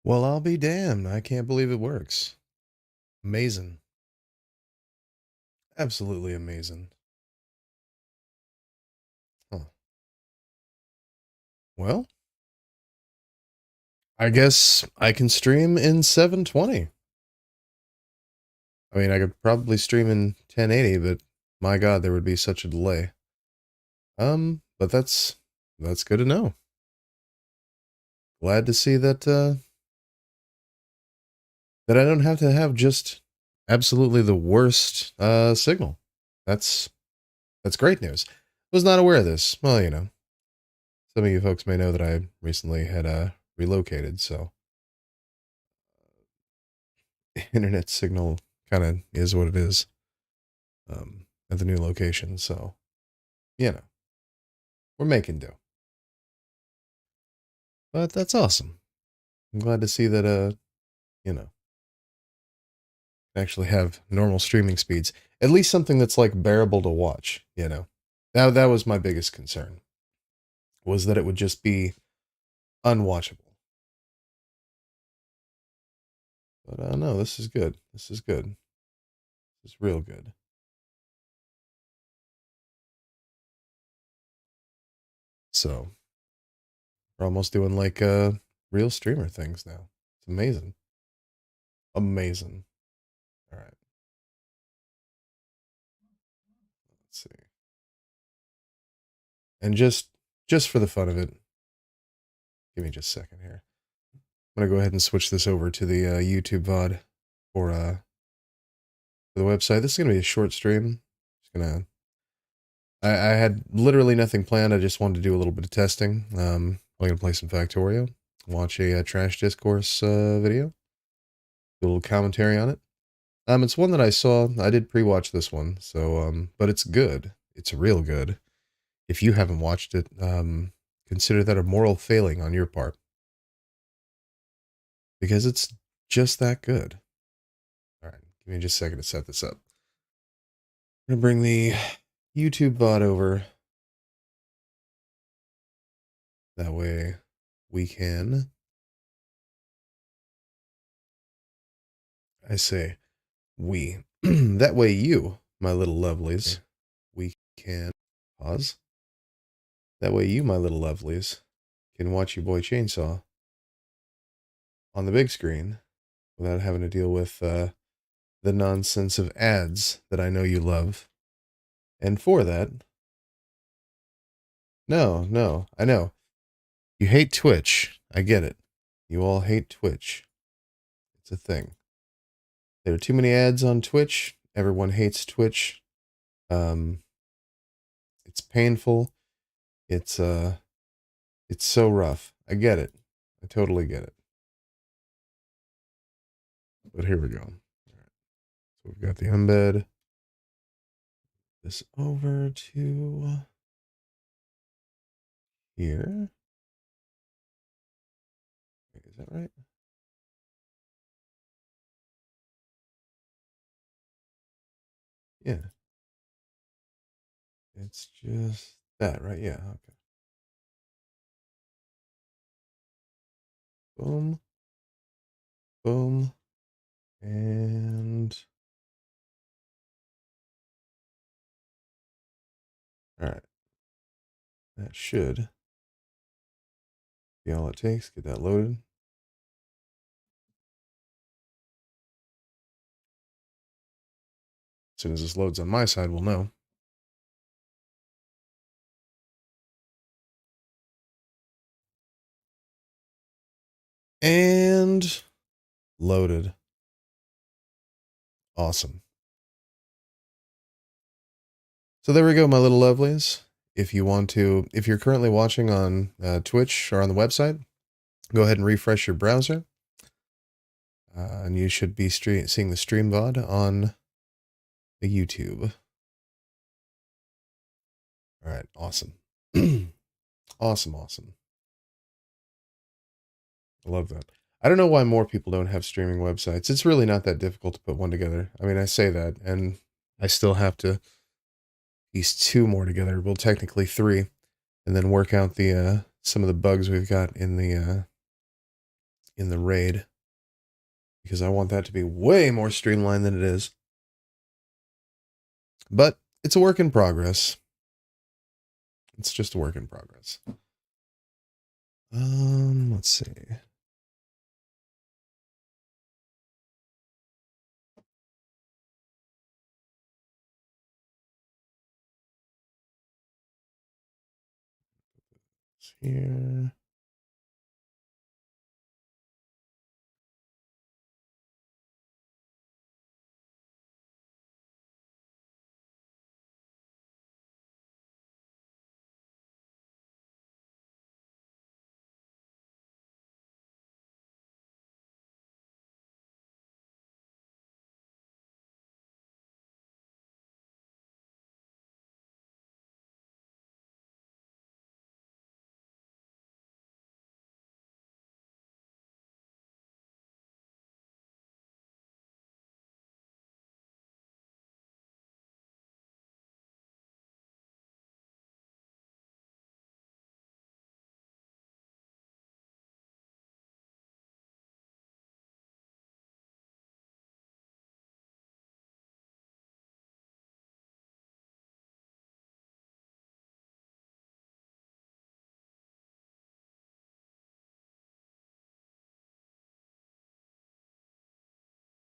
Well, I'll be damned. I can't believe it works. Amazing. Absolutely amazing. Huh. Well, I guess I can stream in 720. I mean, I could probably stream in 1080, but my God, there would be such a delay. But that's good to know. Glad to see that I don't have to have just absolutely the worst signal. That's that's great news. Was not aware of this. Well, some of you folks may know that I recently had relocated, so internet signal kind of is what it is at the new location. So, you know, we're making do. But that's awesome. I'm glad to see that, you know, actually have normal streaming speeds. At least something that's like bearable to watch. That was my biggest concern, was that it would just be unwatchable. But no, this is good. This is good. This is real good. So, we're almost doing like real streamer things now. It's amazing. Amazing. All right. Let's see. And just for the fun of it, give me just a second here. I'm gonna go ahead and switch this over to the YouTube VOD for the website. This is gonna be a short stream. Just gonna. I had literally nothing planned. I just wanted to do a little bit of testing. I'm gonna play some Factorio, watch a Trash Discourse video, do a little commentary on it. It's one that I saw. I did pre-watch this one, so but it's good. It's real good. If you haven't watched it, consider that a moral failing on your part, because it's just that good. All right, give me just a second to set this up. I'm gonna bring the YouTube bot over. That way we can, I say, that way you, my little lovelies, we can pause. That way you, my little lovelies, can watch your boy Chainsaw on the big screen without having to deal with the nonsense of ads that I know you love. And for that, no, I know. You hate Twitch. I get it. You all hate Twitch. It's a thing. There are too many ads on Twitch. Everyone hates Twitch. Um, it's painful. It's it's so rough. I get it. I totally get it. But here we go. All right. So we've got the embed. This over to here. Wait, is that right? Yeah. It's just that, right? Yeah. Okay. Boom. Boom. And all right. That should be all it takes. Get that loaded. As soon as this loads on my side, we'll know. And loaded. Awesome. So there we go, my little lovelies. If you want to, if you're currently watching on Twitch or on the website, go ahead and refresh your browser. And you should be seeing the stream VOD on the YouTube. All right, awesome. Awesome. I love that. I don't know why more people don't have streaming websites. It's really not that difficult to put one together. I mean, I say that, and I still have to piece two more together. Well, technically three, and then work out the some of the bugs we've got in the in the raid because I want that to be way more streamlined than it is. But it's a work in progress. It's just a work in progress. Let's see. Here.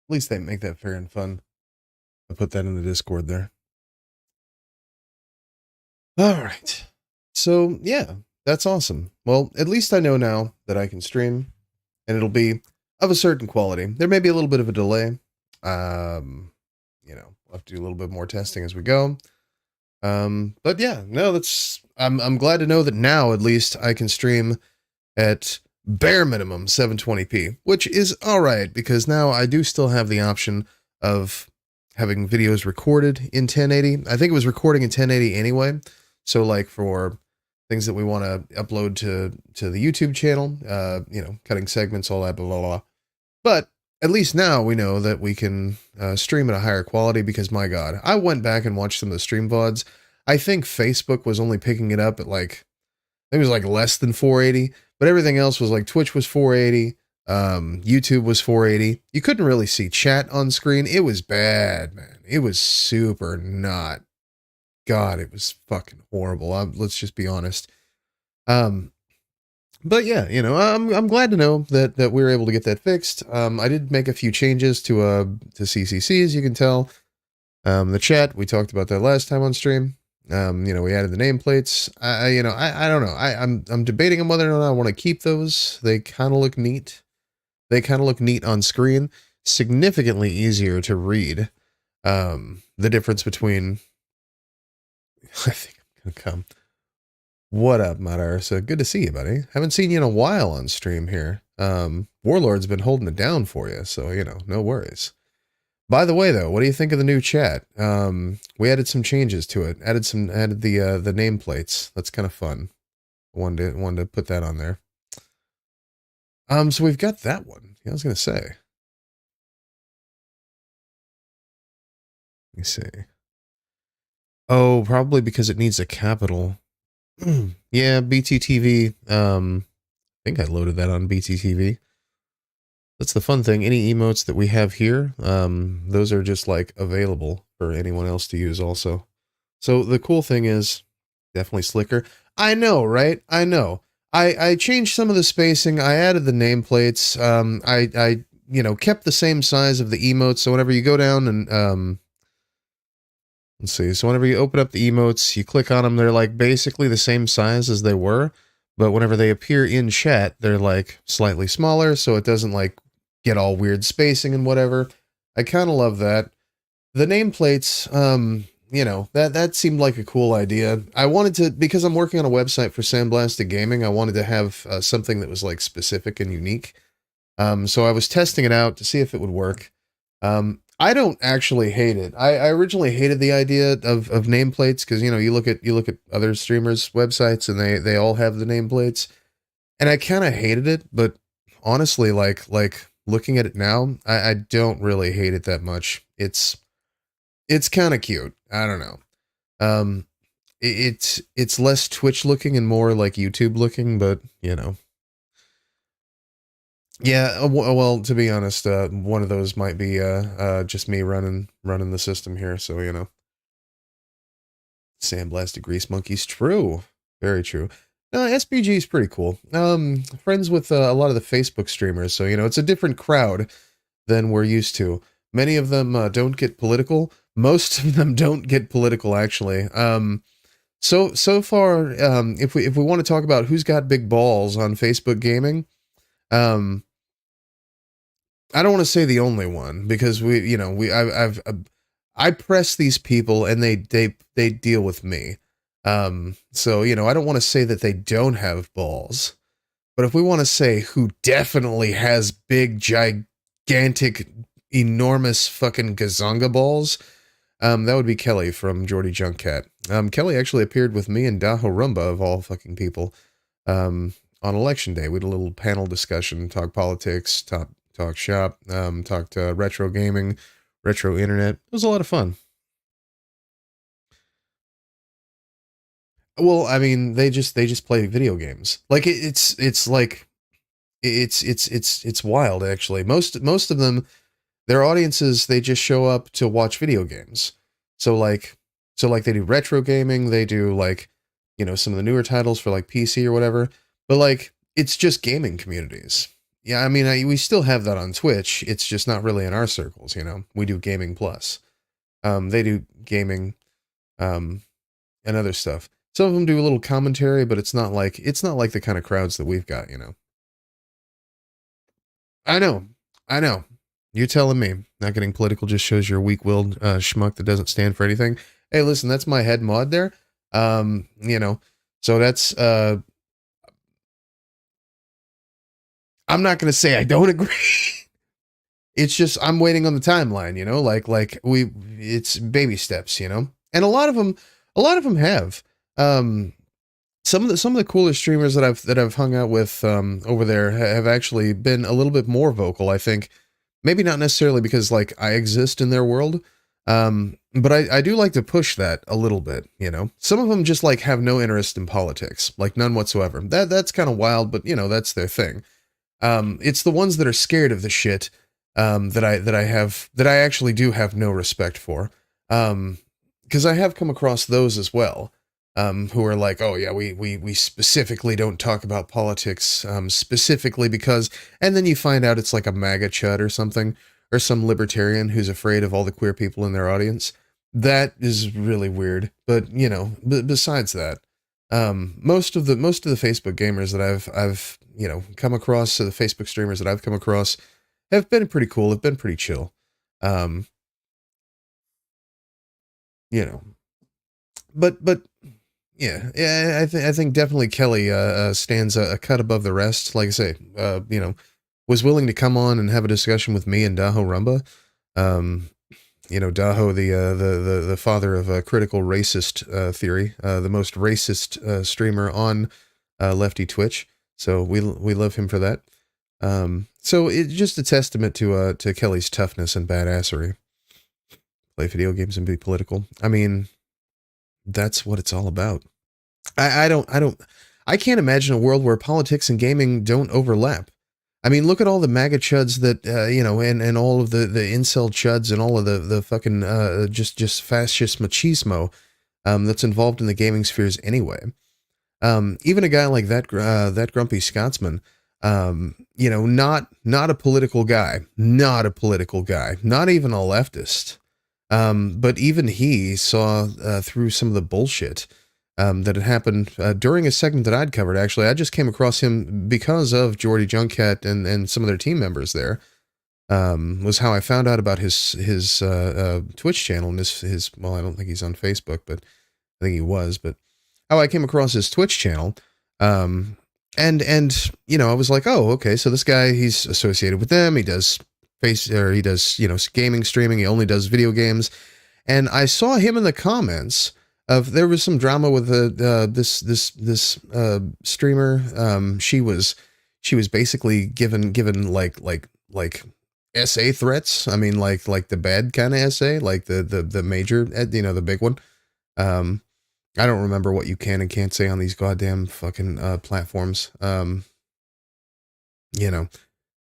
At least they make that fair and fun. I'll put that in the Discord there. All right. So, yeah, that's awesome. Well, at least I know now that I can stream, and it'll be of a certain quality. There may be a little bit of a delay. We'll have to do a little bit more testing as we go. But yeah, no, I'm glad to know that now at least I can stream at bare minimum 720p, which is all right because now I do still have the option of having videos recorded in 1080. I think it was recording in 1080 anyway. So like for things that we want to upload to the YouTube channel, cutting segments, all that, blah, blah, blah. But at least now we know that we can stream at a higher quality because, my God, I went back and watched some of the stream VODs. I think Facebook was only picking it up at like, I think it was like less than 480, but everything else was like Twitch was 480, YouTube was 480. You couldn't really see chat on screen. It was bad, man. It was super not. God, it was fucking horrible. Let's just be honest. But yeah, I'm glad to know that we were able to get that fixed. I did make a few changes to CCC, as you can tell. The chat, we talked about that last time on stream. We added the nameplates. I don't know. I'm debating on whether or not I want to keep those. They kind of look neat. They kind of look neat on screen. Significantly easier to read. The difference between. I think I'm gonna come. What up, Madarsa? Good to see you, buddy. Haven't seen you in a while on stream here. Warlord's been holding it down for you, so no worries. By the way, though, what do you think of the new chat? We added some changes to it. Added the nameplates. That's kind of fun. Wanted to put that on there. So we've got that one. I was gonna say. Let me see. Oh, probably because it needs a capital. Yeah, BTTV. I think I loaded that on BTTV. That's the fun thing. Any emotes that we have here, those are just like available for anyone else to use also. So the cool thing is definitely slicker. I know, right? I know. I changed some of the spacing. I added the nameplates. I kept the same size of the emotes. So whenever you go down and let's see. So whenever you open up the emotes, you click on them, they're like basically the same size as they were, but whenever they appear in chat, they're like slightly smaller, so it doesn't like get all weird spacing and whatever. I kind of love that. The nameplates, that seemed like a cool idea. I wanted to, because I'm working on a website for Sandblasted Gaming, I wanted to have something that was like specific and unique. So I was testing it out to see if it would work. I don't actually hate it. I originally hated the idea of nameplates because you look at other streamers' websites and they all have the nameplates, and I kind of hated it. But honestly, like looking at it now, I don't really hate it that much. It's kind of cute. I don't know. It's less Twitch looking and more like YouTube looking, but Yeah, well, to be honest, one of those might be just me running the system here. So sandblasted grease monkeys. True, very true. No, SPG is pretty cool. Friends with a lot of the Facebook streamers, so it's a different crowd than we're used to. Many of them don't get political. Most of them don't get political, actually. So far, if we want to talk about who's got big balls on Facebook gaming, um, I don't want to say the only one because I press these people and they deal with me. So I don't want to say that they don't have balls, but if we want to say who definitely has big, gigantic, enormous fucking gazonga balls, that would be Kelly from Geordie Junkcat. Kelly actually appeared with me and Daho Rumba of all fucking people. On election day, we had a little panel discussion, talk politics, talk shop, talked retro gaming, retro internet. It was a lot of fun. Well, I mean, they just play video games. Like it's like it's wild actually. Most of them, their audiences, they just show up to watch video games. So like they do retro gaming, they do like some of the newer titles for like PC or whatever. But like it's just gaming communities. Yeah, I mean, we still have that on Twitch. It's just not really in our circles. We do gaming plus. They do gaming, um, and other stuff. Some of them do a little commentary, but it's not like the kind of crowds that we've got. I know, I know. You're telling me not getting political just shows you're a weak-willed schmuck that doesn't stand for anything. Hey, listen, that's my head mod there. So that's I'm not gonna say I don't agree. It's just I'm waiting on the timeline. Like it's baby steps. And a lot of them have. Um, some of the cooler streamers that I've hung out with over there have actually been a little bit more vocal. I think maybe not necessarily because like I exist in their world, but I do like to push that a little bit. Some of them just like have no interest in politics, like none whatsoever. That's kind of wild, but that's their thing. It's the ones that are scared of the shit that I actually do have no respect for. Because I have come across those as well. Who are like, oh yeah, we specifically don't talk about politics, specifically because, and then you find out it's like a MAGA chud or something, or some libertarian who's afraid of all the queer people in their audience. That is really weird. But besides that, most of the Facebook gamers that I've come across, so the Facebook streamers that I've come across have been pretty cool. Have been pretty chill. Um, you know, but yeah. I think definitely Kelly stands a cut above the rest. Like I say, was willing to come on and have a discussion with me and Daho Rumba. Um, Daho, the father of critical racist theory, the most racist streamer on Lefty Twitch. So we love him for that. So it's just a testament to Kelly's toughness and badassery. Play video games and be political. I mean, that's what it's all about. I can't imagine a world where politics and gaming don't overlap. I mean, look at all the MAGA chuds that and all of the incel chuds and all of the fucking just fascist machismo that's involved in the gaming spheres anyway. Even a guy like that grumpy Scotsman, not a political guy, not a political guy, not even a leftist. But even he saw through some of the bullshit that had happened during a segment that I'd covered. Actually, I just came across him because of Geordie Junkcat and some of their team members there. Was how I found out about his Twitch channel and his well, I don't think he's on Facebook, but I think he was. But how I came across his Twitch channel, and I was like, oh, okay, so this guy, he's associated with them. He does he does gaming streaming. He only does video games, and I saw him in the comments of there was some drama with this streamer. She was basically given like essay threats. I mean, like the bad kind of essay, like the major, the big one. I don't remember what you can and can't say on these goddamn fucking platforms. You know,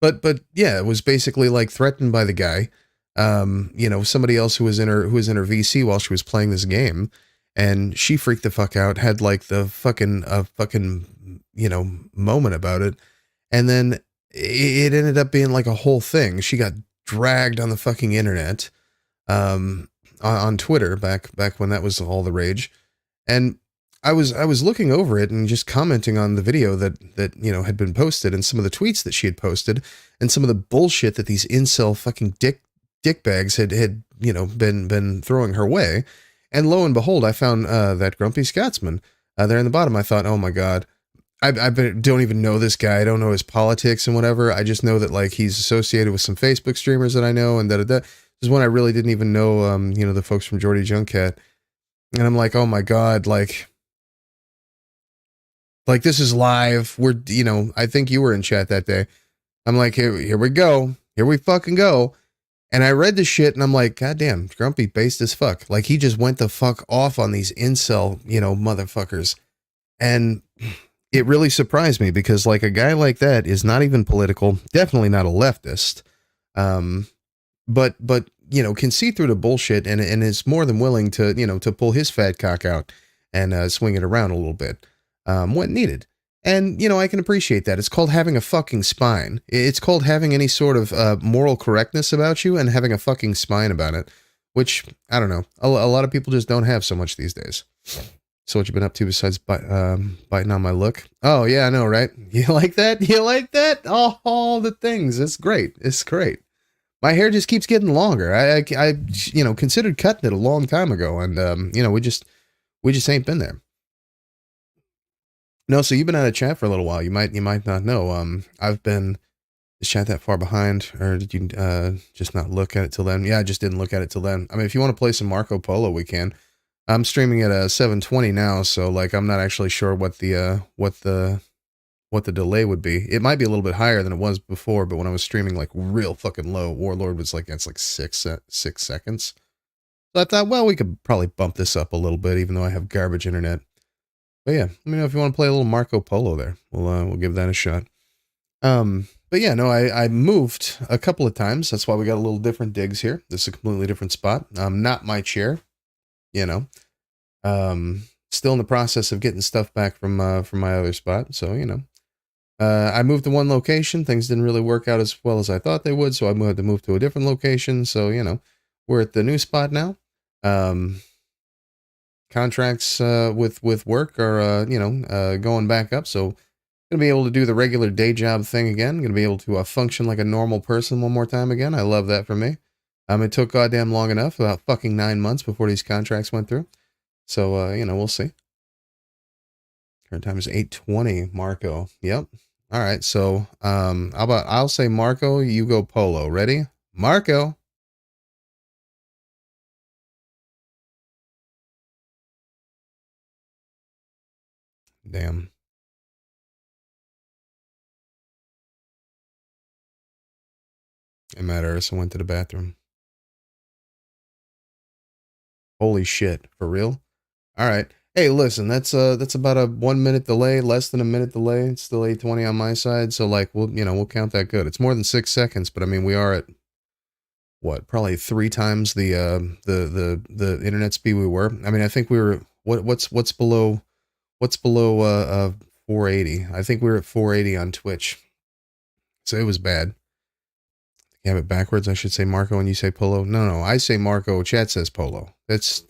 But yeah, it was basically like threatened by the guy. You know, somebody else who was in her VC while she was playing this game, and she freaked the fuck out, had like the fucking you know, moment about it, and then it ended up being like a whole thing. She got dragged on the fucking internet, on Twitter back when that was all the rage. And I was looking over it and just commenting on the video that you know had been posted, and some of the tweets that she had posted, and some of the bullshit that these incel fucking dickbags had you know been throwing her way. And lo and behold, I found that Grumpy Scotsman there in the bottom. I thought, oh my god, don't even know this guy. I don't know his politics and whatever. I just know that like he's associated with some Facebook streamers that I know, and This is when I really didn't even know you know, the folks from Geordie Junket. And I'm like, oh my god, like this is live. We're, you know, I think you were in chat that day. I'm like, here we go. Here we fucking go. And I read the shit and I'm like, god damn, Grumpy based as fuck. Like he just went the fuck off on these incel, you know, motherfuckers. And it really surprised me because like a guy like that is not even political, definitely not a leftist. But you know, can see through the bullshit and is more than willing to, you know, to pull his fat cock out and swing it around a little bit when needed. And, you know, I can appreciate that. It's called having a fucking spine. It's called having any sort of moral correctness about you and having a fucking spine about it, which, I don't know, a lot of people just don't have so much these days. So what you been up to besides biting on my look? Oh, yeah, I know, right? You like that? You like that? Oh, all the things. It's great. It's great. My hair just keeps getting longer. I you know, considered cutting it a long time ago, and you know, we just ain't been there. No, so you've been out of chat for a little while. You might not know. I've been, is chat that far behind, or did you just not look at it till then? Yeah, I just didn't look at it till then. I mean, if you want to play some Marco Polo, we can. I'm streaming at 720 now, so like I'm not actually sure what the delay would be. It might be a little bit higher than it was before, but when I was streaming like real fucking low, Warlord was like, it's like 6 seconds. So I thought, well, we could probably bump this up a little bit, even though I have garbage internet. But yeah, let me know if you want to play a little Marco Polo there. We'll give that a shot. But yeah, no, I moved a couple of times. That's why we got a little different digs here. This is a completely different spot. Not my chair, you know. Still in the process of getting stuff back from my other spot. So, you know, I moved to one location. Things didn't really work out as well as I thought they would. So I had to move to a different location. So, you know, we're at the new spot now. Contracts with work are you know, going back up, so gonna be able to do the regular day job thing again. Gonna be able to function like a normal person one more time again. I love that for me. It took goddamn long enough, about fucking 9 months before these contracts went through. So you know, we'll see. Current time is 8:20. Marco. Yep. All right. So how about I'll say Marco, you go Polo. Ready? Marco. Damn. It matters. I went to the bathroom. Holy shit. For real? All right. Hey, listen, that's about a 1 minute delay, less than a minute delay. It's still 8:20 on my side, so like we'll count that good. It's more than 6 seconds, but I mean we are at what, probably 3 times the internet speed we were. I mean, I think we were what's below 480. I think we were at 480 on Twitch. So it was bad. You have it backwards. I should say Marco and you say Polo. No, I say Marco. Chat says Polo. That's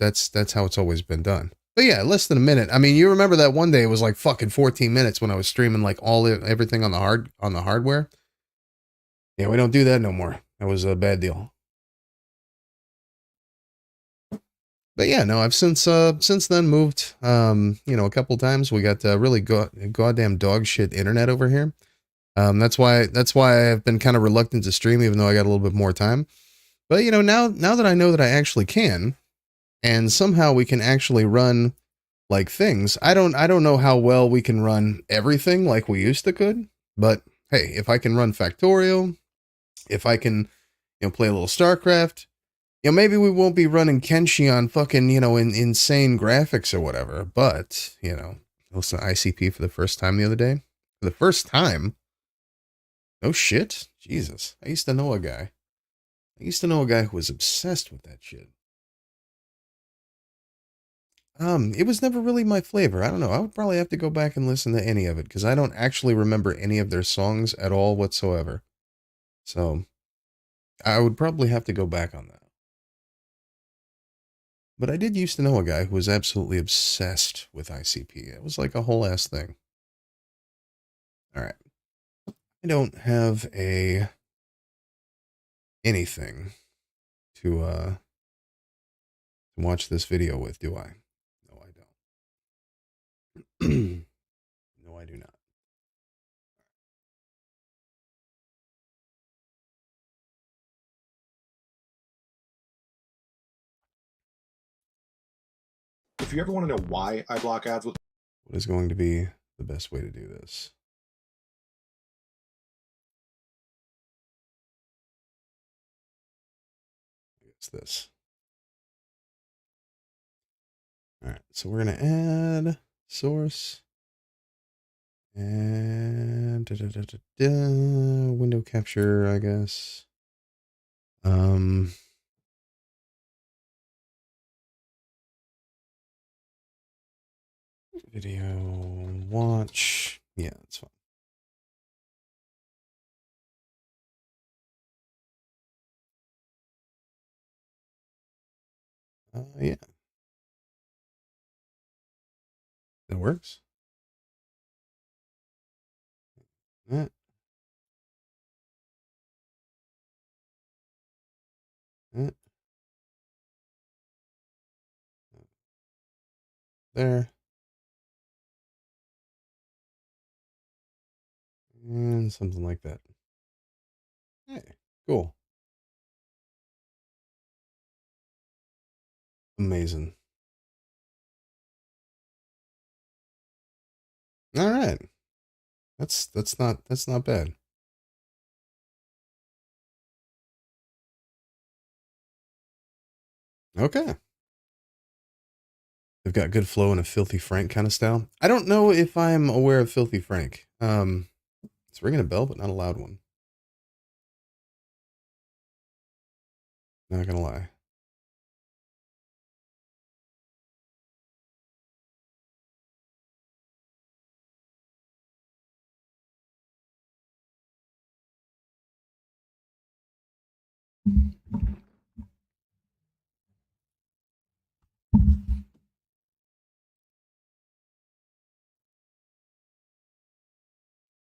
how it's always been done. But yeah, less than a minute. I mean, you remember that one day it was like fucking 14 minutes when I was streaming like everything on the hardware. Yeah, we don't do that no more. That was a bad deal. But yeah, no, I've since then moved. You know, a couple times. We got really goddamn dog shit internet over here. That's why I've been kind of reluctant to stream, even though I got a little bit more time. But you know, now that I know that I actually can, and somehow we can actually run like things. I don't know how well we can run everything like we used to could, but hey, if I can run Factorio, if I can, you know, play a little StarCraft, you know, maybe we won't be running Kenshi on fucking, you know, insane graphics or whatever, but, you know, I listened to ICP for the first time the other day. For the first time? Oh shit. Jesus. I used to know a guy. Who was obsessed with that shit. It was never really my flavor. I don't know. I would probably have to go back and listen to any of it because I don't actually remember any of their songs at all whatsoever. So, I would probably have to go back on that. But I did used to know a guy who was absolutely obsessed with ICP. It was like a whole ass thing. All right. I don't have anything to watch this video with, do I? No, I don't. No, I do not. If you ever want to know why I block ads with... What is going to be the best way to do this? It's this. All right, so we're going to add source and window capture, I guess. Video watch. Yeah, that's fine. Yeah. That works. That. That. There. And something like that. Hey, cool. Amazing. All right. That's not bad. Okay. They've got good flow and a Filthy Frank kind of style. I don't know if I'm aware of Filthy Frank. It's ringing a bell, but not a loud one. Not gonna lie.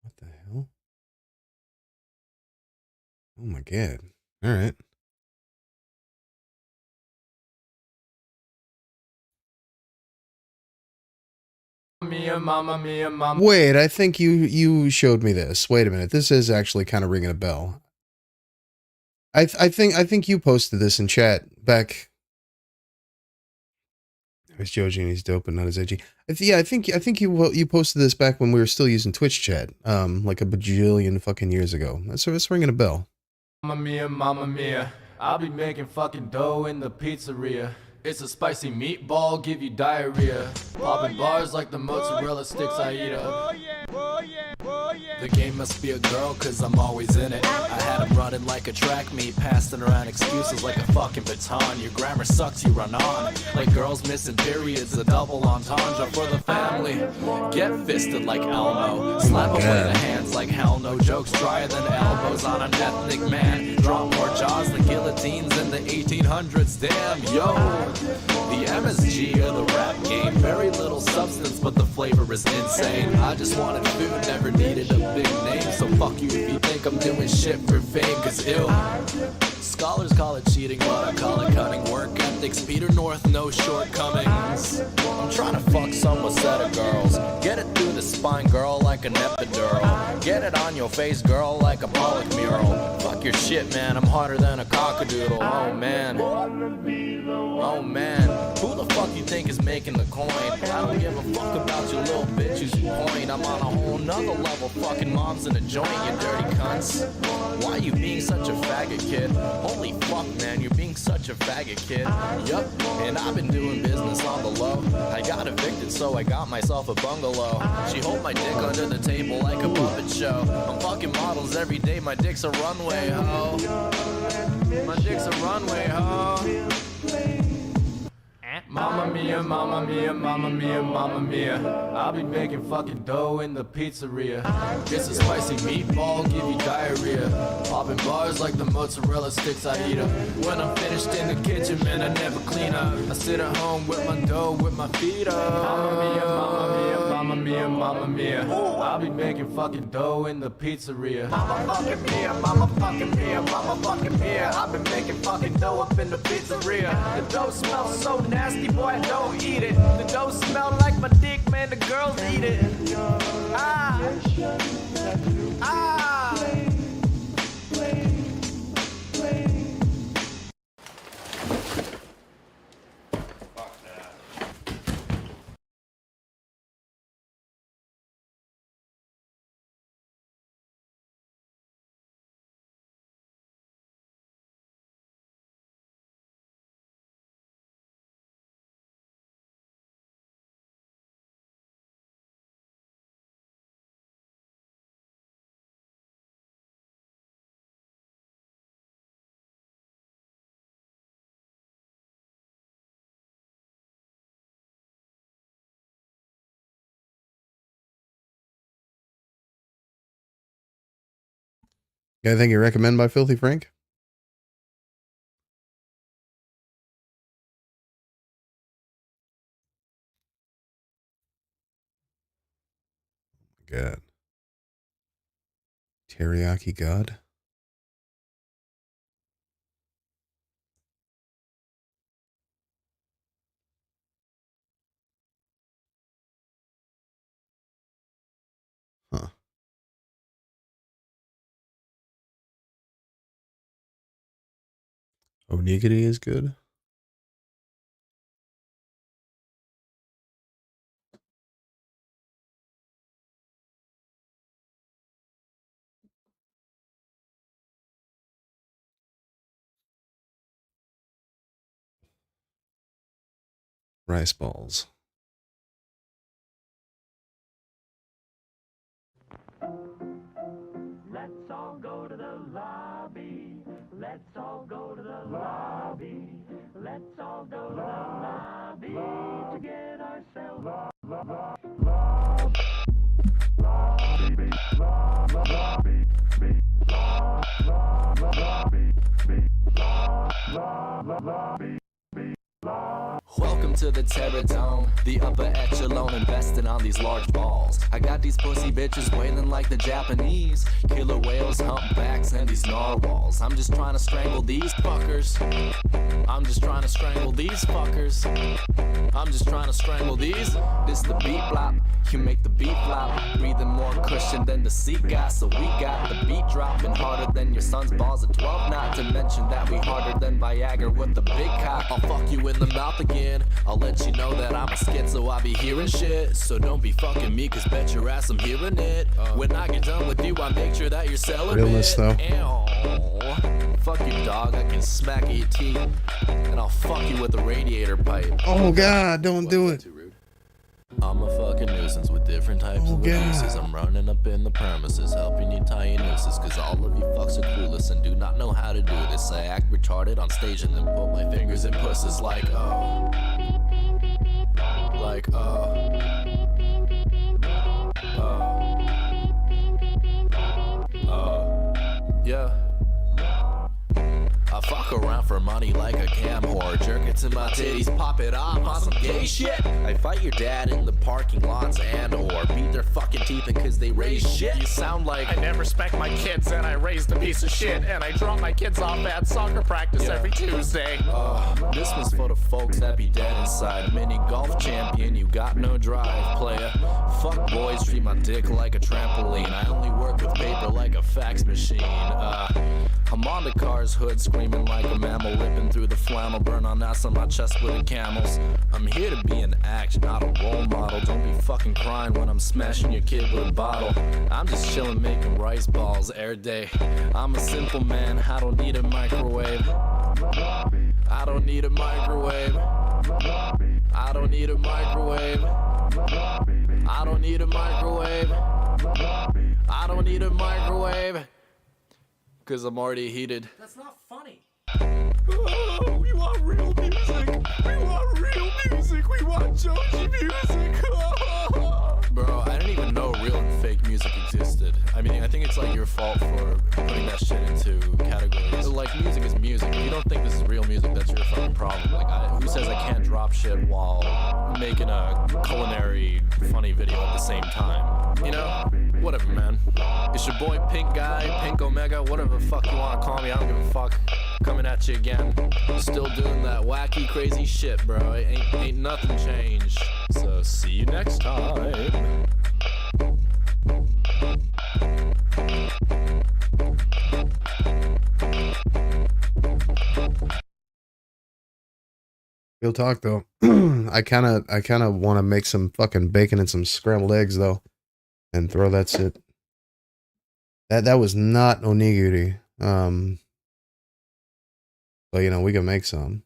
What the hell? Oh my god. All right. Mia, Mamma Mia, Mamma. Wait, I think you showed me this. Wait a minute. This is actually kind of ringing a bell. I think you posted this in chat back. It's Joe Genie's dope, but not as edgy. I think you posted this back when we were still using Twitch chat, like a bajillion fucking years ago. It's ringing a bell. Mamma Mia, Mamma Mia. I'll be making fucking dough in the pizzeria. It's a spicy meatball, give you diarrhea. Popping bars like the mozzarella sticks I eat up. The game must be a girl, cause I'm always in it. I had him running like a track meet, passing around excuses like a fucking baton. Your grammar sucks, you run on. Like girls missing periods, a double entendre for the family. Get fisted like Elmo. Slap away the hands like hell no. Jokes drier than elbows on an ethnic man. Drop more jaws than guillotines in the 1800s. Damn, yo. The MSG of the rap game. Very little substance, but the flavor is insane. I just wanted food, never needed a big name. So fuck you if you think I'm doing shit for fame, cause ew. Scholars call it cheating, but I call it cutting. Work ethics, Peter North, no shortcomings. I'm trying to fuck some set of girls. Get it through the spine, girl, like an epidural. Get it on your face, girl, like a Pollock mural. Fuck your shit, man, I'm harder than a cockadoodle. Oh man. Oh man, who the fuck you think is making the coin? I don't give a fuck about your little bitches you point. I'm on a whole nother level, fucking moms in a joint, you dirty cunts. Why you being such a faggot, kid? Holy fuck, man, you're being such bunch of faggot kid. Yup, and I've been doing business on the low. I got evicted, so I got myself a bungalow. She hold my dick under the table like a puppet show. I'm fucking models every day, my dick's a runway, ho. My dick's a runway, ho. Mamma mia, mamma mia, mamma mia, mamma mia. I'll be making fucking dough in the pizzeria. It's a spicy meatball, give you diarrhea. Popping bars like the mozzarella sticks I eat 'em. When I'm finished in the kitchen, man, I never clean up. I sit at home with my dough, with my feet up. Mamma mia, mamma mia, mamma mia, mamma mia. I'll be making fucking dough in the pizzeria. Mama fucking mia, mama fucking mia, mama fucking mia. I've been making fucking dough up in the pizzeria. The dough smells so nasty, boy, I don't eat it. The dough smell like my dick, man, the girls eat it. Ah, ah. Fuck that. Got anything you recommend by Filthy Frank? God. Teriyaki God? Huh. Onigiri is good? Rice balls. Let's all go to the lobby. Let's all go to the lobby. Let's all go to the lobby to get ourselves. Welcome to the Terror Dome, the upper echelon investing on these large balls. I got these pussy bitches wailing like the Japanese. Killer whales, humpbacks, and these narwhals. I'm just trying to strangle these fuckers. I'm just trying to strangle these fuckers. I'm just trying to strangle these. This the beat blop, you make the beat flop. Breathing more cushion than the seat got. So we got the beat dropping harder than your son's balls at 12. Not to mention that we harder than Viagra with the big cock. I'll fuck you in the mouth again. I'll let you know that I'm a schizo, I be hearing shit. So don't be fucking me, cause bet your ass I'm hearing it. When I get done with you, I make sure that you're celibate. Realness, though. Ew. Fuck you, dog. I can smack at your teeth. And I'll fuck you with a radiator pipe. Oh God, don't do it. Too rude. I'm a fucking nuisance with different types Oh, of God. abuses. I'm running up in the premises, helping you tie your nooses. Cause all of you fucks are clueless and do not know how to do this. I act retarded on stage and then put my fingers in pussies like, oh. Like, oh. Yeah. I fuck around for money like a cam whore. Jerk it to my titties, pop it off on some gay shit. I fight your dad in the parking lots and or beat their fucking teeth in cause they raise shit. You sound like I never respect my kids and I raised a piece of shit. And I drop my kids off at soccer practice every Tuesday. this one's for the folks that be dead inside. Mini golf champion, you got no drive, player. Fuck boys, treat my dick like a trampoline. I only work with paper like a fax machine. I'm on the car's hood, screaming like a mammal, ripping through the flannel, burn on ass on my chest with the camels. I'm here to be an act, not a role model. Don't be fucking crying when I'm smashing your kid with a bottle. I'm just chilling, making rice balls air day. I'm a simple man, I don't need a microwave. I don't need a microwave. I don't need a microwave. I don't need a microwave. I don't need a microwave. Cause I'm already heated. That's not funny. Oh, we want real music. We want real music. We want Joji music. Bro, I didn't even know real and fake music existed. I mean, I think it's like your fault for putting that shit into categories. Like, music is music. If you don't think this is real music, that's your fucking problem. Like, who says I can't drop shit while making a culinary funny video at the same time? You know? Whatever, man. It's your boy Pink Guy, Pink Omega, whatever the fuck you wanna call me. I don't give a fuck. Coming at you again. Still doing that wacky, crazy shit, bro. Ain't nothing changed. So see you next time. Real talk though. I kind of want to make some fucking bacon and some scrambled eggs though, and throw that shit. That was not onigiri. But you know, we can make some.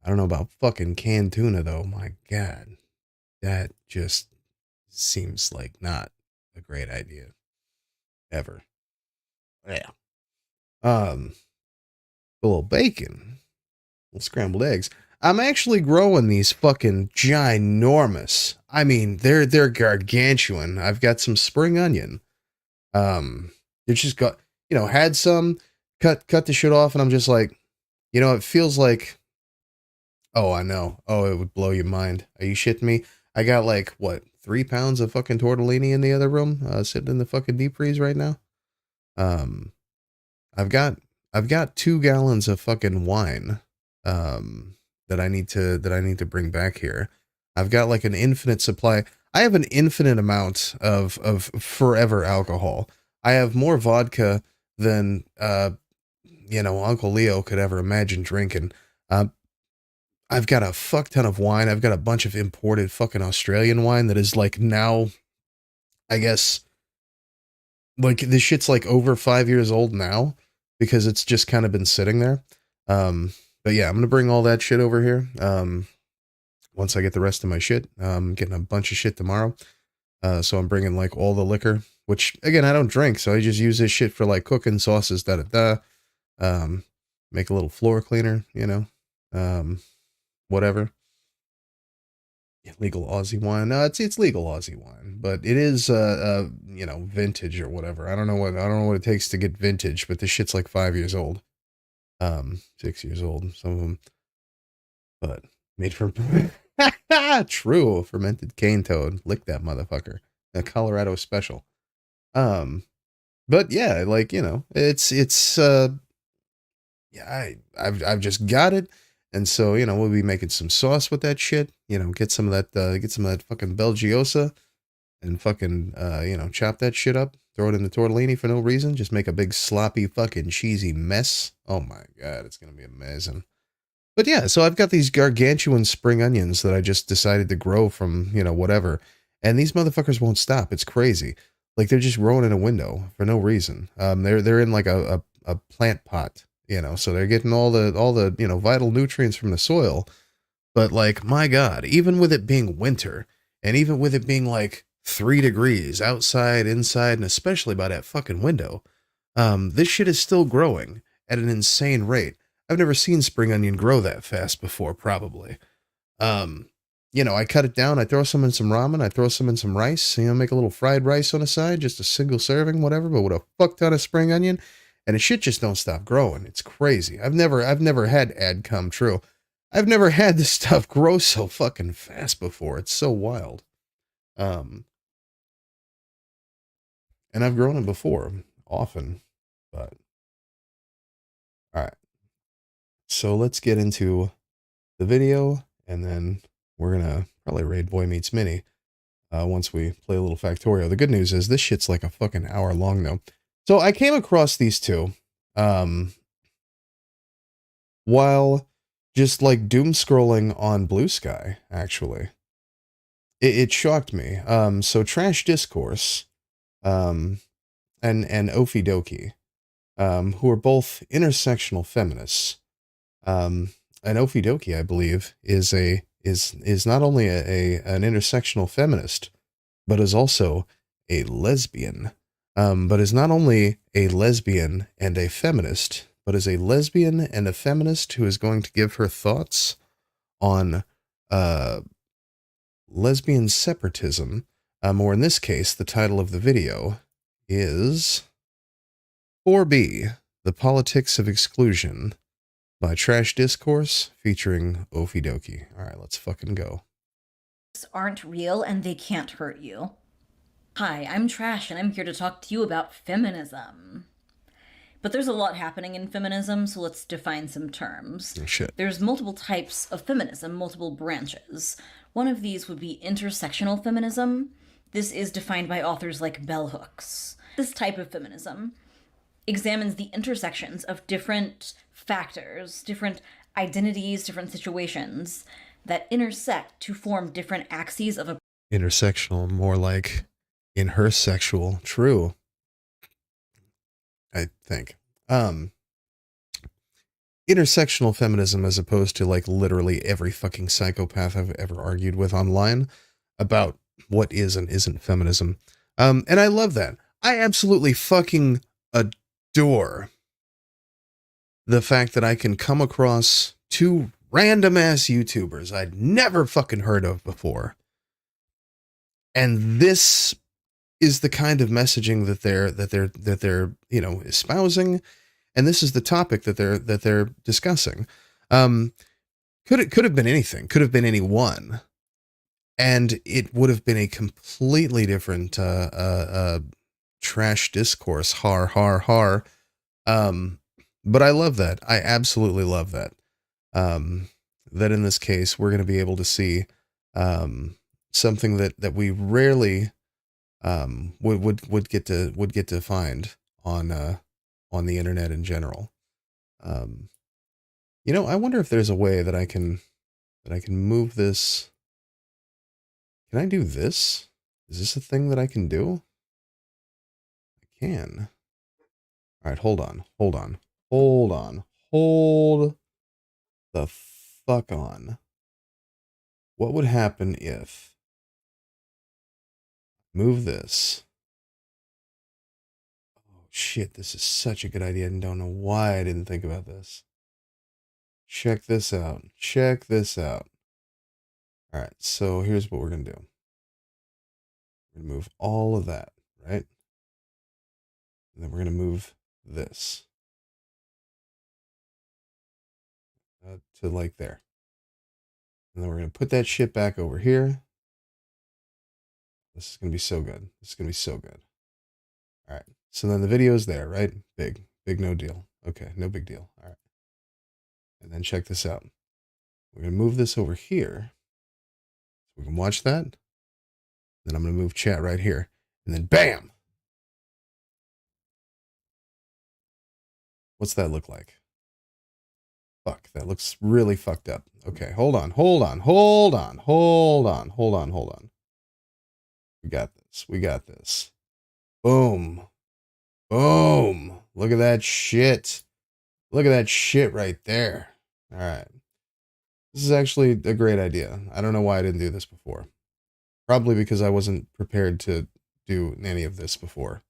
I don't know about fucking canned tuna though. My God, that just seems like not a great idea ever. Yeah. A little bacon, little scrambled eggs. I'm actually growing these fucking ginormous. I mean, they're gargantuan. I've got some spring onion. It just got, you know, had some, cut the shit off, and I'm just like, you know, it feels like, oh, I know. Oh, it would blow your mind. Are you shitting me? I got like, what, 3 pounds of fucking tortellini in the other room, sitting in the fucking deep freeze right now. I've got 2 gallons of fucking wine, that I need to bring back here. I've got like an infinite supply. I have an infinite amount of forever alcohol. I have more vodka than, you know, Uncle Leo could ever imagine drinking. I've got a fuck ton of wine. I've got a bunch of imported fucking Australian wine that is like now, I guess, like this shit's like over 5 years old now because it's just kind of been sitting there. But yeah, I'm going to bring all that shit over here. Once I get the rest of my shit, I'm getting a bunch of shit tomorrow. So I'm bringing like all the liquor, which again, I don't drink. So I just use this shit for like cooking sauces, make a little floor cleaner, you know, whatever. Legal Aussie wine. No, it's legal Aussie wine, but it is, you know, vintage or whatever. I don't know what it takes to get vintage, but this shit's like 5 years old. 6 years old, some of them, but made from true fermented cane toad. Lick that motherfucker. A Colorado special. But yeah, like, you know, it's yeah, I've just got it. And so, you know, we'll be making some sauce with that shit, you know, get some of that fucking Belgiosa and fucking, you know, chop that shit up, throw it in the tortellini for no reason. Just make a big sloppy fucking cheesy mess. Oh my God, it's going to be amazing. But yeah, so I've got these gargantuan spring onions that I just decided to grow from, you know, whatever. And these motherfuckers won't stop. It's crazy. Like they're just growing in a window for no reason. They're in like a plant pot, you know, so they're getting all the, you know, vital nutrients from the soil. But like, my God, even with it being winter and even with it being like 3 degrees outside, inside, and especially by that fucking window, this shit is still growing at an insane rate. I've never seen spring onion grow that fast before, probably. You know, I cut it down, I throw some in some ramen, I throw some in some rice, you know, make a little fried rice on the side, just a single serving, whatever, but with a fuck ton of spring onion, and the shit just don't stop growing. It's crazy. I've never had ad come true. I've never had this stuff grow so fucking fast before. It's so wild. And I've grown it before, often, but all right. So let's get into the video, and then we're gonna probably raid Boy Meets Mini once we play a little Factorio. The good news is this shit's like a fucking hour long though. So I came across these two. while just like doom scrolling on Blue Sky, actually. It shocked me. So Trash Discourse, and Ofi Doki, who are both intersectional feminists. And Ofi Doki, I believe, is not only an intersectional feminist, but is also a lesbian. But is not only a lesbian and a feminist, but is a lesbian and a feminist who is going to give her thoughts on lesbian separatism, or in this case, the title of the video is 4B, The Politics of Exclusion, by Trash Discourse, featuring Ofi Doki. Alright, let's fucking go. Aren't real and they can't hurt you. Hi, I'm Trash and I'm here to talk to you about feminism. But there's a lot happening in feminism, so let's define some terms. Oh, shit. There's multiple types of feminism, multiple branches. One of these would be intersectional feminism. This is defined by authors like Bell Hooks. This type of feminism examines the intersections of different factors, different identities, different situations that intersect to form different axes of a Intersectional, more like in her sexual. True. I think. Intersectional feminism, as opposed to like literally every fucking psychopath I've ever argued with online about what is and isn't feminism. And I love that. I absolutely fucking adore the fact that I can come across two random ass YouTubers I'd never fucking heard of before. And this is the kind of messaging that they're espousing, and this is the topic that they're discussing. Could have been anything, could have been anyone, and it would have been a completely different trash discourse. Har har har. But I love that. I absolutely love that. That in this case we're going to be able to see something that we rarely would get to find on the internet in general. I wonder if there's a way that I can move this. Can I do this? Is this a thing that I can do? I can. All right, hold the fuck on. What would happen if move this? Oh shit, this is such a good idea and don't know why I didn't think about this. Check this out. All right, so here's what we're going to do. We're going to move all of that, right? And then we're going to move this to like there. And then we're going to put that shit back over here. This is going to be so good. All right. So then the video is there, right? Big, no deal. Okay, no big deal. All right. And then check this out. We're going to move this over here. So we can watch that. Then I'm going to move chat right here. And then bam! What's that look like? Fuck, that looks really fucked up. Okay, hold on. We got this. Boom. Look at that shit. Right there. All right. This is actually a great idea. I don't know why I didn't do this before. Probably because I wasn't prepared to do any of this before.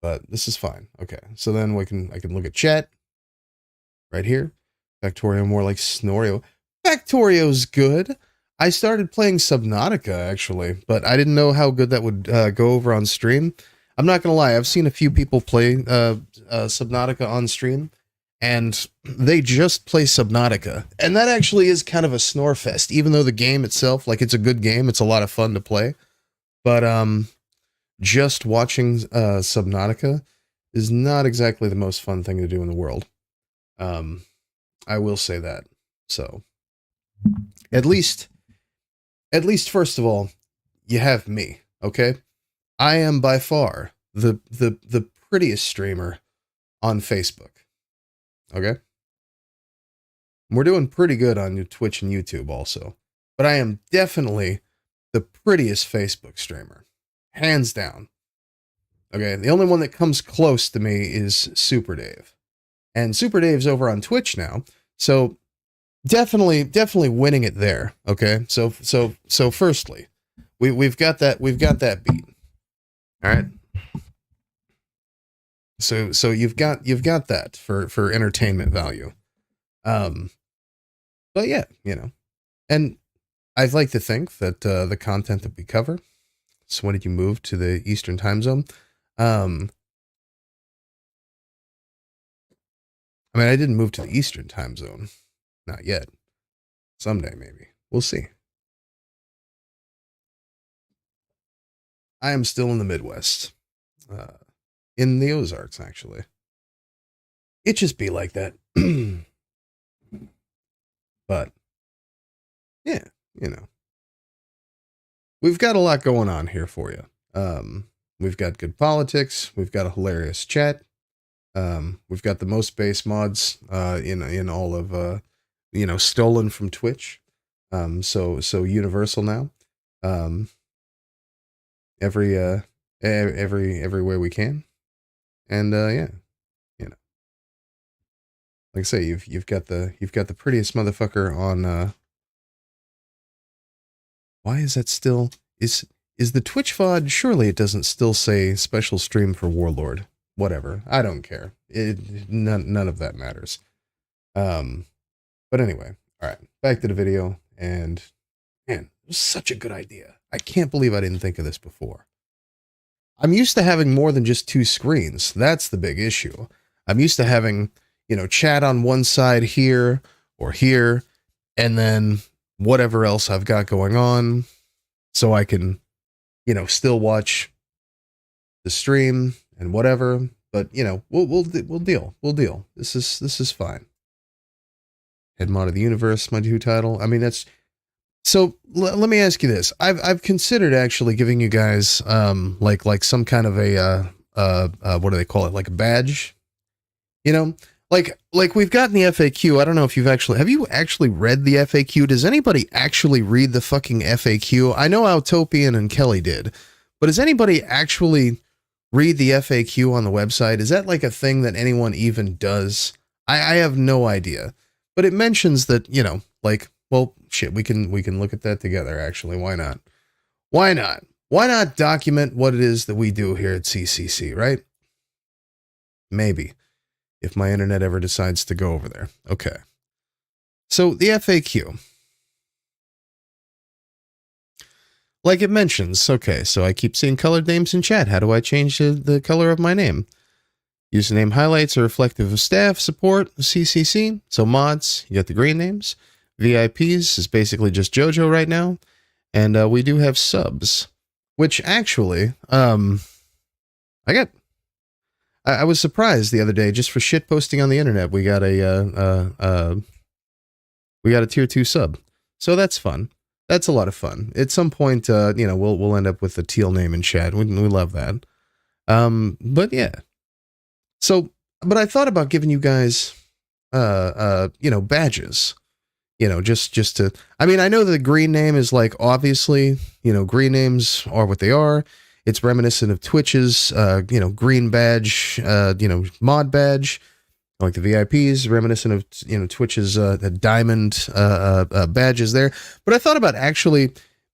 But this is fine. Okay, so then I can look at chat right here. Factorio, more like Snorio. Factorio's good. I started playing Subnautica actually, but I didn't know how good that would go over on stream. I'm not gonna lie, I've seen a few people play Subnautica on stream, and they just play Subnautica, and that actually is kind of a snore fest. Even though the game itself, like, it's a good game, it's a lot of fun to play, but just watching Subnautica is not exactly the most fun thing to do in the world. I will say that. So at least first of all, you have me, okay? I am by far the prettiest streamer on Facebook. Okay? We're doing pretty good on Twitch and YouTube also. But I am definitely the prettiest Facebook streamer. Hands down. Okay, the only one that comes close to me is Super Dave. And Super Dave's over on Twitch now. So definitely winning it there. Okay? So firstly, we've got that beat. All right? So you've got that for entertainment value. But yeah, you know. And I'd like to think that the content that we cover. So when did you move to the Eastern time zone? I mean, I didn't move to the Eastern time zone. Not yet. Someday, maybe. We'll see. I am still in the Midwest. In the Ozarks, actually. It just be like that. But, yeah, you know. We've got a lot going on here for you. We've got good politics. We've got a hilarious chat. We've got the most base mods in all of stolen from Twitch. So universal now. Everywhere we can. And yeah, you know. Like I say, you've got the prettiest motherfucker on why is that still is the Twitch VOD? Surely it doesn't still say special stream for Warlord. Whatever. I don't care. None of that matters. But anyway, all right. Back to the video. And man, it was such a good idea. I can't believe I didn't think of this before. I'm used to having more than just two screens. That's the big issue. I'm used to having, chat on one side here or here, and then whatever else I've got going on, so I can, still watch the stream and whatever. But we'll deal. This is fine. Head mod of the universe, my new title. I mean, that's so. Let me ask you this: I've considered actually giving you guys like some kind of a what do they call it? Like a badge, Like we've gotten the FAQ. I don't know if have you actually read the FAQ? Does anybody actually read the fucking FAQ? I know Autopian and Kelly did, but does anybody actually read the FAQ on the website? Is that like a thing that anyone even does? I have no idea, but it mentions that, well, shit, we can look at that together. Actually, why not? Why not document what it is that we do here at CCC, right? Maybe. If my internet ever decides to go over there. Okay. So the FAQ. Like it mentions, okay, so I keep seeing colored names in chat. How do I change the color of my name? Username highlights are reflective of staff, support, CCC. So mods, you got the green names. VIPs is basically just JoJo right now. And we do have subs, which actually, I was surprised the other day, just for shit posting on the internet, we got a tier 2 sub. So that's fun. That's a lot of fun. At some point, we'll end up with a teal name in chat. We love that. But yeah. So, but I thought about giving you guys, badges. Just to, I mean, I know the green name is like, obviously, green names are what they are. It's reminiscent of Twitch's, green badge, mod badge, like the VIPs, reminiscent of, Twitch's diamond badges there. But I thought about actually,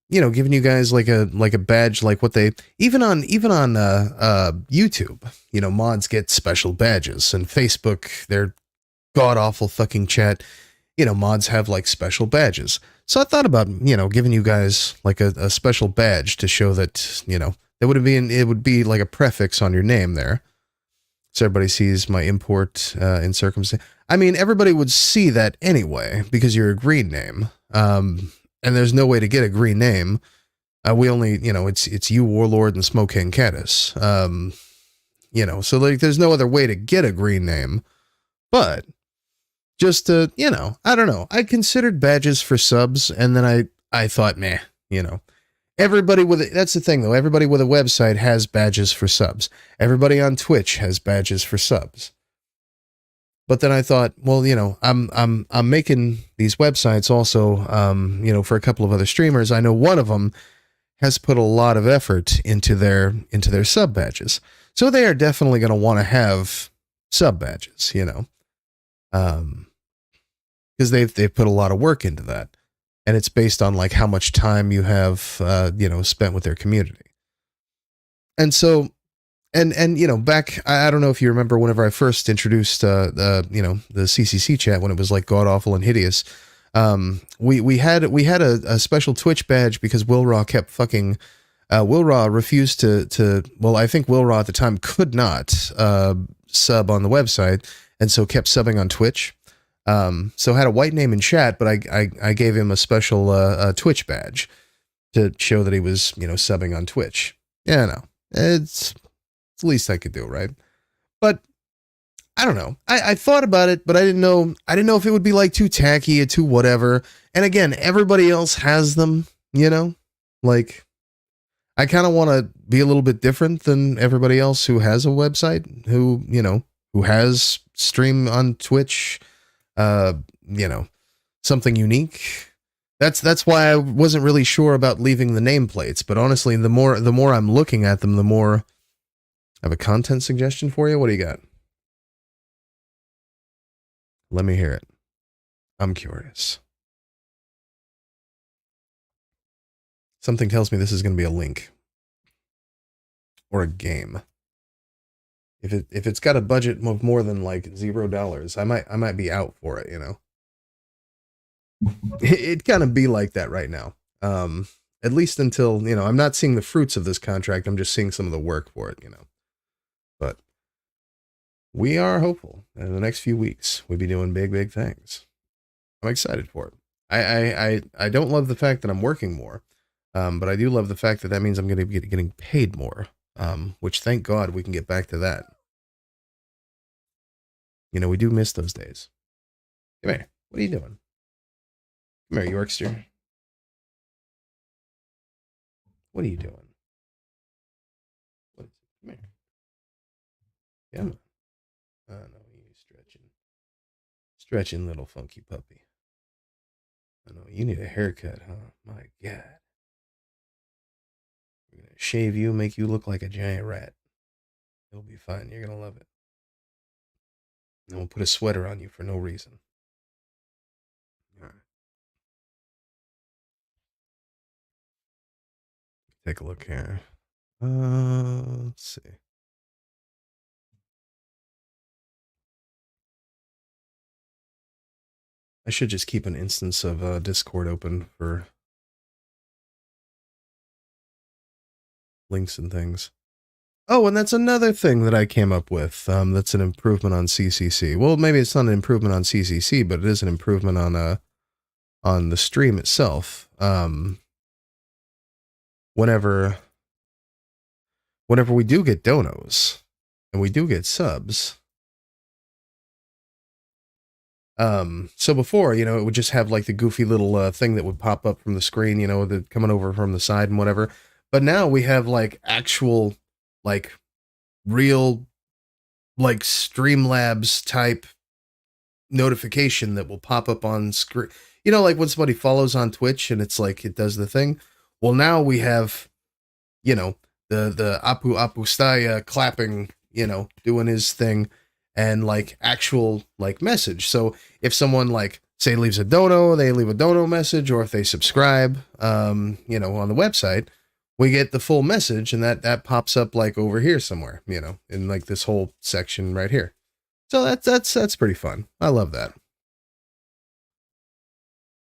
giving you guys like a badge, like what they even on YouTube, mods get special badges, and Facebook, their god awful fucking chat, mods have like special badges. So I thought about, giving you guys like a special badge to show that, it would be like a prefix on your name there. So everybody sees my import in circumstance. I mean, everybody would see that anyway, because you're a green name. And there's no way to get a green name. We only, it's you, Warlord, and Smoke King Caddis. So like there's no other way to get a green name. But just to, I don't know. I considered badges for subs, and then I thought, meh, Everybody that's the thing though, everybody with a website has badges for subs. Everybody on Twitch has badges for subs. But then I thought, well, I'm making these websites also, for a couple of other streamers. I know one of them has put a lot of effort into their sub badges. So they are definitely going to want to have sub badges, because they've put a lot of work into that, and it's based on like how much time you have, spent with their community. And so, and back, I don't know if you remember whenever I first introduced, the CCC chat when it was like god awful and hideous. We had a special Twitch badge because Will Raw kept fucking. Will Raw refused to. Well, I think Will Raw at the time could not sub on the website, and so kept subbing on Twitch. So had a white name in chat, but I gave him a special Twitch badge to show that he was subbing on Twitch. Yeah, no, it's the least I could do, right? But I don't know. I thought about it, but I didn't know if it would be like too tacky or too whatever. And again, everybody else has them, like I kind of want to be a little bit different than everybody else who has a website, who has stream on Twitch, something unique. That's why I wasn't really sure about leaving the nameplates. But honestly, the more I'm looking at them, the more I have a content suggestion for you. What do you got? Let me hear it. I'm curious. Something tells me this is going to be a link or a game. If it's got a budget of more than like $0, I might be out for it. It kind of be like that right now. At least until I'm not seeing the fruits of this contract. I'm just seeing some of the work for it. But we are hopeful that in the next few weeks we'll be doing big things. I'm excited for it. I don't love the fact that I'm working more. But I do love the fact that means I'm going to be getting paid more, which thank God we can get back to that. We do miss those days. Come here. What are you doing? Come here, Yorkster. What are you doing? Come here. Come on. Oh, no, you're stretching. Stretching, little funky puppy. I know, you need a haircut, huh? My God. We're gonna shave you, make you look like a giant rat. It'll be fine. You're gonna love it. And we'll put a sweater on you for no reason. All right. Take a look here. Let's see. I should just keep an instance of Discord open for links and things. Oh, and that's another thing that I came up with. That's an improvement on CCC. Well, maybe it's not an improvement on CCC, but it is an improvement on the stream itself. Whenever we do get donos and we do get subs. So before, it would just have like the goofy little thing that would pop up from the screen, the coming over from the side and whatever. But now we have like actual, like real, like Streamlabs type notification that will pop up on screen. Like when somebody follows on Twitch and it's like it does the thing. Well, now we have, the Apu Apustaya clapping, doing his thing, and like actual like message. So if someone like say leaves a dono, they leave a dono message, or if they subscribe, on the website, we get the full message, and that pops up like over here somewhere, in like this whole section right here. So that's pretty fun. I love that.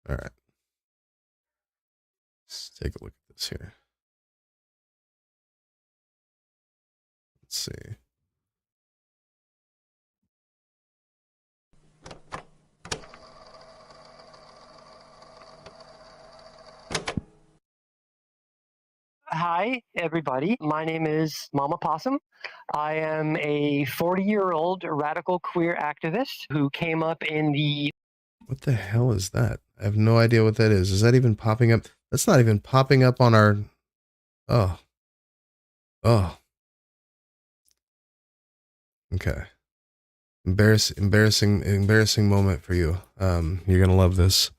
All right. Let's take a look at this here. Let's see. Hi, everybody. My name is Mama Possum. I am a 40-year-old radical queer activist who came up in the... What the hell is that? I have no idea what that is. Is that even popping up? That's not even popping up on our... Oh. Okay. Embarrassing moment for you. You're gonna love this.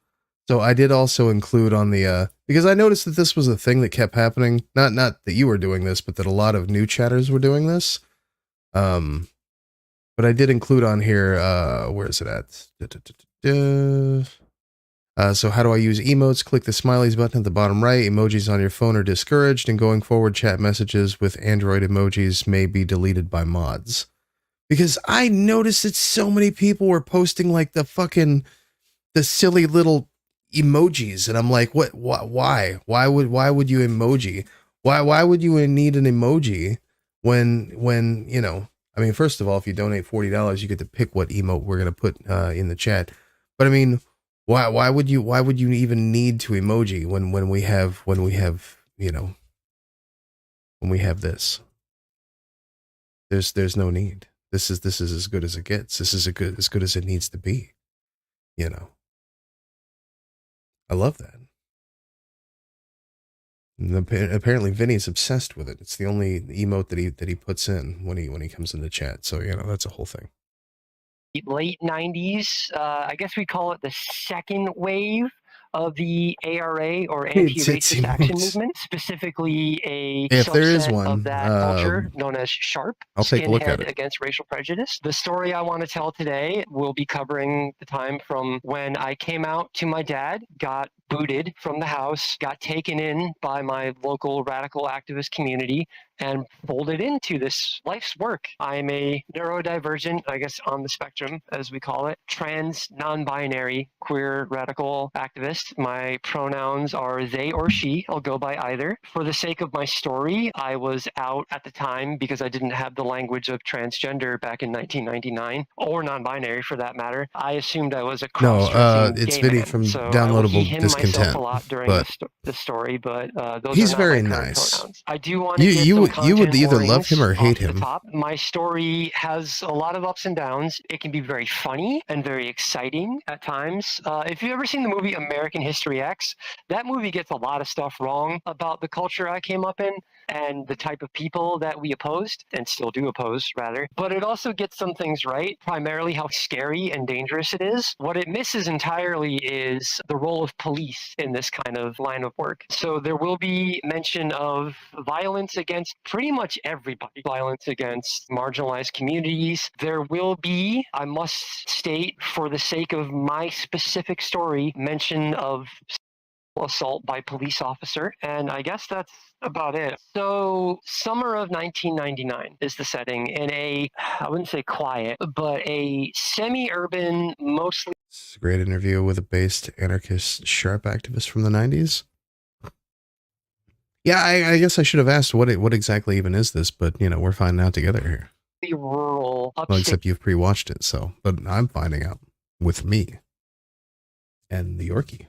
So I did also include on the because I noticed that this was a thing that kept happening. Not that you were doing this, but that a lot of new chatters were doing this. But I did include on here. Where is it at? So how do I use emotes? Click the smileys button at the bottom right. Emojis on your phone are discouraged, and going forward, chat messages with Android emojis may be deleted by mods. Because I noticed that so many people were posting like the silly little emojis, and I'm like, what? Why? Why would you emoji? Why would you need an emoji when you know? I mean, first of all, if you donate $40, you get to pick what emote we're gonna put in the chat. But I mean, why would you even need to emoji when we have you know, when we have this? There's no need. This is as good as it gets. This is as good as it needs to be. You know. I love that. And apparently Vinny's obsessed with it. It's the only emote that he puts in when he comes into chat. So, you know, that's a whole thing. Late 90s, I guess we call it the second wave of the ARA or anti-racist action movement, specifically a if there is subset one, of that culture known as SHARP, I'll take a look at Skinhead it. Against Racial Prejudice. The story I want to tell today will be covering the time from when I came out to my dad, got booted from the house, got taken in by my local radical activist community, and folded into this life's work. I'm a neurodivergent, I guess on the spectrum, as we call it, trans, non-binary, queer, radical activist. My pronouns are they or she. I'll go by either. For the sake of my story, I was out at the time because I didn't have the language of transgender back in 1999, or non-binary for that matter. I assumed I was a cross-dressing it's gay Vinny man. from So Downloadable I would he, him, Discontent, myself a lot during but the story, but those he's are not very my current nice. pronouns. I do want to You would either love him or hate him. top. My story has a lot of ups and downs. It can be very funny and very exciting at times. If you've ever seen the movie American History X, that movie gets a lot of stuff wrong about the culture I came up in and the type of people that we opposed and still do oppose, rather. But it also gets some things right, primarily how scary and dangerous it is. What it misses entirely is the role of police in this kind of line of work. So there will be mention of violence against pretty much everybody, violence against marginalized communities. There will be, I must state, for the sake of my specific story, mention of assault by police officer, and I guess that's about it. So summer of 1999 is the setting in a, I wouldn't say quiet, but a semi-urban, mostly... It's a great interview with a based anarchist sharp activist from the 90s. Yeah, I guess I should have asked what exactly even is this, but you know, we're finding out together here. Rural Well, except you've pre-watched it, so, but I'm finding out with me and the Yorkie.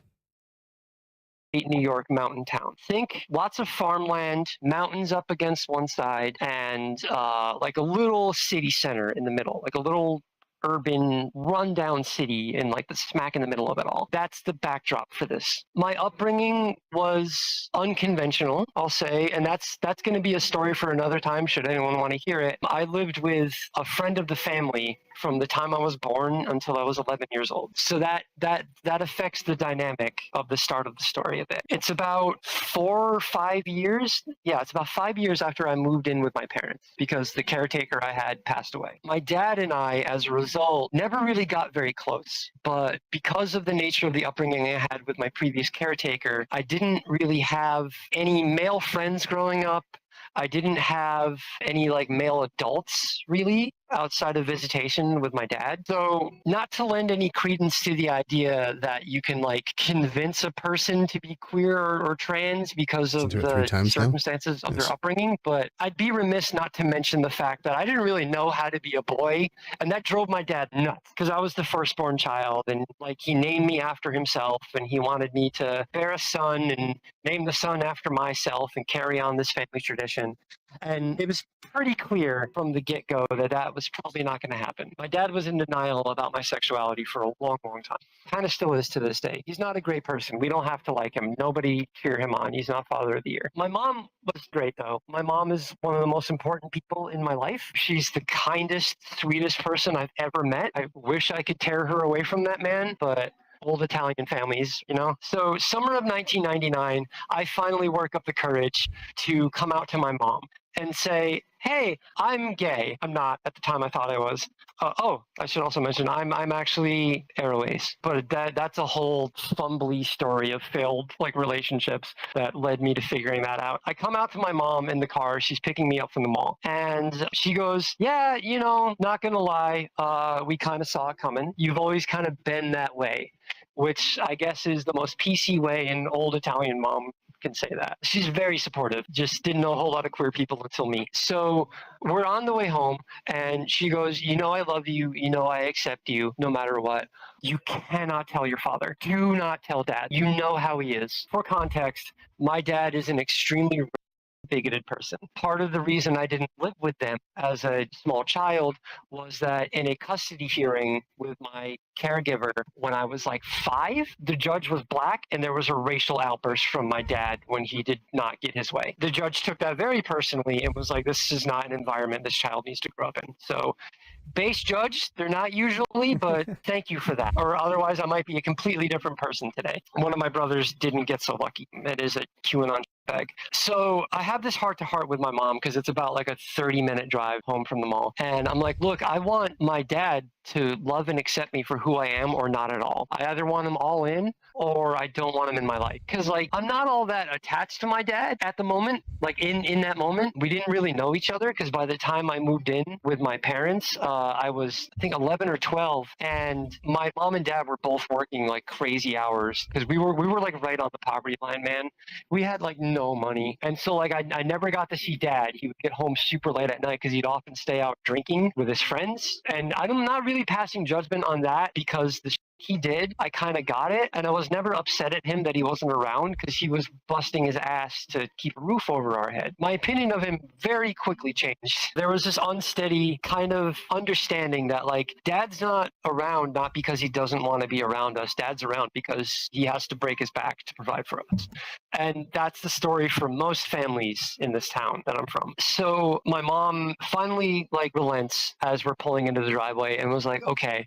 New York mountain town. Think lots of farmland, mountains up against one side, and like a little city center in the middle, like a little urban rundown city in like the smack in the middle of it all. That's the backdrop for this. My upbringing was unconventional, I'll say, and that's going to be a story for another time should anyone want to hear it. I lived with a friend of the family from the time I was born until I was 11 years old. So that affects the dynamic of the start of the story a bit. It's about 4 or 5 years. Yeah, it's about 5 years after I moved in with my parents because the caretaker I had passed away. My dad and I, as a result, never really got very close. But because of the nature of the upbringing I had with my previous caretaker, I didn't really have any male friends growing up. I didn't have any like male adults really outside of visitation with my dad. So not to lend any credence to the idea that you can like convince a person to be queer or trans because of the circumstances of their upbringing, but I'd be remiss not to mention the fact that I didn't really know how to be a boy, and that drove my dad nuts because I was the firstborn child, and like he named me after himself, and he wanted me to bear a son and name the son after myself and carry on this family tradition. And it was pretty clear from the get-go that that was probably not going to happen. My dad was in denial about my sexuality for a long, long time. Kind of still is to this day. He's not a great person. We don't have to like him. Nobody cheer him on. He's not father of the year. My mom was great, though. My mom is one of the most important people in my life. She's the kindest, sweetest person I've ever met. I wish I could tear her away from that man, but old Italian families, you know? So summer of 1999, I finally work up the courage to come out to my mom and say, hey, I'm gay. I'm not. At the time, I thought I was. I should also mention I'm actually Airways, but that's a whole fumbly story of failed like relationships that led me to figuring that out. I come out to my mom in the car. She's picking me up from the mall, and she goes, "Yeah, you know, not gonna lie, we kind of saw it coming. You've always kind of been that way," which I guess is the most PC way an old Italian mom can say that. She's very supportive, just didn't know a whole lot of queer people until me. So we're on the way home, and she goes, you know I love you, you know I accept you, no matter what. You cannot tell your father. Do not tell dad. You know how he is. For context, my dad is an extremely bigoted person. Part of the reason I didn't live with them as a small child was that in a custody hearing with my caregiver when I was like 5, the judge was black and there was a racial outburst from my dad when he did not get his way. The judge took that very personally and was like, this is not an environment this child needs to grow up in. So base judge, they're not usually, but thank you for that. Or otherwise I might be a completely different person today. One of my brothers didn't get so lucky. It is a QAnon bag. So I have this heart-to-heart with my mom because it's about like a 30-minute drive home from the mall. And I'm like, look, I want my dad to love and accept me for who I am or not at all. I either want him all in or I don't want him in my life. Because like I'm not all that attached to my dad at the moment. Like in that moment, we didn't really know each other because by the time I moved in with my parents, I was I think 11 or 12, and my mom and dad were both working like crazy hours because we were like right on the poverty line, man. We had like no money, and so like I never got to see dad. He would get home super late at night because he'd often stay out drinking with his friends, and I'm not really passing judgment on that because the he did, I kind of got it, and I was never upset at him that he wasn't around because he was busting his ass to keep a roof over our head. My opinion of him very quickly changed. There was this unsteady kind of understanding that like dad's not around not because he doesn't want to be around us. Dad's around because he has to break his back to provide for us. And that's the story for most families in this town that I'm from. So my mom finally like relents as we're pulling into the driveway and was like, okay,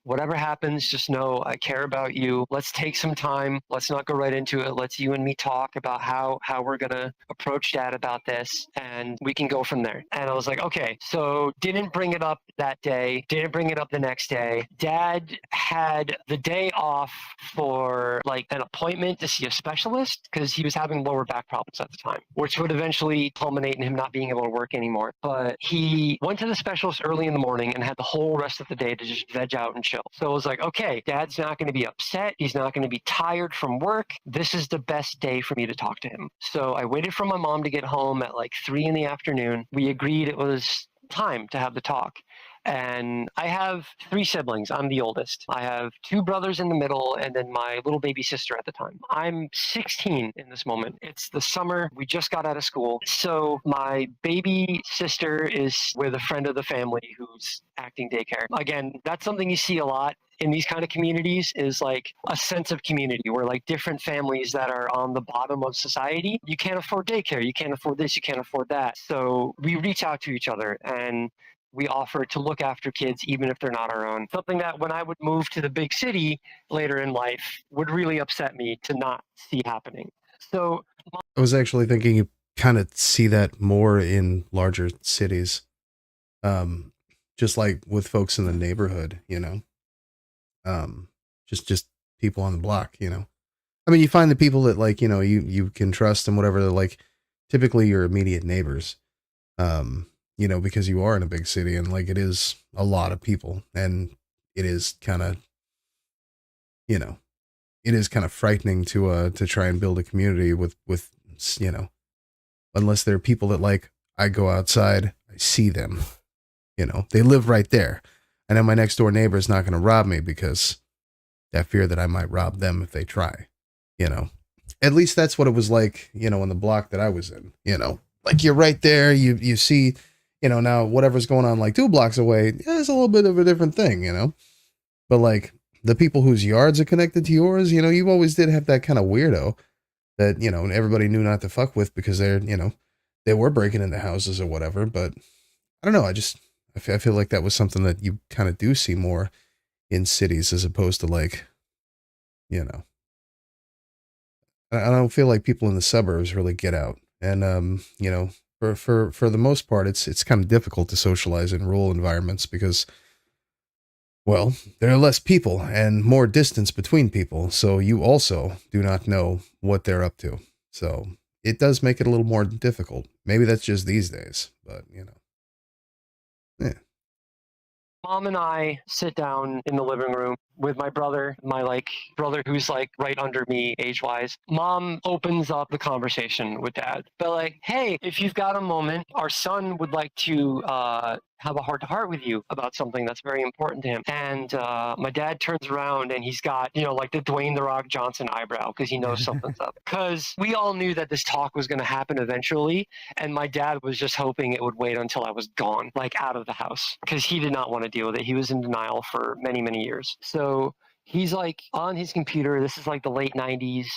whatever happens, just know I care about you. Let's take some time. Let's not go right into it. Let's you and me talk about how we're going to approach dad about this, and we can go from there. And I was like, okay. So didn't bring it up that day. Didn't bring it up the next day. Dad had the day off for like an appointment to see a specialist because he was having lower back problems at the time, which would eventually culminate in him not being able to work anymore. But he went to the specialist early in the morning and had the whole rest of the day to just veg out and chill. So I was like, okay, dad's not going to be upset. He's not going to be tired from work. This is the best day for me to talk to him. So I waited for my mom to get home at like 3 in the afternoon. We agreed it was time to have the talk. And I have 3 siblings. I'm the oldest. I have 2 brothers in the middle and then my little baby sister at the time. I'm 16 in this moment. It's the summer. We just got out of school. So my baby sister is with a friend of the family who's acting daycare. Again, that's something you see a lot in these kind of communities is like a sense of community where like different families that are on the bottom of society, you can't afford daycare, you can't afford this, you can't afford that. So we reach out to each other and we offer to look after kids even if they're not our own. Something that when I would move to the big city later in life would really upset me to not see happening. So I was actually thinking you kind of see that more in larger cities. Just like with folks in the neighborhood, you know. Just people on the block, you know. I mean, you find the people that like, you know, you can trust and whatever, they're like typically your immediate neighbors. You know, because you are in a big city and like it is a lot of people and it is kind of, you know, it is kind of frightening to try and build a community with, you know, unless there are people that like, I go outside, I see them, you know, they live right there. I know my next door neighbor is not going to rob me because that fear that I might rob them if they try, you know, at least that's what it was like, you know, in the block that I was in, you know. like you're right there. You see, now whatever's going on like 2 blocks away, yeah, it's a little bit of a different thing. But like the people whose yards are connected to yours, you always did have that kind of weirdo that, everybody knew not to fuck with because they were breaking into houses or whatever. But I don't know. I feel like that was something that you kind of do see more in cities as opposed to like, I don't feel like people in the suburbs really get out. And, for the most part, it's kind of difficult to socialize in rural environments because, well, there are less people and more distance between people. So you also do not know what they're up to. So it does make it a little more difficult. Maybe that's just these days, but yeah. Mom and I sit down in the living room with my brother, my brother who's right under me age-wise. Mom opens up the conversation with Dad. But hey, if you've got a moment, our son would like to have a heart-to-heart with you about something that's very important to him. And my dad turns around and he's got, the Dwayne "The Rock" Johnson eyebrow because he knows something's up. Because we all knew that this talk was going to happen eventually. And my dad was just hoping it would wait until I was gone, out of the house, because he did not want to deal with it. He was in denial for many, many years. So he's on his computer. This is the late 90s.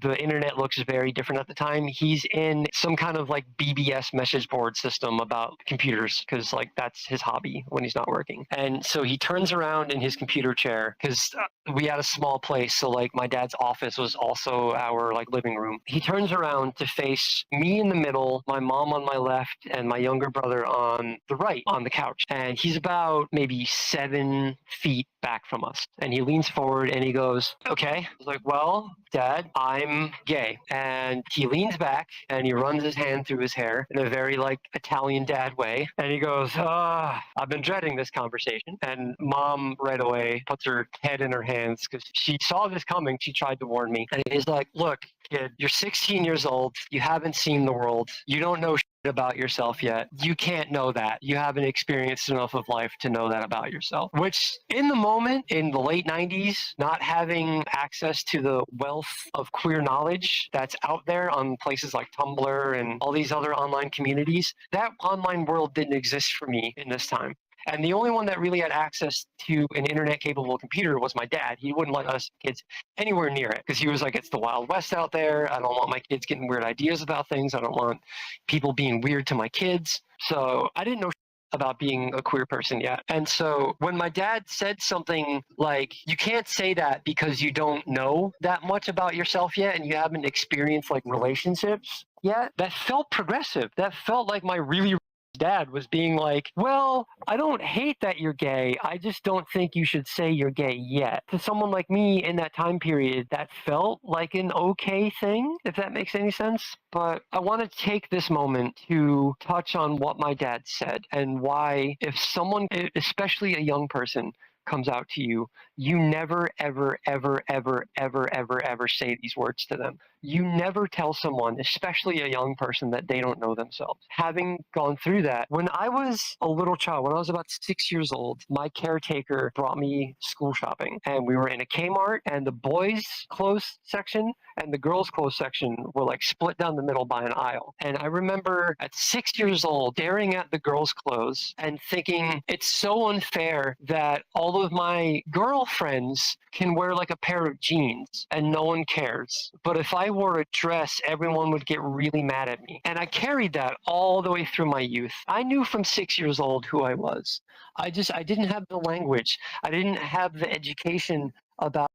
The internet looks very different at the time. He's in some kind of BBS message board system about computers because that's his hobby when he's not working. And so he turns around in his computer chair because we had a small place. So my dad's office was also our living room. He turns around to face me in the middle, my mom on my left, and my younger brother on the right on the couch. And he's about maybe 7 feet back from us. And he leans forward and he goes, "Okay." I was like, "Well, Dad, I'm gay." And he leans back and he runs his hand through his hair in a very Italian dad way. And he goes, "I've been dreading this conversation." And Mom right away puts her head in her hands because she saw this coming. She tried to warn me. And he's like, "Look, kid, you're 16 years old. You haven't seen the world. You don't know about yourself yet. You can't know that. You haven't experienced enough of life to know that about yourself." Which in the moment, in the late 90s, not having access to the wealth of queer knowledge that's out there on places like Tumblr and all these other online communities, that online world didn't exist for me in this time. And the only one that really had access to an internet-capable computer was my dad. He wouldn't let us kids anywhere near it because he was like, "It's the Wild West out there. I don't want my kids getting weird ideas about things. I don't want people being weird to my kids." So I didn't know about being a queer person yet. And so when my dad said something like, "You can't say that because you don't know that much about yourself yet and you haven't experienced relationships yet," that felt progressive. That felt like my really dad was being like, "Well, I don't hate that you're gay. I just don't think you should say you're gay yet." To someone like me in that time period, that felt like an okay thing, if that makes any sense. But I want to take this moment to touch on what my dad said and why, if someone, especially a young person, comes out to you, you never, ever, ever, ever, ever, ever, ever say these words to them. You never tell someone, especially a young person, that they don't know themselves. Having gone through that, when I was a little child, when I was about 6 years old, my caretaker brought me school shopping. And we were in a Kmart, and the boys' clothes section and the girls' clothes section were split down the middle by an aisle. And I remember at 6 years old staring at the girls' clothes and thinking, it's so unfair that all of my girlfriends can wear a pair of jeans and no one cares. But if I wore a dress, everyone would get really mad at me. And I carried that all the way through my youth. I knew from 6 years old who I was. I didn't have the language. I didn't have the education about.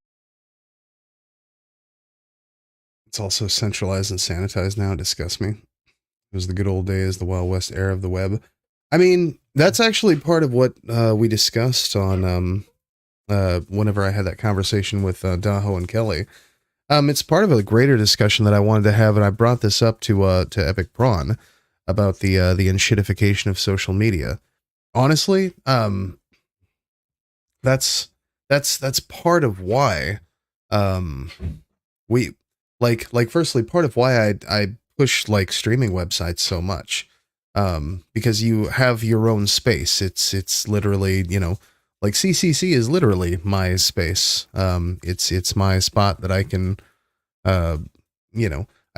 It's also centralized and sanitized now. It disgusts me. It was the good old days, the Wild West era of the web. I mean, that's actually part of what we discussed on whenever I had that conversation with Daho and Kelly. It's part of a greater discussion that I wanted to have, and I brought this up to Epic Prawn about the enshittification of social media. Honestly, that's part of why we firstly, part of why I push streaming websites so much, because you have your own space. It's literally, CCC is literally my space. It's my spot that I can, I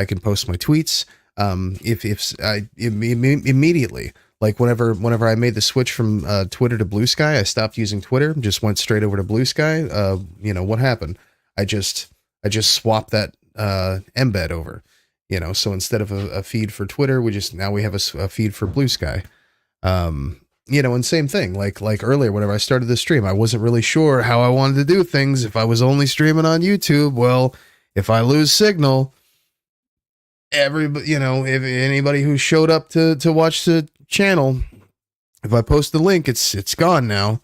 can post my tweets. Immediately, like whenever I made the switch from Twitter to Blue Sky, I stopped using Twitter, just went straight over to Blue Sky. What happened? I just swapped that embed over. So instead of a feed for Twitter, now we have a feed for Blue Sky. And same thing, like earlier, whenever I started the stream, I wasn't really sure how I wanted to do things. If I was only streaming on YouTube, well, if I lose signal, if anybody who showed up to watch the channel, if I post the link, it's gone now.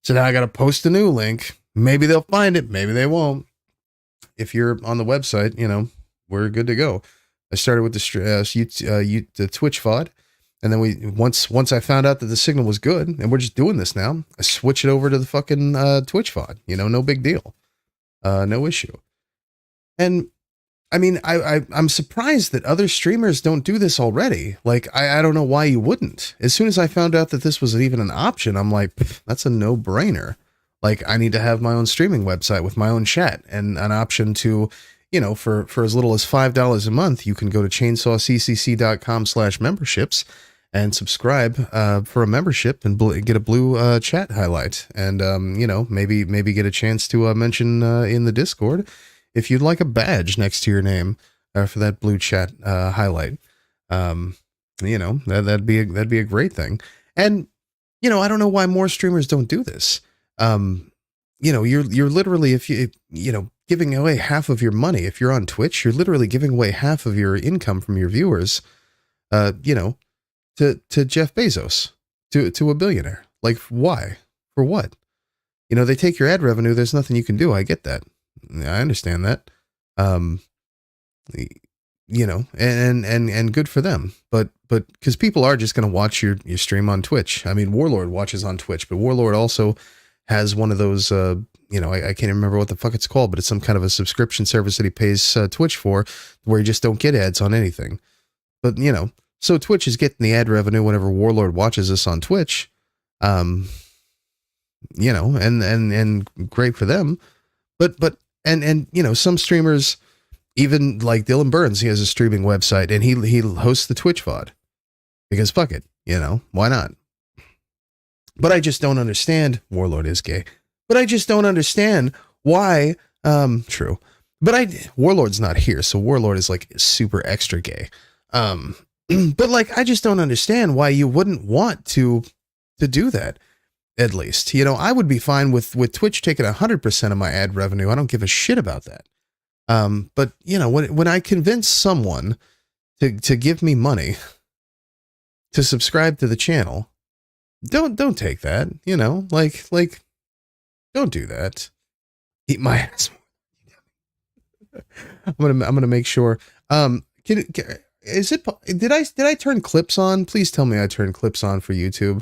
So now I got to post a new link. Maybe they'll find it, maybe they won't. If you're on the website, we're good to go. I started with the Twitch VOD, and then once I found out that the signal was good, and we're just doing this now, I switch it over to the fucking Twitch VOD. No big deal, no issue. And I mean, I'm surprised that other streamers don't do this already. Like, I don't know why you wouldn't. As soon as I found out that this was even an option, I'm like, that's a no-brainer. Like, I need to have my own streaming website with my own chat and an option to, for as little as $5 a month, you can go to chainsawccc.com/memberships and subscribe for a membership and get a blue chat highlight. And, maybe get a chance to mention in the Discord if you'd like a badge next to your name for that blue chat highlight. That'd be a great thing. And, I don't know why more streamers don't do this. You're literally, if you giving away half of your money. If you're on Twitch, you're literally giving away half of your income from your viewers, to Jeff Bezos, to a billionaire. Like, why? For what? They take your ad revenue. There's nothing you can do. I get that. I understand that. And good for them. But because people are just going to watch your stream on Twitch. I mean, Warlord watches on Twitch, but Warlord also has one of those, I can't remember what the fuck it's called, but it's some kind of a subscription service that he pays Twitch for, where you just don't get ads on anything. But, so Twitch is getting the ad revenue whenever Warlord watches us on Twitch. And great for them. But some streamers, even like Dylan Burns, he has a streaming website and he hosts the Twitch VOD because fuck it, why not? But I just don't understand. Warlord is gay, but I just don't understand why. True, but Warlord's not here, so Warlord is like super extra gay. But like I just don't understand why you wouldn't want to do that. At least, I would be fine with Twitch taking 100% of my ad revenue. I don't give a shit about that. But when I convince someone to give me money to subscribe to the channel, don't take that. Like don't do that. Eat my ass. I'm gonna make sure. Did I turn clips on? Please tell me I turned clips on for YouTube.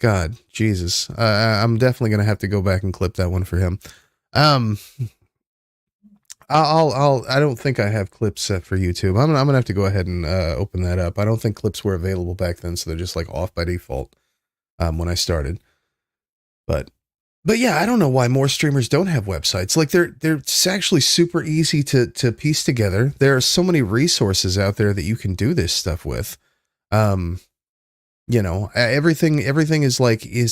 God, Jesus. I'm definitely going to have to go back and clip that one for him. I don't think I have clips set for YouTube. I'm going to have to go ahead and open that up. I don't think clips were available back then, so they're just like off by default when I started. But yeah, I don't know why more streamers don't have websites. Like they're actually super easy to piece together. There are so many resources out there that you can do this stuff with. Everything is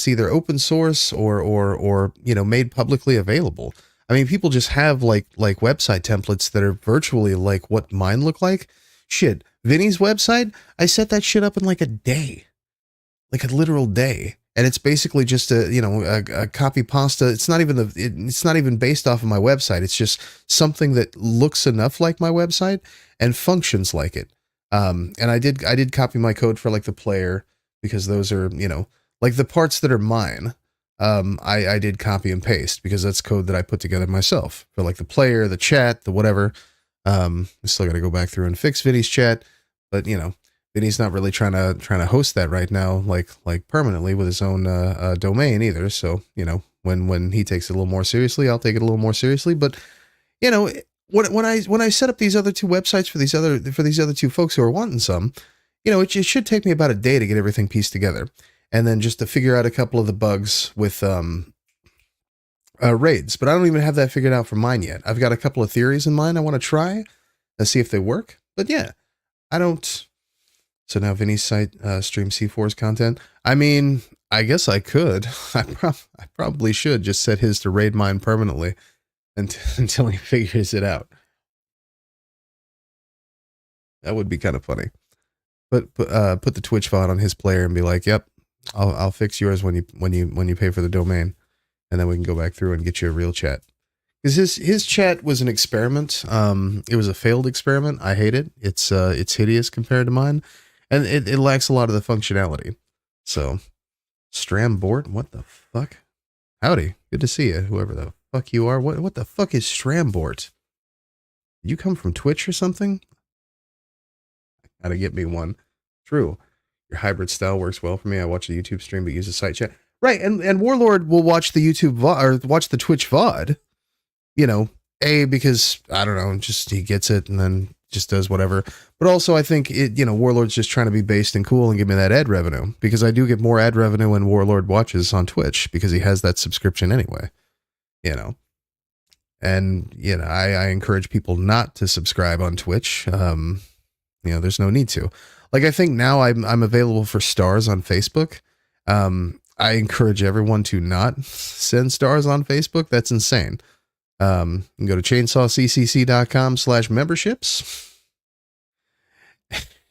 either open source or made publicly available. I mean, people just have like website templates that are virtually like what mine look like. Shit, Vinny's website, I set that shit up in like a day, like a literal day. And it's basically just a copy pasta. It's not even based off of my website. It's just something that looks enough like my website and functions like it. And I did copy my code for like the player, because those are, like the parts that are mine. I did copy and paste because that's code that I put together myself for like the player, the chat, the whatever. I still got to go back through and fix Vinny's chat, but Vinny's not really trying to host that right now, like permanently with his own domain either. So when he takes it a little more seriously, I'll take it a little more seriously. But when I set up these other two websites for these other two folks who are wanting some, it should take me about a day to get everything pieced together, and then just to figure out a couple of the bugs with raids. But I don't even have that figured out for mine yet. I've got a couple of theories in mind I want to try and see if they work. But yeah, I don't. So now Vinny's site stream C4's content. I mean, I guess I could. I probably should just set his to raid mine permanently until he figures it out. That would be kind of funny. But put the Twitch VOD on his player and be like, "Yep, I'll fix yours when you pay for the domain," and then we can go back through and get you a real chat. Because his chat was an experiment. It was a failed experiment. I hate it. It's hideous compared to mine, and it lacks a lot of the functionality. So, Strambort, what the fuck? Howdy, good to see you, whoever the fuck you are. What the fuck is Strambort? Did you come from Twitch or something? Gotta get me one. True. Your hybrid style works well for me. I watch a YouTube stream but use a site chat. Right, and Warlord will watch the YouTube VOD, or watch the Twitch VOD. You know, because I don't know, just he gets it and then just does whatever. But also I think Warlord's just trying to be based and cool and give me that ad revenue, because I do get more ad revenue when Warlord watches on Twitch because he has that subscription anyway. And I encourage people not to subscribe on Twitch. There's no need to. Like, I think now I'm available for stars on Facebook. I encourage everyone to not send stars on Facebook. That's insane. You can go to chainsawccc.com/memberships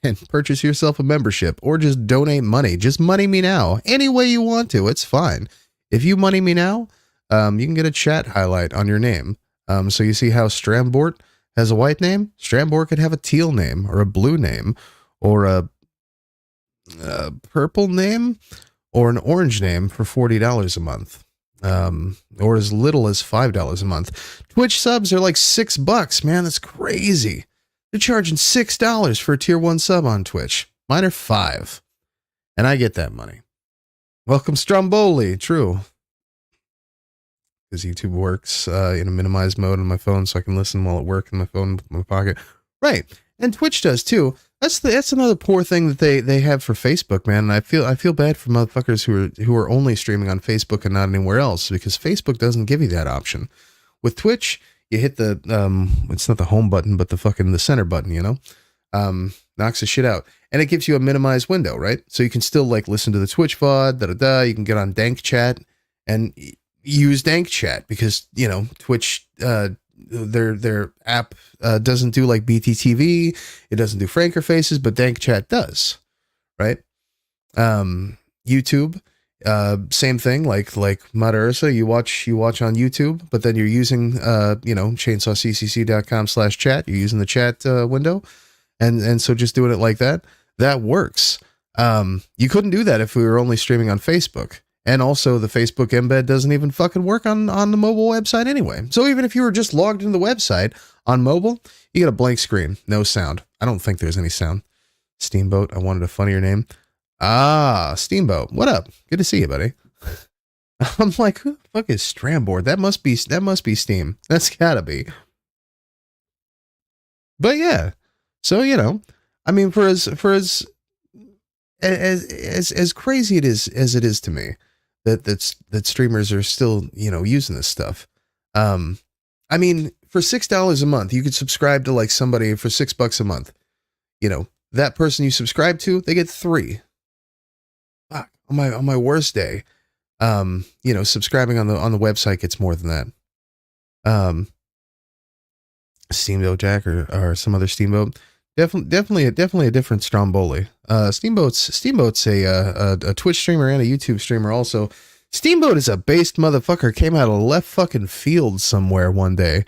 and purchase yourself a membership, or just donate money. Just money me now. Any way you want to. It's fine. If you money me now, you can get a chat highlight on your name. So you see how Strambort has a white name? Strambort could have a teal name, or a blue name, or a purple name, or an orange name for $40 a month. Or as little as $5 a month. Twitch subs are like $6, man. That's crazy. They're charging $6 for a tier 1 sub on Twitch. Mine are $5. And I get that money. Welcome, Stromboli. True. Because YouTube works in a minimized mode on my phone, so I can listen while at work in my phone in my pocket. Right. And Twitch does too. That's another poor thing that they have for Facebook, man. And I feel bad for motherfuckers who are only streaming on Facebook and not anywhere else, because Facebook doesn't give you that option. With Twitch, you hit the it's not the home button, but the center button, knocks the shit out. And it gives you a minimized window, right? So you can still like listen to the Twitch VOD, you can get on Dank Chat and use Dank Chat, because, Twitch their app doesn't do like BTTV, it doesn't do Franker Faces, but Dank Chat does, right? YouTube, same thing, like Mata Ursa, you watch on YouTube, but then you're using chainsawccc.com/chat, you're using the chat window, and so just doing it like that works. You couldn't do that if we were only streaming on Facebook. And also, the Facebook embed doesn't even fucking work on the mobile website anyway. So even if you were just logged into the website on mobile, you get a blank screen, no sound. I don't think there's any sound. Steamboat, I wanted a funnier name. Ah, Steamboat, what up? Good to see you, buddy. I'm like, who the fuck is Strambord? That must be Steam. That's gotta be. But yeah, so I mean, for as crazy it is as it is to me that streamers are still using this stuff. I mean, for $6 a month, you could subscribe to like somebody for $6 a month. That person you subscribe to, they get 3. Fuck, on my worst day, subscribing on the website gets more than that. Steamboat Jack or some other Steamboat. Definitely a different Stromboli. Steamboat's a Twitch streamer and a YouTube streamer also. Steamboat is a based motherfucker. Came out of left fucking field somewhere one day.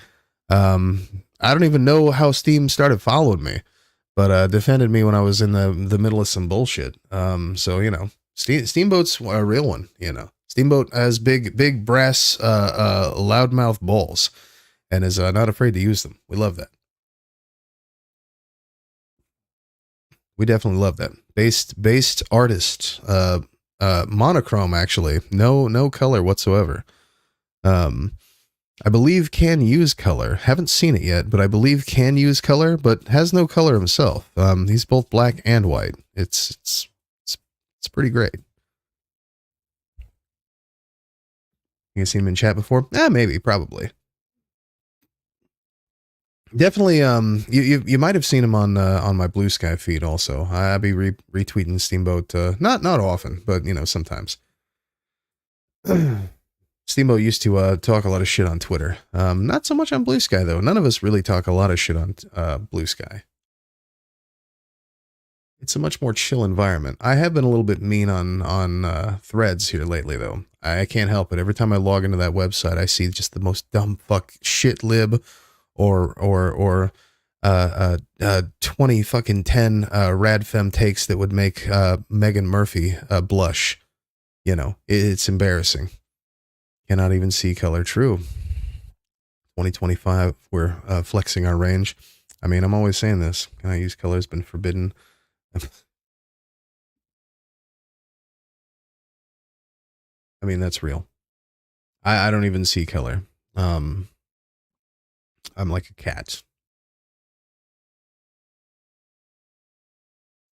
I don't even know how Steam started following me, but defended me when I was in the middle of some bullshit. So Steamboat's a real one. Steamboat has big brass loudmouth balls, and is not afraid to use them. We love that. We definitely love that. Based artist, monochrome, actually. No color whatsoever. I believe can use color. Haven't seen it yet, but I believe can use color, but has no color himself. He's both black and white. It's pretty great. You seen him in chat before? Maybe, probably. Definitely, you might have seen him on my Blue Sky feed also. I be retweeting Steamboat, not often, but you know, sometimes. Steamboat used to talk a lot of shit on Twitter. Not so much on Blue Sky though. None of us really talk a lot of shit on Blue Sky. It's a much more chill environment. I have been a little bit mean on Threads here lately though. I can't help it. Every time I log into that website, I see just the most dumb fuck shit lib or 20 fucking 10 rad femme takes that would make Megan Murphy blush. You know, it's embarrassing. Cannot even see color. True. 2025, we're flexing our range. I mean, I'm always saying this. Can I use color has been forbidden. I mean, that's real. I don't even see color. I'm like a cat.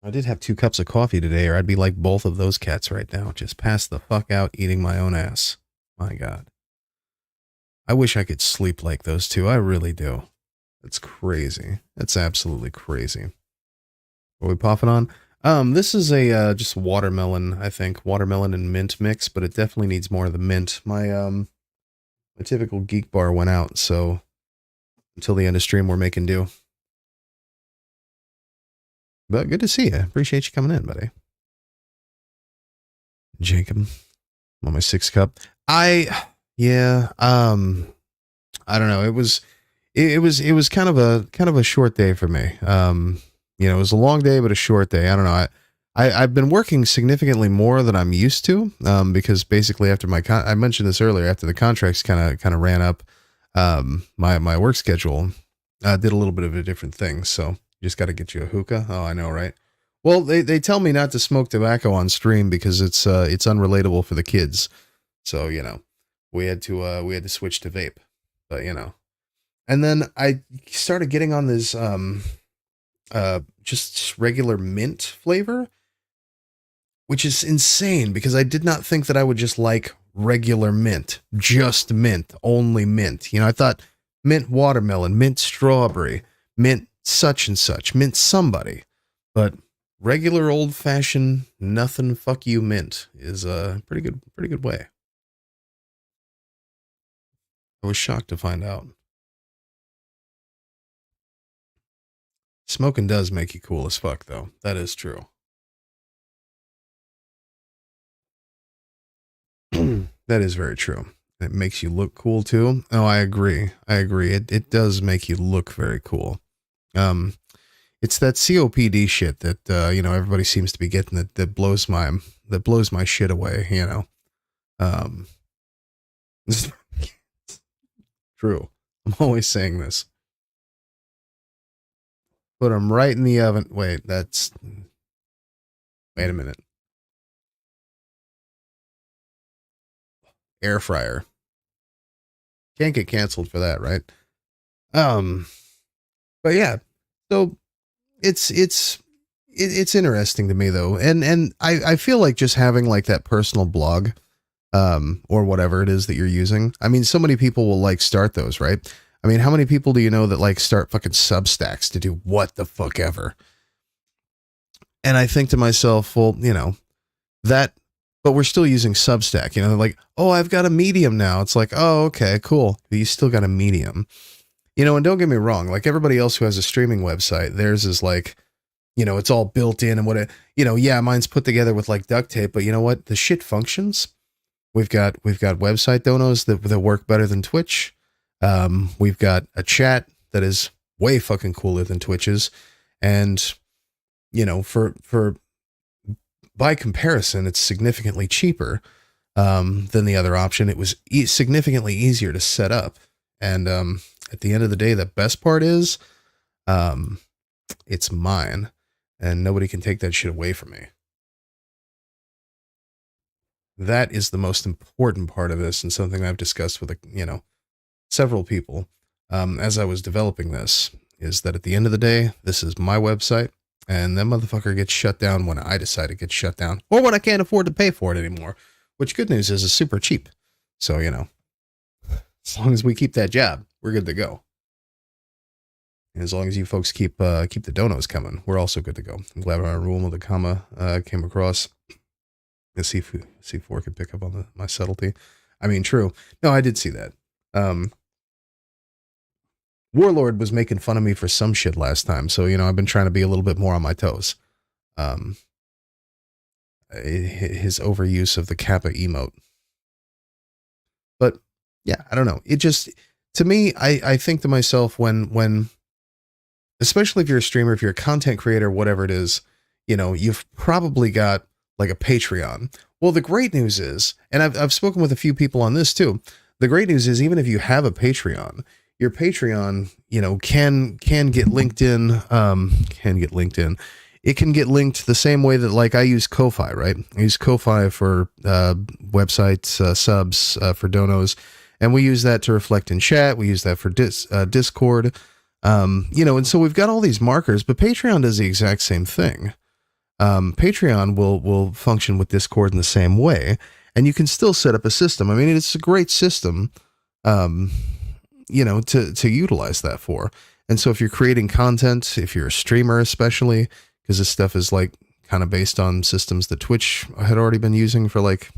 I did have 2 cups of coffee today, or I'd be like both of those cats right now. Just pass the fuck out eating my own ass. My God. I wish I could sleep like those two. I really do. That's crazy. That's absolutely crazy. What are we popping on? This is a just watermelon, I think. Watermelon and mint mix, but it definitely needs more of the mint. My typical geek bar went out, so until the end of stream we're making do. But good to see you. Appreciate you coming in, buddy. Jacob. I'm on my 6th cup. I don't know. It was kind of a short day for me. You know, it was a long day, but a short day. I don't know. I've been working significantly more than I'm used to, because basically after I mentioned this earlier, after the contracts kind of ran up, my work schedule, did a little bit of a different thing. So you just got to get you a hookah. Oh, I know, right? Well, they tell me not to smoke tobacco on stream because it's unrelatable for the kids. So, you know, we had to switch to vape, but you know, and then I started getting on this, just regular mint flavor, which is insane because I did not think that I would just like regular mint, just mint, only mint. You know, I thought mint watermelon, mint strawberry, mint such and such, mint somebody, but regular old fashioned nothing fuck you mint is a pretty good way. I was shocked to find out. Smoking does make you cool as fuck, though. That is true. That is very true. It makes you look cool, too. Oh, I agree. It does make you look very cool. It's that COPD shit that, you know, everybody seems to be getting that blows my shit away, you know. True. I'm always saying this. Put them right in the oven. Wait a minute. Air fryer. Can't get canceled for that, right? But yeah. So it's interesting to me though. And I feel like just having like that personal blog, or whatever it is that you're using. I mean, so many people will like start those, right? I mean, how many people do you know that like start fucking Substacks to do what the fuck ever? And I think to myself, well, you know, but we're still using Substack, you know, like, oh, I've got a Medium now. It's like, oh, okay, cool. But you still got a Medium, you know, and don't get me wrong. Like everybody else who has a streaming website, theirs is like, you know, it's all built in and you know, yeah, mine's put together with like duct tape, but you know what? The shit functions. We've got website donos that work better than Twitch. We've got a chat that is way fucking cooler than Twitch's. And, you know, by comparison, it's significantly cheaper, than the other option. It was significantly easier to set up. And, at the end of the day, the best part is, it's mine and nobody can take that shit away from me. That is the most important part of this and something I've discussed with, you know, several people, as I was developing this, is that at the end of the day, this is my website and that motherfucker gets shut down when I decide it gets shut down or when I can't afford to pay for it anymore, which good news is super cheap. So, you know, as long as we keep that job, we're good to go. As long as you folks keep the donos coming, we're also good to go. I'm glad our rule with the comma came across. Let's see if C4 can pick up on my subtlety. I mean, true. No, I did see that. Warlord was making fun of me for some shit last time, so I've been trying to be a little bit more on my toes. His overuse of the Kappa emote. But yeah, I don't know. It just, to me, I think to myself when especially if you're a streamer, if you're a content creator, whatever it is, you've probably got like a Patreon. Well, the great news is, and I've spoken with a few people on this too. The great news is, even if you have a Patreon, your Patreon, can get linked in. It can get linked the same way that, like, I use Ko-Fi, right? I use Ko-Fi for websites, subs, for donos, and we use that to reflect in chat. We use that for Discord, and so we've got all these markers, but Patreon does the exact same thing. Patreon will function with Discord in the same way, and you can still set up a system. I mean, it's a great system, to utilize that for. And so if you're creating content, if you're a streamer especially, because this stuff is like kind of based on systems that Twitch had already been using for like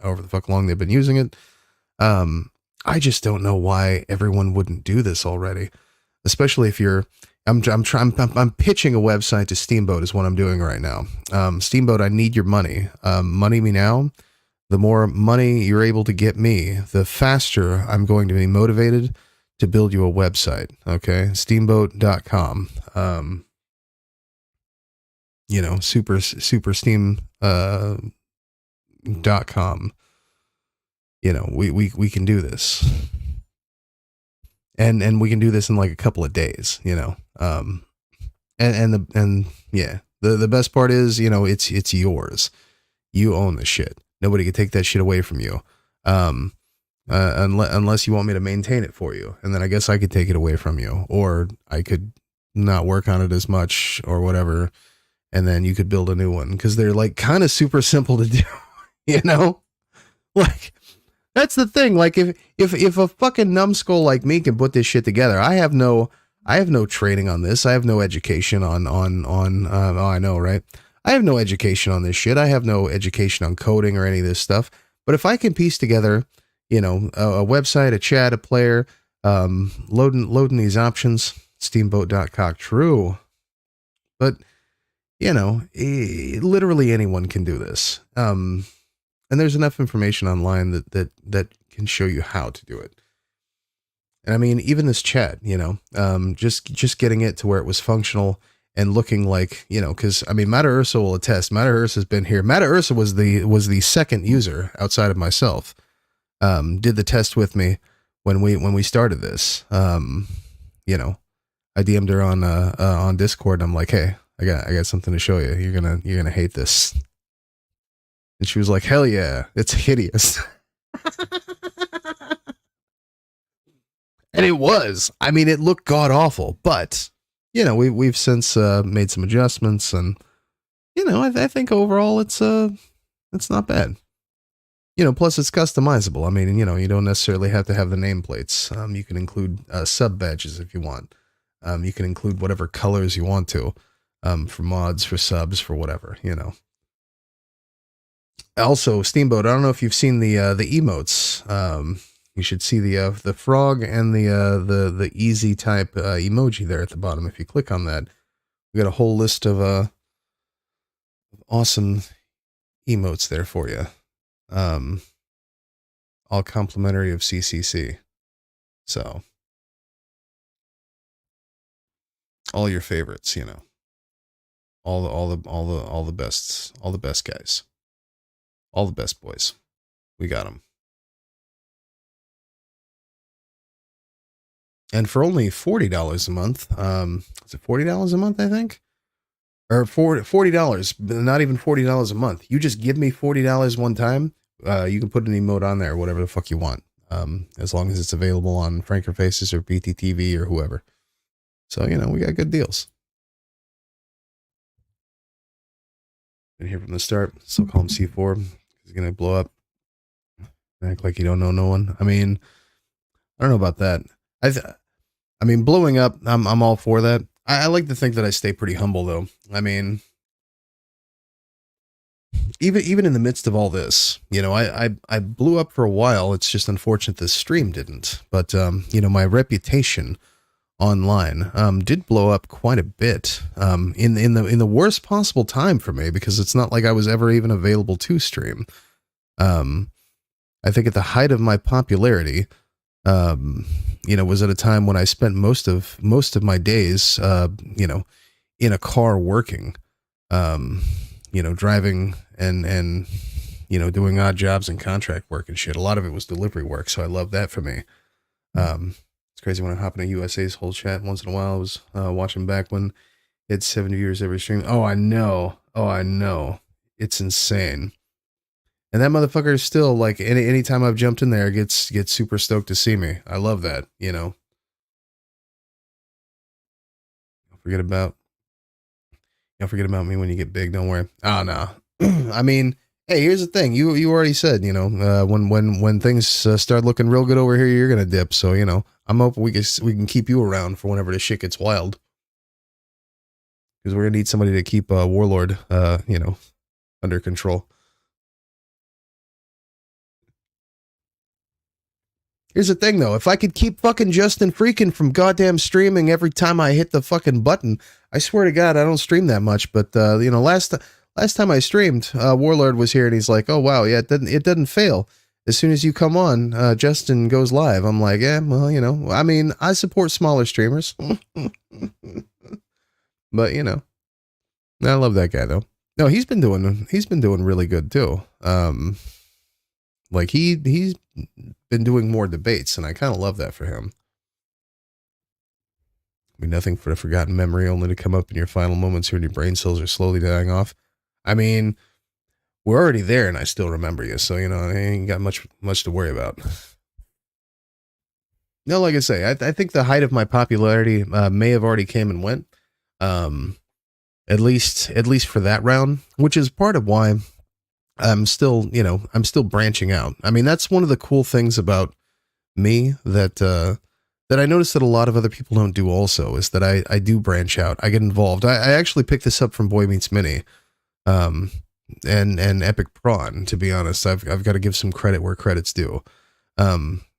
however the fuck long they've been using it. I just don't know why everyone wouldn't do this already, especially if you're. I'm pitching a website to Steamboat is what I'm doing right now. Steamboat, I need your money. Money me now. The more money you're able to get me, the faster I'm going to be motivated to build you a website. Okay. Steamboat.com. Super Steam, .com. We can do this. And we can do this in like a couple of days, the best part is, it's yours. You own the shit. Nobody can take that shit away from you. Unless you want me to maintain it for you. And then I guess I could take it away from you, or I could not work on it as much or whatever. And then you could build a new one. 'Cause they're like kind of super simple to do, like, that's the thing. Like if a fucking numbskull like me can put this shit together, I have no training on this. I have no education on I know, right? I have no education on this shit. I have no education on coding or any of this stuff. But if I can piece together, a website, a chat, a player, loading these options, steamboat.com, true. But literally anyone can do this. And there's enough information online that can show you how to do it. And I mean, even this chat, just getting it to where it was functional and looking like, because I mean, Mata Ursa will attest. Mata Ursa has been here. Mata Ursa was the second user outside of myself. Did the test with me when we started this. I DM'd her on Discord. And I'm like, hey, I got something to show you. You're gonna hate this. And she was like, hell yeah, it's hideous. And it was. I mean, it looked god awful, but we've since made some adjustments, and I think overall it's not bad. Plus it's customizable. I mean, you don't necessarily have to have the nameplates. You can include sub badges if you want. You can include whatever colors you want to, for mods, for subs, for whatever, Also, Steamboat, I don't know if you've seen the emotes. You should see the frog and the easy type emoji there at the bottom. If you click on that, we got a whole list of awesome emotes there for you. All complimentary of CCC. So all your favorites, all the best guys. All the best boys. We got them. And for only $40 a month, is it $40 a month, I think? Or $40, not even $40 a month. You just give me $40 one time. You can put an emote on there, whatever the fuck you want. As long as it's available on Franker Faces or BTTV or whoever. So, we got good deals. Been here from the start. Still call him C4. He's going to blow up. Act like you don't know no one. I mean, I don't know about that. I mean, blowing up, I'm all for that. I like to think that I stay pretty humble, though. I mean, even in the midst of all this, you know, I blew up for a while. It's just unfortunate this stream didn't. But, you know, my reputation online did blow up quite a bit in the worst possible time for me, because it's not like I was ever even available to stream. I think at the height of my popularity, you know, was at a time when I spent most of my days, you know, in a car working, you know, driving and, you know, doing odd jobs and contract work and shit. A lot of it was delivery work. So I love that for me. It's crazy when I hop into USA's whole chat once in a while. I was watching back when it's 70 viewers every stream. Oh, I know. It's insane. And that motherfucker is still like, anytime I've jumped in there, gets super stoked to see me. I love that, you know. Don't forget about me when you get big. Don't worry. Oh no. I mean, hey, here's the thing. You already said, you know, when things start looking real good over here, you're gonna dip. So, you know, I'm hoping we can keep you around for whenever the shit gets wild. Because we're gonna need somebody to keep Warlord, you know, under control. Here's the thing, though. If I could keep fucking Justin Freakin from goddamn streaming every time I hit the fucking button, I swear to God, I don't stream that much. But, you know, last time I streamed, Warlord was here and he's like, oh, wow, yeah, it doesn't fail. As soon as you come on, Justin goes live. I'm like, yeah, well, you know, I mean, I support smaller streamers. But, you know, I love that guy, though. No, he's been doing really good, too. Like, he's been doing more debates, and I kind of love that for him. I mean, nothing for a forgotten memory, only to come up in your final moments when your brain cells are slowly dying off. I mean, we're already there, and I still remember you, so, you know, I ain't got much to worry about. No, like I say, I think the height of my popularity may have already came and went, at least for that round, which is part of why I'm still branching out. I mean, that's one of the cool things about me that I noticed that a lot of other people don't do also, is that I do branch out. I get involved. I actually picked this up from Boy Meets Mini, and Epic Prawn, to be honest. I've got to give some credit where credit's due.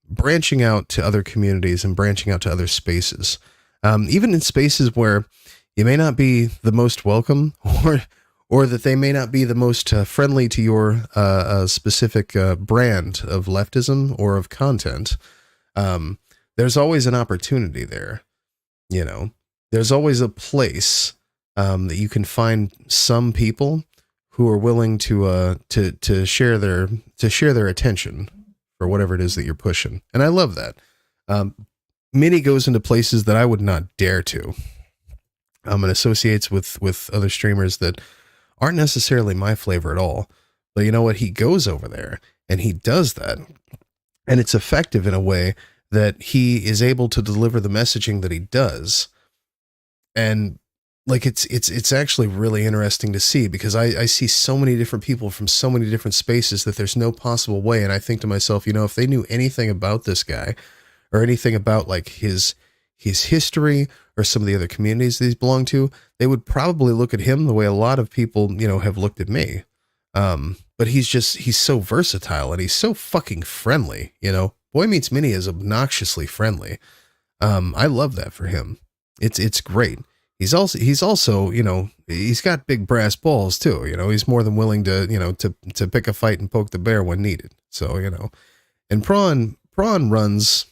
Branching out to other communities and branching out to other spaces. Even in spaces where you may not be the most welcome, or that they may not be the most friendly to your specific brand of leftism or of content, there's always an opportunity there. You know, there's always a place that you can find some people who are willing to share their attention for whatever it is that you're pushing, and I love that. Mini goes into places that I would not dare to. And associates with other streamers that aren't necessarily my flavor at all. But you know what? He goes over there and he does that. And it's effective in a way that he is able to deliver the messaging that he does. And like, it's actually really interesting to see, because I see so many different people from so many different spaces that there's no possible way. And I think to myself, you know, if they knew anything about this guy, or anything about like his history or some of the other communities that he's belonged to, they would probably look at him the way a lot of people, you know, have looked at me. But he's so versatile and he's so fucking friendly, you know. Boy Meets Mini is obnoxiously friendly. I love that for him. It's great. He's also, you know, he's got big brass balls too, you know. He's more than willing to, you know, to pick a fight and poke the bear when needed. So, you know, and Prawn runs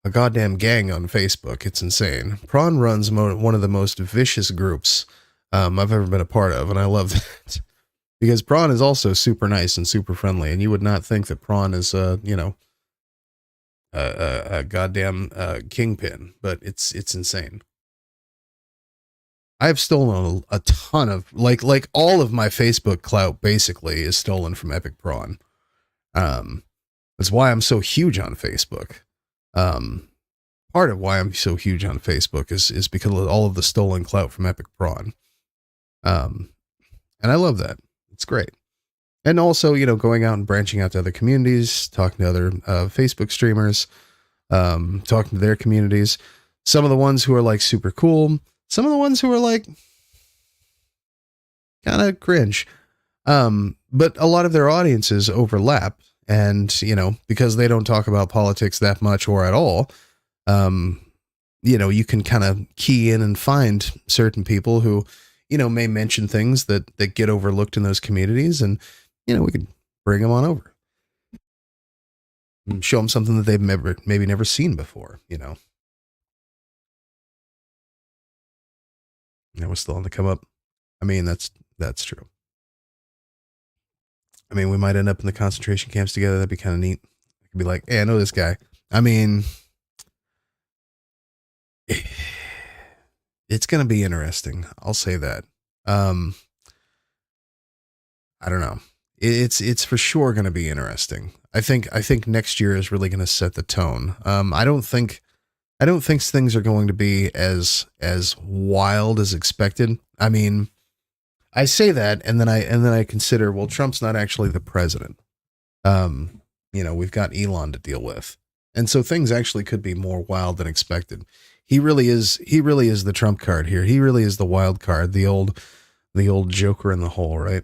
a goddamn gang on Facebook. It's insane. Prawn runs one of the most vicious groups I've ever been a part of, and I love that. Because Prawn is also super nice and super friendly, and you would not think that Prawn is, you know, a goddamn kingpin, but it's insane. I've stolen a ton of, like all of my Facebook clout basically is stolen from Epic Prawn. That's why I'm so huge on Facebook. Part of why I'm so huge on Facebook is because of all of the stolen clout from Epic Prawn. And I love that. It's great. And also, you know, going out and branching out to other communities, talking to other Facebook streamers, talking to their communities. Some of the ones who are like super cool, some of the ones who are like kind of cringe. But a lot of their audiences overlap, and, you know, because they don't talk about politics that much or at all, you know, you can kind of key in and find certain people who, you know, may mention things that get overlooked in those communities, and, you know, we could bring them on over and show them something that they've maybe never seen before, you know. That was still on the come up. I mean, that's true. I mean, we might end up in the concentration camps together. That'd be kind of neat. I could be like, hey, I know this guy. I mean, it's going to be interesting. I'll say that. I don't know. It's for sure going to be interesting. I think next year is really going to set the tone. I don't think things are going to be as wild as expected. I mean, I say that, and then I consider, well, Trump's not actually the president. You know, we've got Elon to deal with, and so things actually could be more wild than expected. He really is the trump card here. He really is the wild card, the old joker in the hole, right?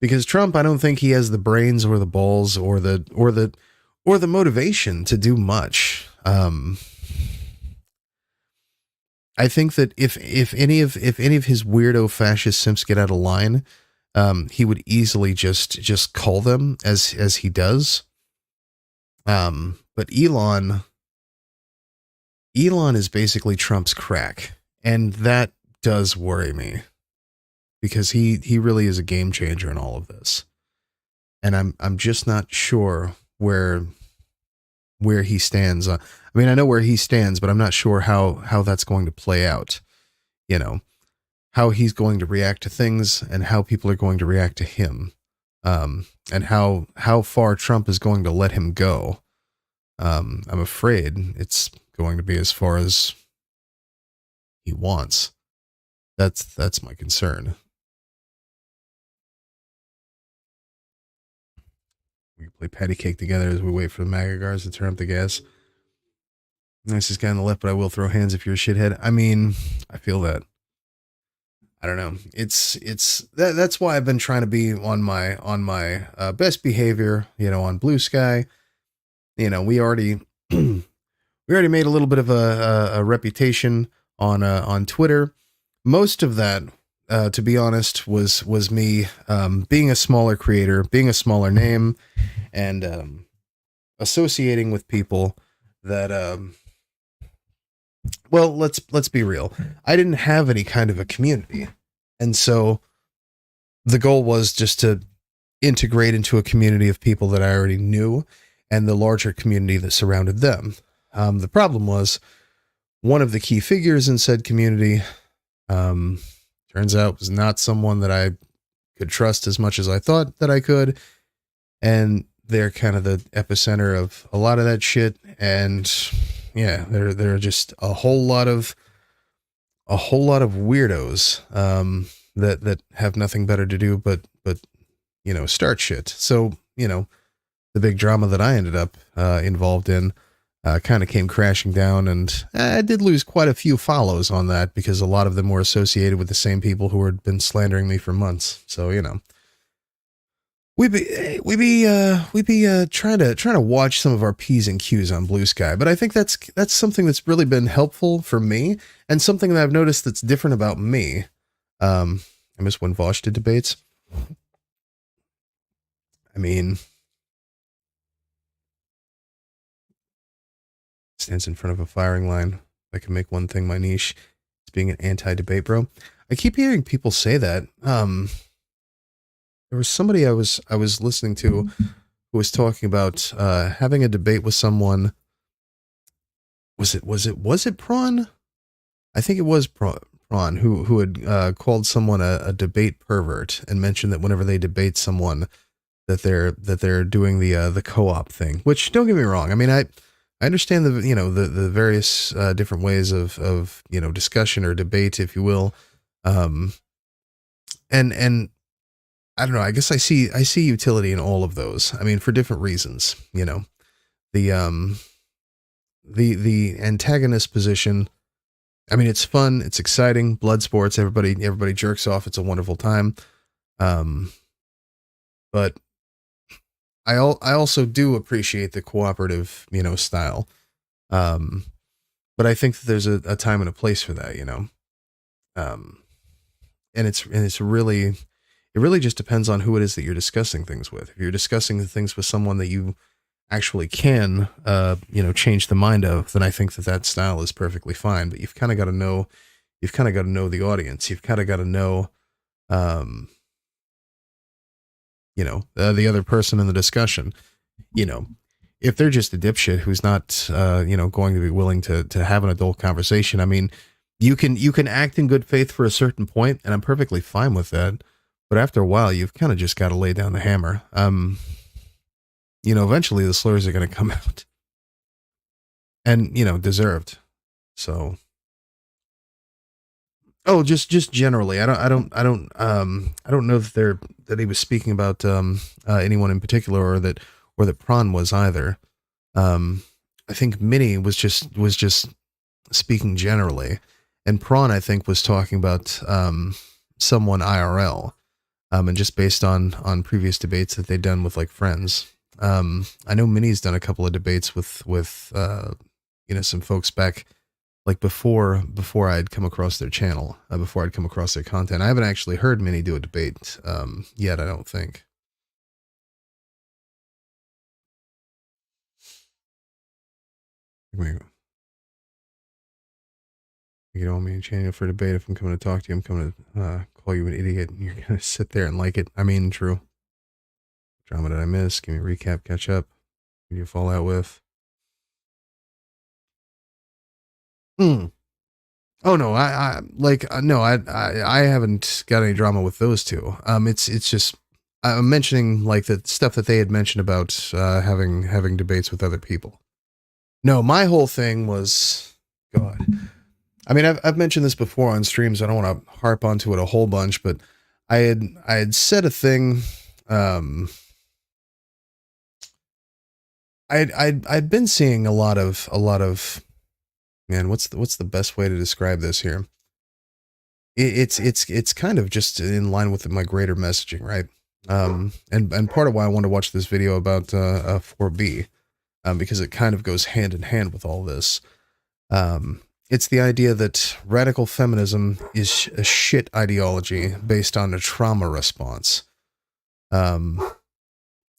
Because Trump, I don't think he has the brains or the balls or the motivation to do much. I think that if any of his weirdo fascist simps get out of line, he would easily just call them as he does. But Elon is basically Trump's crack, and that does worry me, because he really is a game changer in all of this, and I'm just not sure where he stands. I mean, I know where he stands, but I'm not sure how that's going to play out. You know, how he's going to react to things, and how people are going to react to him, and how far Trump is going to let him go. I'm afraid it's going to be as far as he wants. That's my concern. We can play patty cake together as we wait for the MAGA guards to turn up the gas. Nicest guy on the left, but I will throw hands if you're a shithead. I mean, I feel that. I don't know. That's why I've been trying to be on my best behavior, you know, on Blue Sky. You know, we already made a little bit of a reputation on Twitter. Most of that, to be honest, was me being a smaller creator, being a smaller name, and associating with people that well, let's be real. I didn't have any kind of a community, and so the goal was just to integrate into a community of people that I already knew, and the larger community that surrounded them. The problem was, one of the key figures in said community, turns out, was not someone that I could trust as much as I thought that I could, and they're kind of the epicenter of a lot of that shit. And yeah, there are just a whole lot of weirdos that have nothing better to do but you know, start shit. So, you know, the big drama that I ended up involved in kind of came crashing down, and I did lose quite a few follows on that, because a lot of them were associated with the same people who had been slandering me for months. So, you know, we be trying to watch some of our P's and Q's on Blue Sky, but I think that's something that's really been helpful for me, and something that I've noticed that's different about me. I miss when Vosh did debates. I mean, stands in front of a firing line. If I can make one thing my niche, it's being an anti-debate bro. I keep hearing people say that. There was somebody I was listening to who was talking about having a debate with someone. Was it Prawn? I think it was Prawn who had called someone a debate pervert, and mentioned that whenever they debate someone, that they're doing the co-op thing. Which, don't get me wrong, I mean, I understand the various different ways of discussion or debate, if you will, and I don't know. I guess I see utility in all of those. I mean, for different reasons. You know, the the antagonist position. I mean, it's fun, it's exciting, blood sports. Everybody jerks off. It's a wonderful time. But I also do appreciate the cooperative, style. But I think that there's a time and a place for that, and it really just depends on who it is that you're discussing things with. If you're discussing things with someone that you actually can, change the mind of, then I think that style is perfectly fine. But you've kind of got to know the audience. You've kind of got to know, the other person in the discussion. If they're just a dipshit who's not, going to be willing to have an adult conversation, I mean, you can act in good faith for a certain point, and I'm perfectly fine with that. But after a while, you've kind of just got to lay down the hammer. Eventually the slurs are going to come out, and deserved. So, just generally, I don't know that he was speaking about anyone in particular, or that Prawn was either. I think Minnie was just speaking generally, and Prawn, I think, was talking about someone IRL, and just based on previous debates that they'd done with like friends. I know Minnie's done a couple of debates with some folks back like before I'd come across their channel, before I'd come across their content. I haven't actually heard Minnie do a debate yet, I don't think. You don't want me channel for debate. If I'm coming to talk to you, I'm coming to call you an idiot, and you're going to sit there and like it. I mean, true. Drama did I miss? Give me a recap, catch up. Who do you fall out with? Oh no, I haven't got any drama with those two. It's just I'm mentioning like the stuff that they had mentioned about having debates with other people. No, my whole thing was, God. I mean, I've mentioned this before on streams. I don't want to harp onto it a whole bunch, but I had said a thing. I'd been seeing a lot of man. What's the best way to describe this here? It's kind of just in line with my greater messaging, right? And part of why I wanted to watch this video about 4B, because it kind of goes hand in hand with all this. It's the idea that radical feminism is a shit ideology based on a trauma response. And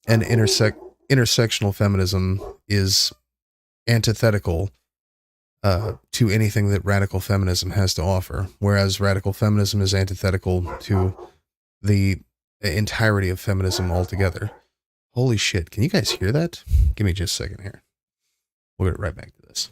intersectional feminism is antithetical to anything that radical feminism has to offer, whereas radical feminism is antithetical to the entirety of feminism altogether. Holy shit, can you guys hear that? Give me just a second here. We'll get right back to this.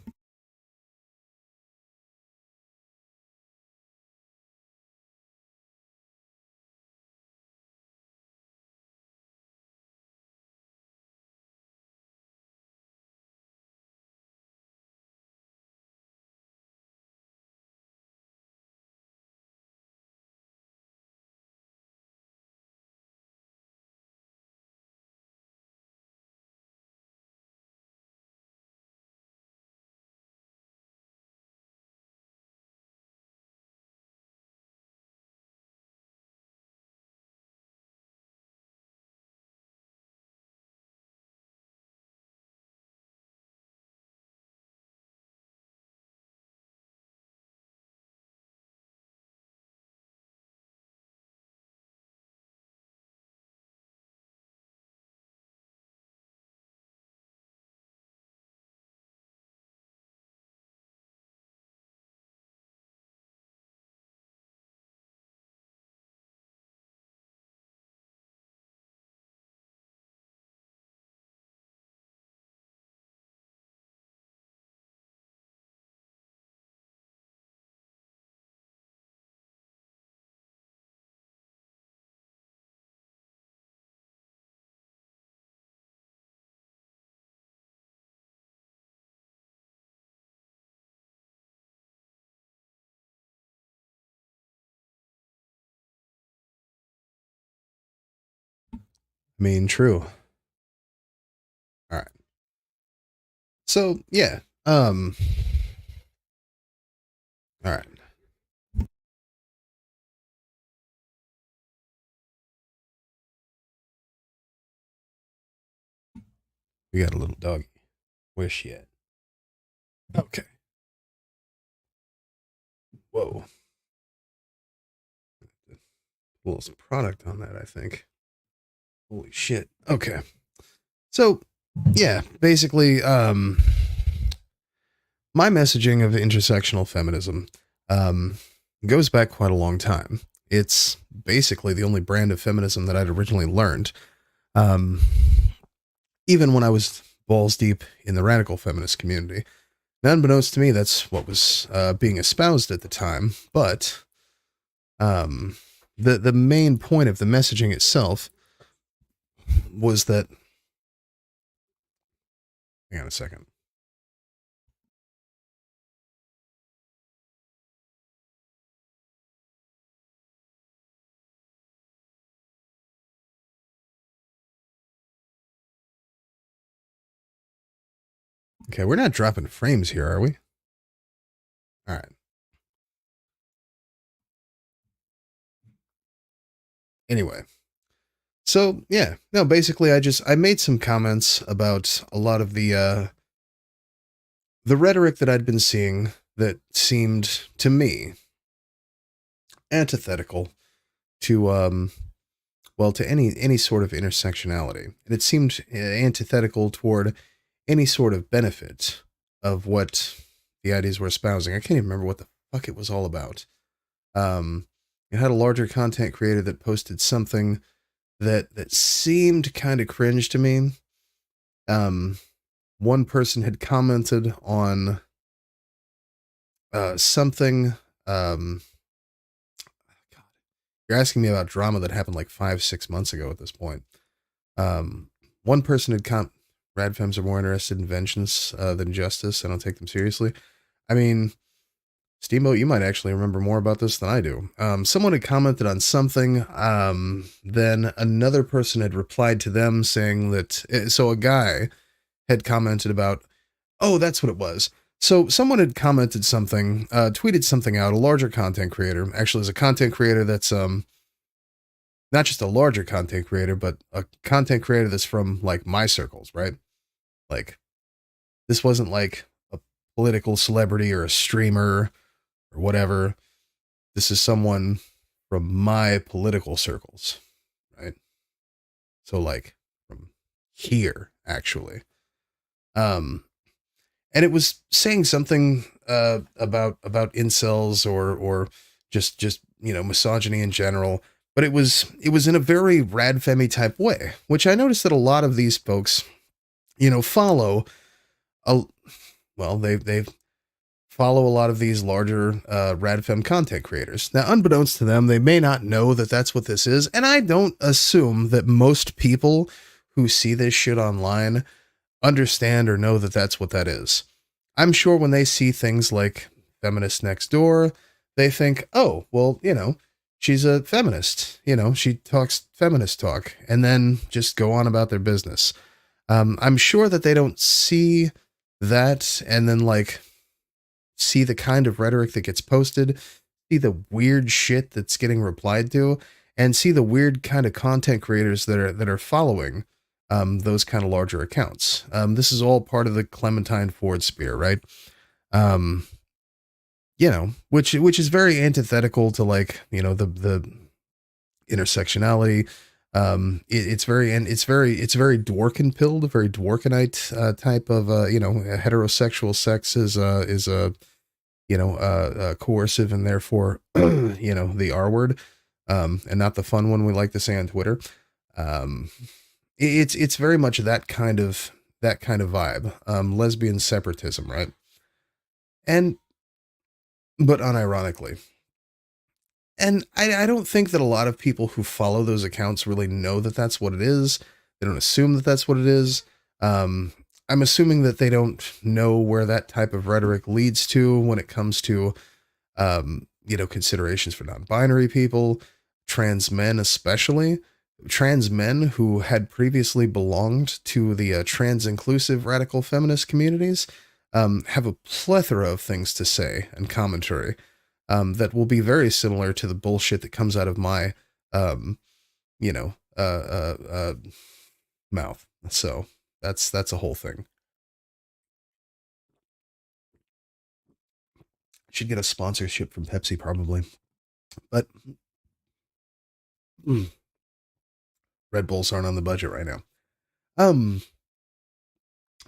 I mean, true. All right. So, yeah, All right. We got a little doggy. Where's she at? Okay. Whoa. A little product on that, I think. Holy shit. Okay. So, yeah, basically, my messaging of intersectional feminism goes back quite a long time. It's basically the only brand of feminism that I'd originally learned. Even when I was balls deep in the radical feminist community. Now, unbeknownst to me, that's what was being espoused at the time. But the main point of the messaging itself was that... Hang on a second. Okay, we're not dropping frames here, are we? All right. Anyway. So, yeah. No, basically, I made some comments about a lot of the rhetoric that I'd been seeing that seemed, to me, antithetical to, well, to any sort of intersectionality. And it seemed antithetical toward any sort of benefit of what the ideas were espousing. I can't even remember what the fuck it was all about. It had a larger content creator that posted something that seemed kind of cringe to me. One person had commented on something. God, you're asking me about drama that happened like 5-6 months ago at this point. One person had Radfems are more interested in vengeance than justice. I don't take them seriously. I mean, Steamboat, you might actually remember more about this than I do. Someone had commented on something. Then another person had replied to them saying that... So a guy had commented about, oh, that's what it was. So someone had commented something, tweeted something out, a larger content creator. Actually, is a content creator that's not just a larger content creator, but a content creator that's from, like, my circles, right? Like, this wasn't like a political celebrity or a streamer or whatever. This is someone from my political circles, right? So, like, from here, actually. And it was saying something about incels or just you know, misogyny in general. But it was in a very radfemi type way, which I noticed that a lot of these folks, you know, follow they follow a lot of these larger radfem content creators. Now, unbeknownst to them, they may not know that that's what this is, and I don't assume that most people who see this shit online understand or know that that's what that is. I'm sure when they see things like Feminist Next Door, they think, oh, well, you know, she's a feminist, you know, she talks feminist talk, and then just go on about their business. I'm sure that they don't see that and then, like, see the kind of rhetoric that gets posted, see the weird shit that's getting replied to, and see the weird kind of content creators that are following those kind of larger accounts. This is all part of the Clementine Ford spear, right? You know, which is very antithetical to, like, you know, the intersectionality. It's very Dworkin pilled, very Dworkinite type of you know, heterosexual sex is you know, coercive and therefore you know, the R word, and not the fun one we like to say on Twitter. It's very much that kind of vibe, lesbian separatism, right? But unironically. And I don't think that a lot of people who follow those accounts really know that that's what it is. They don't assume that that's what it is. I'm assuming that they don't know where that type of rhetoric leads to when it comes to, you know, considerations for non-binary people, trans men especially. Trans men who had previously belonged to the trans-inclusive radical feminist communities. have a plethora of things to say and commentary that will be very similar to the bullshit that comes out of my, you know, mouth. So that's a whole thing. Should get a sponsorship from Pepsi probably, but Red Bulls aren't on the budget right now.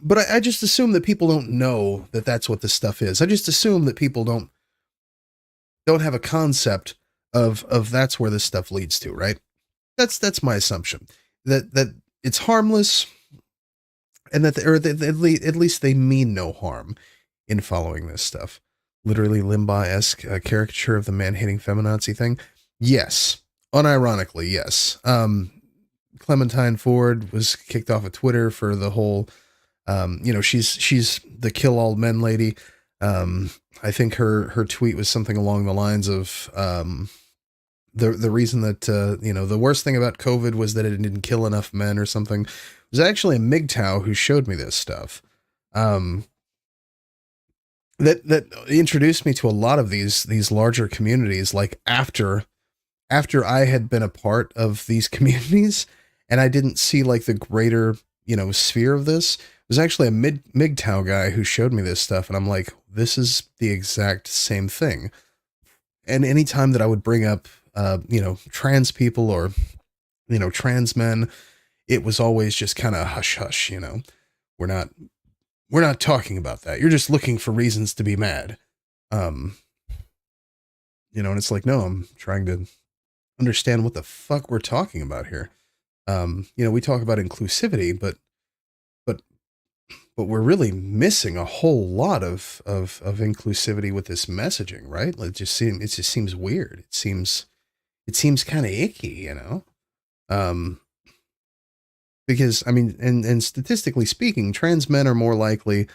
But I just assume that people don't know that that's what this stuff is. I just assume that people don't have a concept of that's where this stuff leads to, right? That's my assumption. That it's harmless, and that at least they mean no harm in following this stuff. Literally Limbaugh-esque caricature of the man-hating feminazi thing. Yes, unironically, yes. Clementine Ford was kicked off of Twitter for the whole, you know, she's the kill all men lady. I think her tweet was something along the lines of, the reason that, you know, the worst thing about COVID was that it didn't kill enough men or something. It was actually a MGTOW who showed me this stuff. That introduced me to a lot of these larger communities, like after I had been a part of these communities and I didn't see like the greater, you know, sphere of this. It was actually a MGTOW guy who showed me this stuff, and I'm like, this is the exact same thing. And anytime that I would bring up, you know, trans people or, you know, trans men, it was always just kind of hush hush, you know, we're not talking about that. You're just looking for reasons to be mad. You know, and it's like, no, I'm trying to understand what the fuck we're talking about here. You know, we talk about inclusivity, but we're really missing a whole lot of inclusivity with this messaging, right? It just seems weird. It seems kind of icky, you know? Because I mean, and statistically speaking, trans men are more likely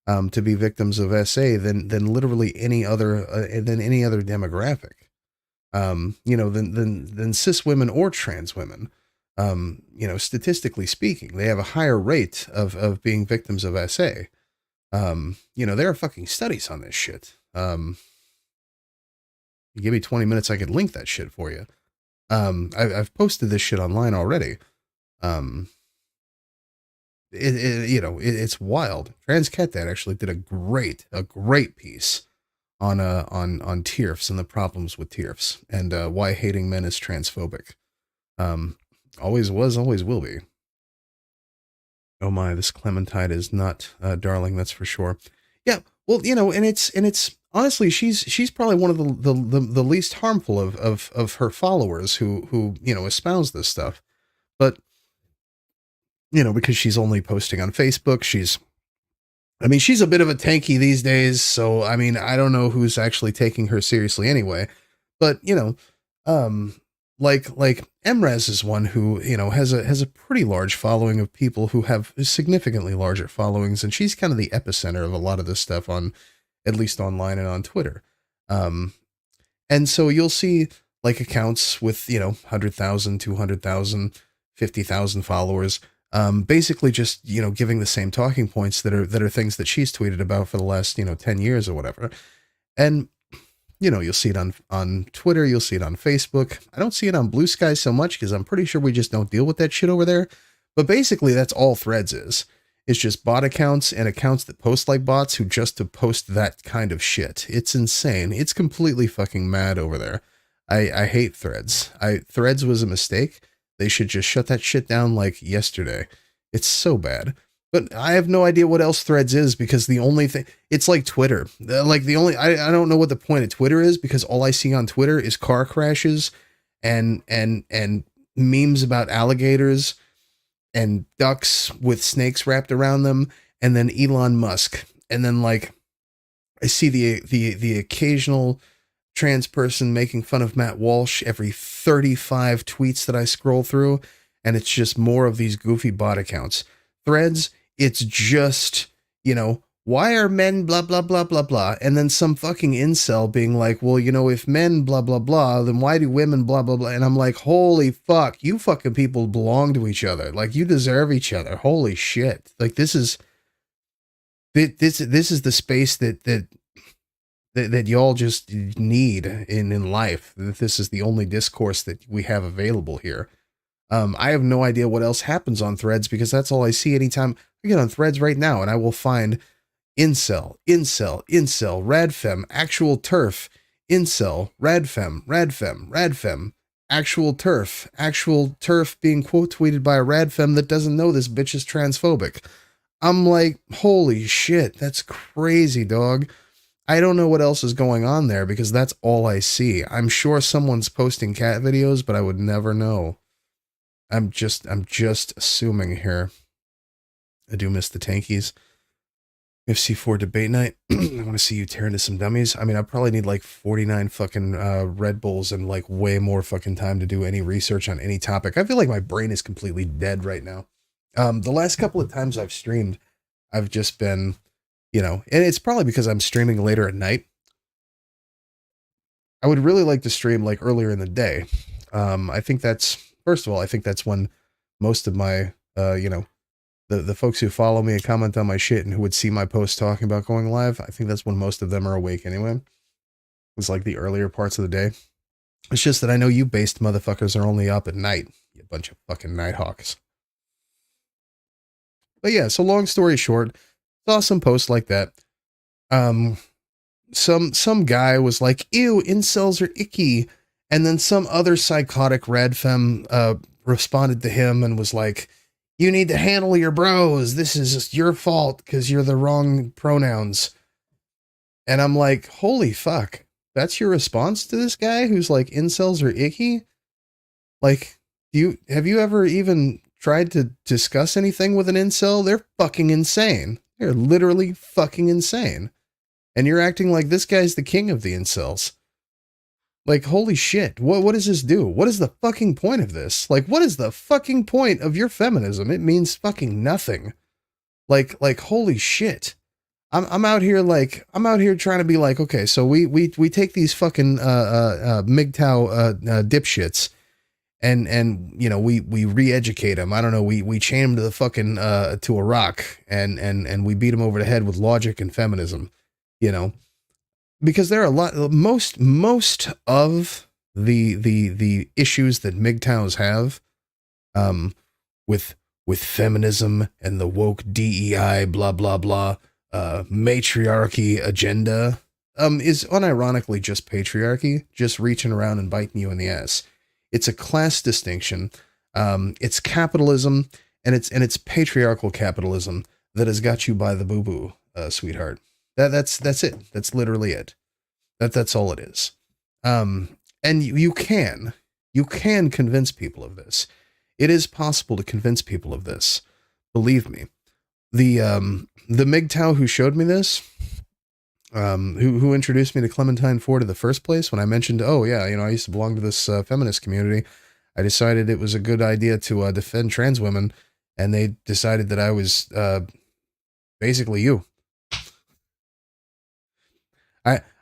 to be victims of SA than literally any other demographic. You know, than cis women or trans women. You know, statistically speaking, they have a higher rate of being victims of SA. You know, there are fucking studies on this shit. You give me 20 minutes, I could link that shit for you. I've posted this shit online already. You know, it's wild. Trans Cat Dad actually did a great piece on TERFs and the problems with TERFs and why hating men is transphobic. Always was, always will be. Oh my, this Clementine is not darling, that's for sure. Yeah, well, you know, and it's honestly, she's probably one of the least harmful of her followers who you know, espouse this stuff. But you know, because she's only posting on Facebook, she's a bit of a tanky these days, so I mean, I don't know who's actually taking her seriously anyway. But you know, like MREZ is one who, you know, has a pretty large following of people who have significantly larger followings, and she's kind of the epicenter of a lot of this stuff on, at least online and on Twitter. And so you'll see like accounts with, you know, 100,000, 200,000, 50,000 followers, basically just, you know, giving the same talking points that are things that she's tweeted about for the last, you know, 10 years or whatever. And you know, you'll see it on Twitter, you'll see it on Facebook. I don't see it on Blue Sky so much because I'm pretty sure we just don't deal with that shit over there. But basically, that's all Threads is. It's just bot accounts and accounts that post like bots who just to post that kind of shit. It's insane. It's completely fucking mad over there. I hate Threads. Threads was a mistake. They should just shut that shit down like yesterday. It's so bad. But I have no idea what else Threads is, because the only thing, it's like Twitter. Like I don't know what the point of Twitter is, because all I see on Twitter is car crashes and memes about alligators and ducks with snakes wrapped around them, and then Elon Musk. And then like I see the occasional trans person making fun of Matt Walsh every 35 tweets that I scroll through, and it's just more of these goofy bot accounts. Threads, it's just, you know, why are men blah, blah, blah, blah, blah. And then some fucking incel being like, well, you know, if men blah, blah, blah, then why do women blah, blah, blah. And I'm like, holy fuck, you fucking people belong to each other. Like, you deserve each other. Holy shit. Like, this is this is the space that y'all just need in life. This is the only discourse that we have available here. I have no idea what else happens on Threads because that's all I see anytime I get on Threads right now, and I will find incel, radfem, actual turf, incel, radfem, actual turf being quote tweeted by a radfem that doesn't know this bitch is transphobic. I'm like, holy shit, that's crazy, dog. I don't know what else is going on there because that's all I see. I'm sure someone's posting cat videos, but I would never know. I'm just assuming here. I do miss the tankies. FC4 debate night. I want to see you tear into some dummies. I mean, I probably need like 49 fucking Red Bulls and like way more fucking time to do any research on any topic. I feel like my brain is completely dead right now. The last couple of times I've streamed, I've just been, you know, and it's probably because I'm streaming later at night. I would really like to stream like earlier in the day. I think that's, first of all, I think that's when most of my, you know, the folks who follow me and comment on my shit and who would see my posts talking about going live, I think that's when most of them are awake anyway. It's like the earlier parts of the day. It's just that I know you based motherfuckers are only up at night. You bunch of fucking nighthawks. But yeah, so long story short, saw some posts like that. Some guy was like, ew, incels are icky. And then some other psychotic radfem responded to him and was like, you need to handle your bros. This is just your fault because you're the wrong pronouns. And I'm like, holy fuck. That's your response to this guy who's like, incels are icky? Like, have you ever even tried to discuss anything with an incel? They're fucking insane. They're literally fucking insane. And you're acting like this guy's the king of the incels. Like, holy shit, what does this do? What is the fucking point of this? Like, what is the fucking point of your feminism? It means fucking nothing. Like, holy shit. I'm out here trying to be like, okay, so we take these fucking MGTOW dipshits and you know, we re-educate them. I don't know, we chain them to the fucking to a rock and we beat them over the head with logic and feminism, you know. Because there are a lot, most of the issues that MGTOWs have, with feminism and the woke DEI blah blah blah, matriarchy agenda, is unironically just patriarchy, just reaching around and biting you in the ass. It's a class distinction, it's capitalism, and it's patriarchal capitalism that has got you by the boo boo, sweetheart. That's it. That's literally it. That's all it is. And you can convince people of this. It is possible to convince people of this. Believe me. The MGTOW who showed me this, who introduced me to Clementine Ford in the first place, when I mentioned, oh yeah, you know, I used to belong to this feminist community, I decided it was a good idea to defend trans women, and they decided that I was basically you.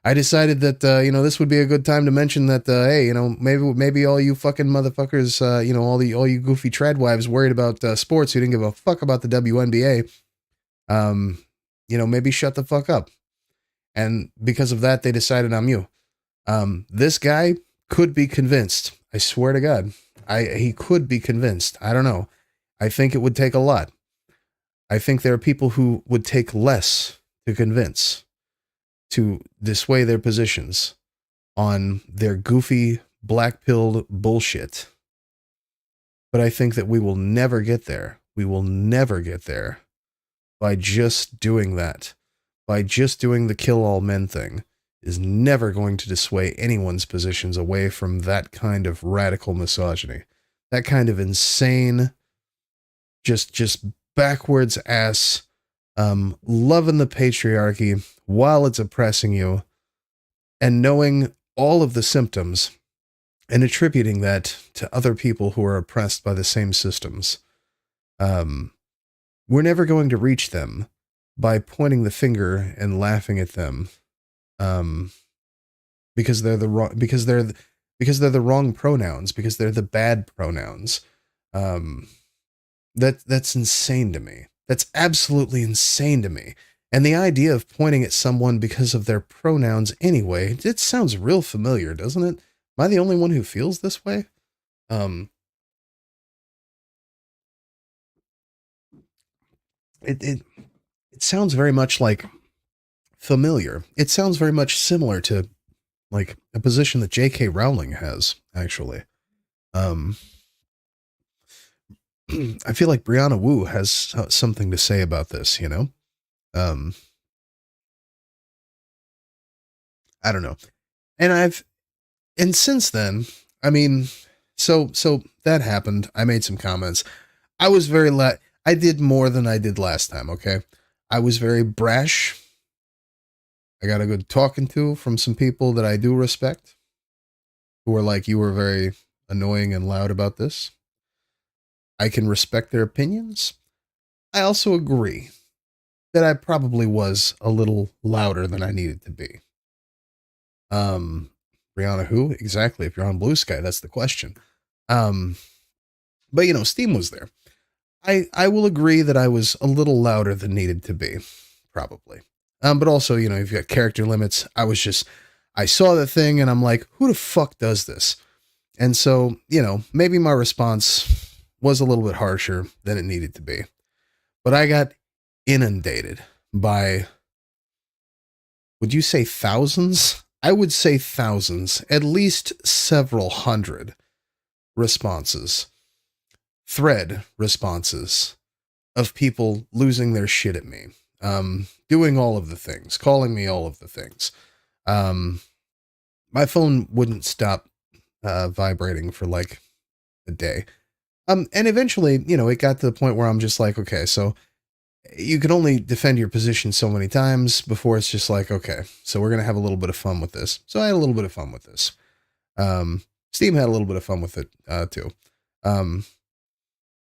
I decided that, you know, this would be a good time to mention that, hey, you know, maybe all you fucking motherfuckers, you know, all you goofy tradwives worried about sports who didn't give a fuck about the WNBA, you know, maybe shut the fuck up. And because of that, they decided I'm you. This guy could be convinced. I swear to God, he could be convinced. I don't know. I think it would take a lot. I think there are people who would take less to convince, to dissuade their positions on their goofy, black-pilled bullshit. But I think that we will never get there. We will never get there by just doing that. By just doing the kill all men thing is never going to dissuade anyone's positions away from that kind of radical misogyny. That kind of insane, just backwards ass, loving the patriarchy while it's oppressing you, and knowing all of the symptoms and attributing that to other people who are oppressed by the same systems. We're never going to reach them by pointing the finger and laughing at them, because they're the wrong, because they're the wrong pronouns, because they're the bad pronouns. That's insane to me. That's absolutely insane to me. And the idea of pointing at someone because of their pronouns anyway, it sounds real familiar, doesn't it? Am I the only one who feels this way? It sounds very much like familiar. It sounds very much similar to like a position that J.K. Rowling has, actually. I feel like Brianna Wu has something to say about this, you know? I don't know. And since then, I mean, so that happened. I made some comments. I was very I did more than I did last time, okay? I was very brash. I got a good talking to from some people that I do respect, who were like, you were very annoying and loud about this. I can respect their opinions. I also agree that I probably was a little louder than I needed to be. Brianna who? Exactly. If you're on Blue Sky, that's the question. But you know, Steam was there. I will agree that I was a little louder than needed to be, probably. But also, you know, you've got character limits. I saw the thing and I'm like, who the fuck does this? And so, you know, maybe my response was a little bit harsher than it needed to be. But I got inundated by, would you say thousands? I would say thousands, at least several hundred responses, thread responses of people losing their shit at me, doing all of the things, calling me all of the things. My phone wouldn't stop vibrating for like a day. And eventually, you know, it got to the point where I'm just like, okay, so you can only defend your position so many times before it's just like, okay, so we're going to have a little bit of fun with this. So I had a little bit of fun with this. Steam had a little bit of fun with it, too.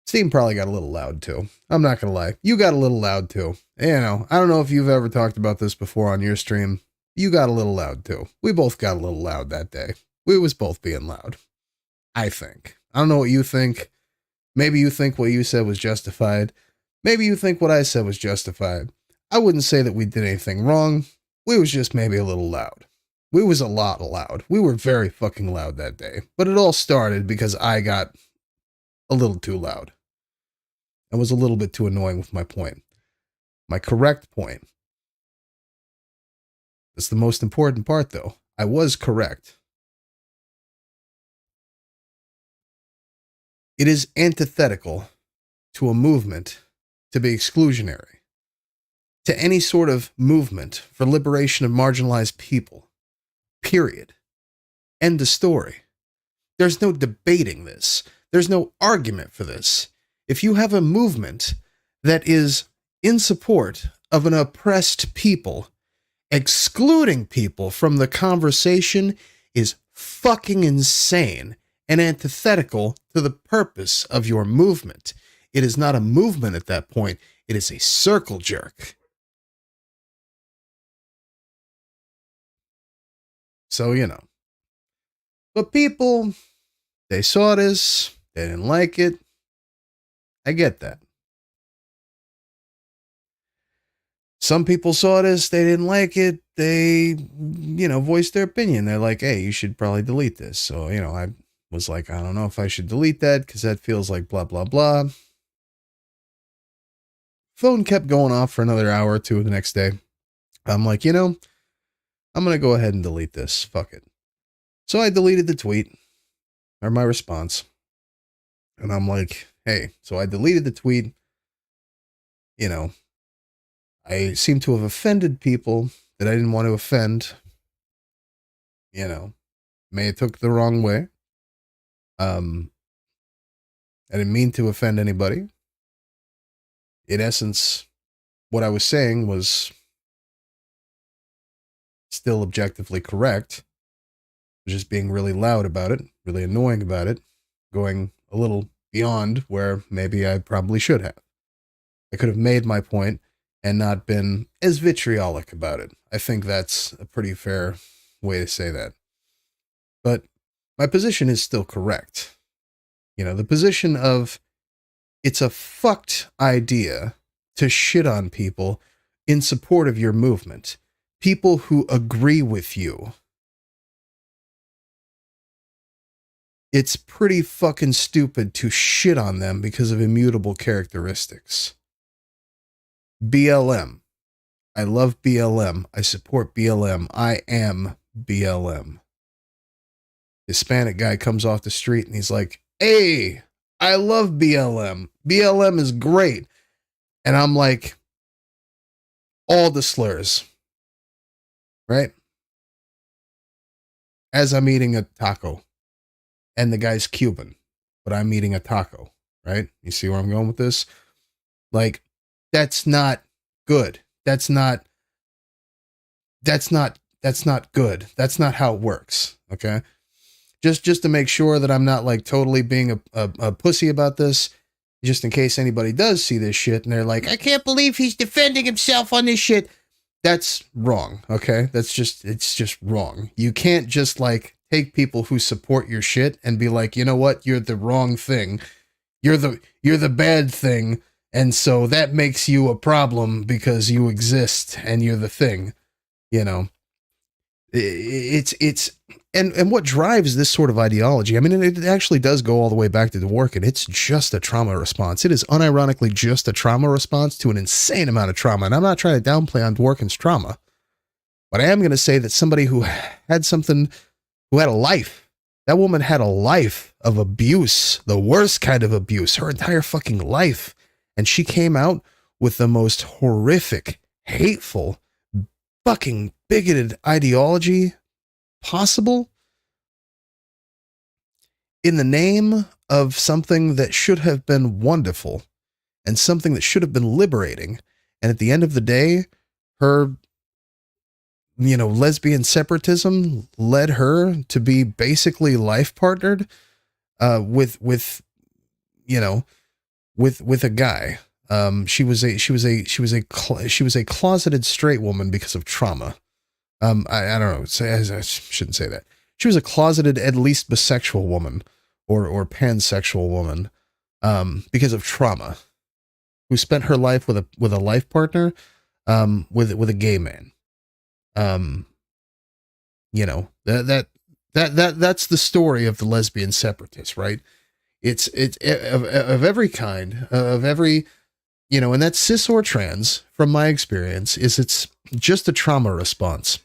Steam probably got a little loud, too. I'm not going to lie. You got a little loud, too. You know, I don't know if you've ever talked about this before on your stream. You got a little loud, too. We both got a little loud that day. We was both being loud. I think. I don't know what you think. Maybe you think what you said was justified. Maybe you think what I said was justified. I wouldn't say that we did anything wrong. We was just maybe a little loud. We was a lot loud. We were very fucking loud that day. But it all started because I got a little too loud. I was a little bit too annoying with my point. My correct point. That's the most important part, though. I was correct. It is antithetical to a movement to be exclusionary, to any sort of movement for liberation of marginalized people. Period. End of story. There's no debating this. There's no argument for this. If you have a movement that is in support of an oppressed people, excluding people from the conversation is fucking insane and antithetical to the purpose of your movement. It is not a movement at that point. It is a circle jerk. So, you know. But people, they saw this. They didn't like it. I get that. Some people saw this. They didn't like it. They, you know, voiced their opinion. They're like, hey, you should probably delete this. So, you know, I was like, I don't know if I should delete that because that feels like blah, blah, blah. Phone kept going off for another hour or two the next day. I'm like, you know, I'm going to go ahead and delete this. Fuck it. So I deleted the tweet or my response. And I'm like, hey, so I deleted the tweet. You know, I seem to have offended people that I didn't want to offend. You know, may have took the wrong way. I didn't mean to offend anybody. In essence, what I was saying was still objectively correct. I was just being really loud about it, really annoying about it, going a little beyond where maybe I probably should have. I could have made my point and not been as vitriolic about it. I think that's a pretty fair way to say that. But my position is still correct. You know, the position of it's a fucked idea to shit on people in support of your movement, people who agree with you, it's pretty fucking stupid to shit on them because of immutable characteristics. BLM. I love BLM. I support BLM. I am BLM. Hispanic guy comes off the street and he's like, hey, I love BLM. BLM is great. And I'm like, all the slurs. Right? As I'm eating a taco. And the guy's Cuban. But I'm eating a taco. Right? You see where I'm going with this? Like, that's not good. That's not good. That's not how it works. Okay? Just to make sure that I'm not like totally being a pussy about this, just in case anybody does see this shit and they're like, I can't believe he's defending himself on this shit. That's wrong. Okay? It's just wrong. You can't just like take people who support your shit and be like, you know what? You're the wrong thing. You're the bad thing. And so that makes you a problem because you exist and you're the thing, you know. And what drives this sort of ideology, I mean, it actually does go all the way back to Dworkin. It's just a trauma response. It is unironically just a trauma response to an insane amount of trauma. And I'm not trying to downplay on Dworkin's trauma, but I am going to say that somebody who had a life, that woman had a life of abuse, the worst kind of abuse, her entire fucking life. And she came out with the most horrific, hateful, fucking bigoted ideology possible in the name of something that should have been wonderful and something that should have been liberating. And at the end of the day, her, you know, lesbian separatism led her to be basically life partnered with a guy. She was a closeted straight woman because of trauma. I don't know. I shouldn't say that. She was a closeted, at least bisexual woman or pansexual woman, because of trauma, who spent her life with a life partner, with a gay man. You know, that's the story of the lesbian separatists, right? It's of every kind, of every, you know, and that's cis or trans, from my experience, it's just a trauma response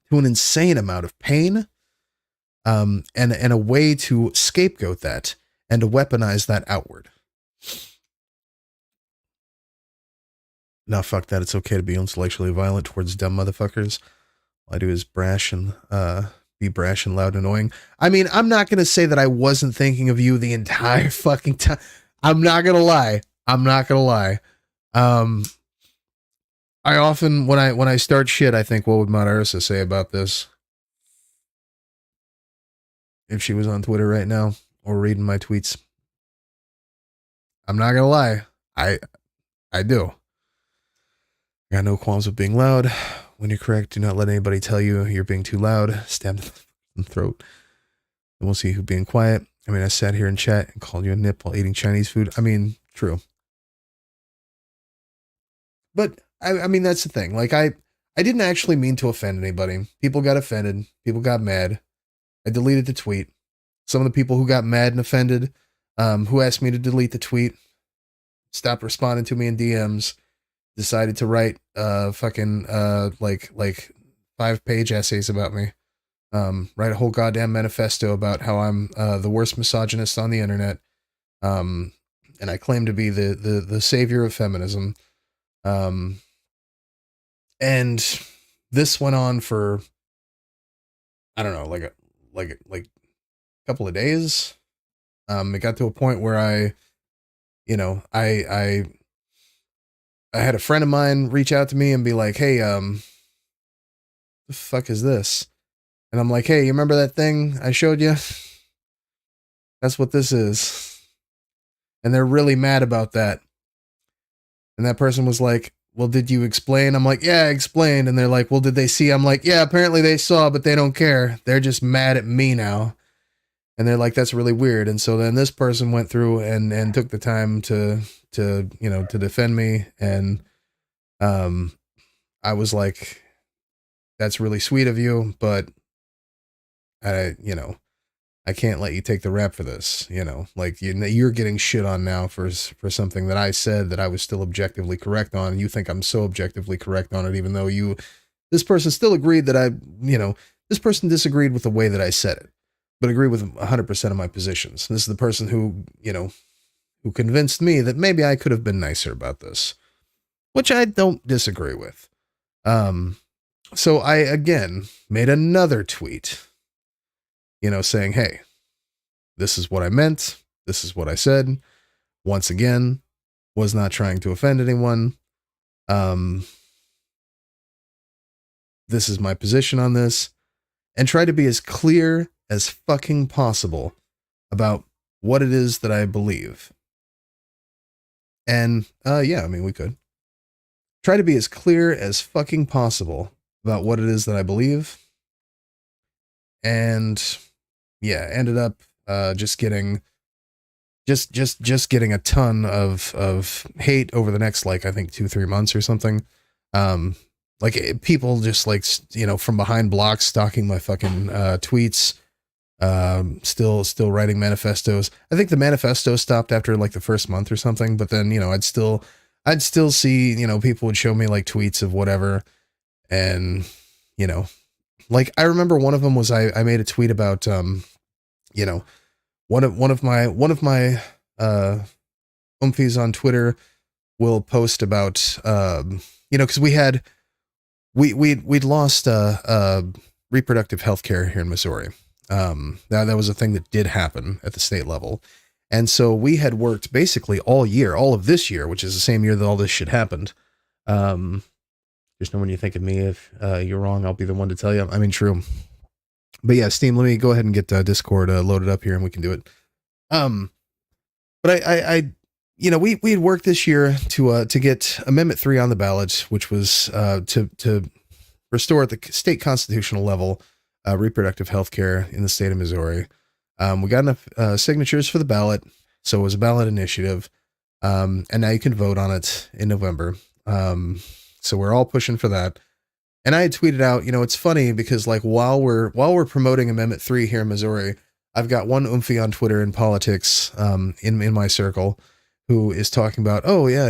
to an insane amount of pain, and a way to scapegoat that and to weaponize that outward. No, fuck that. It's okay to be intellectually violent towards dumb motherfuckers. All I do is be brash and loud and annoying. I mean, I'm not going to say that I wasn't thinking of you the entire fucking time. I'm not going to lie. I often, when I start shit, I think, what would Mount Ursa say about this? If she was on Twitter right now or reading my tweets. I'm not going to lie. I do. I got no qualms with being loud. When you're correct, do not let anybody tell you you're being too loud. Stab them in the throat. And we'll see who being quiet. I mean, I sat here in chat and called you a nip while eating Chinese food. I mean, true. But, I mean, that's the thing. Like, I didn't actually mean to offend anybody. People got offended. People got mad. I deleted the tweet. Some of the people who got mad and offended, who asked me to delete the tweet, stopped responding to me in DMs, decided to write fucking like 5-page essays about me, write a whole goddamn manifesto about how I'm the worst misogynist on the internet, and I claim to be the savior of feminism, and this went on for, I don't know, like a couple of days. It got to a point where I had a friend of mine reach out to me and be like, hey, the fuck is this? And I'm like, hey, you remember that thing I showed you? That's what this is. And they're really mad about that. And that person was like, well, did you explain? I'm like, yeah, I explained. And they're like, well, did they see? I'm like, yeah, apparently they saw, but they don't care. They're just mad at me now. And they're like, that's really weird. And so then this person went through and took the time to defend me and I was like, that's really sweet of you, but I can't let you take the rap for this, like you're getting shit on now for something that I said that I was still objectively correct on. And you think I'm so objectively correct on it, even though this person still agreed that this person disagreed with the way that I said it, but agreed with 100% of my positions. And this is the person who convinced me that maybe I could have been nicer about this, which I don't disagree with. So I, again, made another tweet, saying, hey, this is what I meant. This is what I said. Once again, was not trying to offend anyone. This is my position on this, and try to be as clear as fucking possible about what it is that I believe. And, yeah, I mean, we could try to be as clear as fucking possible about what it is that I believe. And yeah, ended up just getting getting a ton of hate over the next, like, I think 2-3 months or something. Like people just like, from behind blocks stalking my fucking tweets, still writing manifestos. I think the manifesto stopped after like the first month or something, but then, I'd still see, people would show me like tweets of whatever. And, like I remember one of them was I made a tweet about, one of my umphys on Twitter will post about, cause we'd lost, reproductive health care here in Missouri. That was a thing that did happen at the state level. And so we had worked basically all year, all of this year, which is the same year that all this shit happened. Just know when you think of me, if you're wrong, I'll be the one to tell you. I mean, true. But yeah, Steam, let me go ahead and get Discord loaded up here and we can do it. But we had worked this year to get Amendment 3 on the ballot, which was to restore at the state constitutional level reproductive health care in the state of Missouri. We got enough signatures for the ballot, so it was a ballot initiative, and now you can vote on it in November. So we're all pushing for that. And I had tweeted out, it's funny because like while we're promoting Amendment 3 here in Missouri, I've got one oomphy on Twitter in politics, in my circle, who is talking about, oh yeah,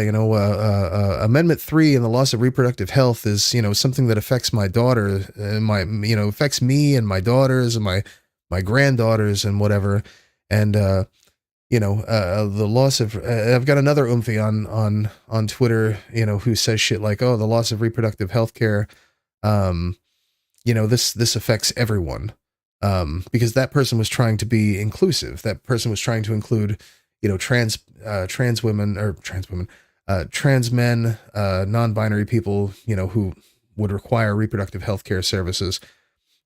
Amendment 3 and the loss of reproductive health is, something that affects my daughter and affects me and my daughters and my granddaughters and whatever. And, the loss of, I've got another oomphy on Twitter, who says shit like, oh, the loss of reproductive health care, this affects everyone. Because that person was trying to be inclusive. That person was trying to include, trans men, non-binary people, who would require reproductive health care services.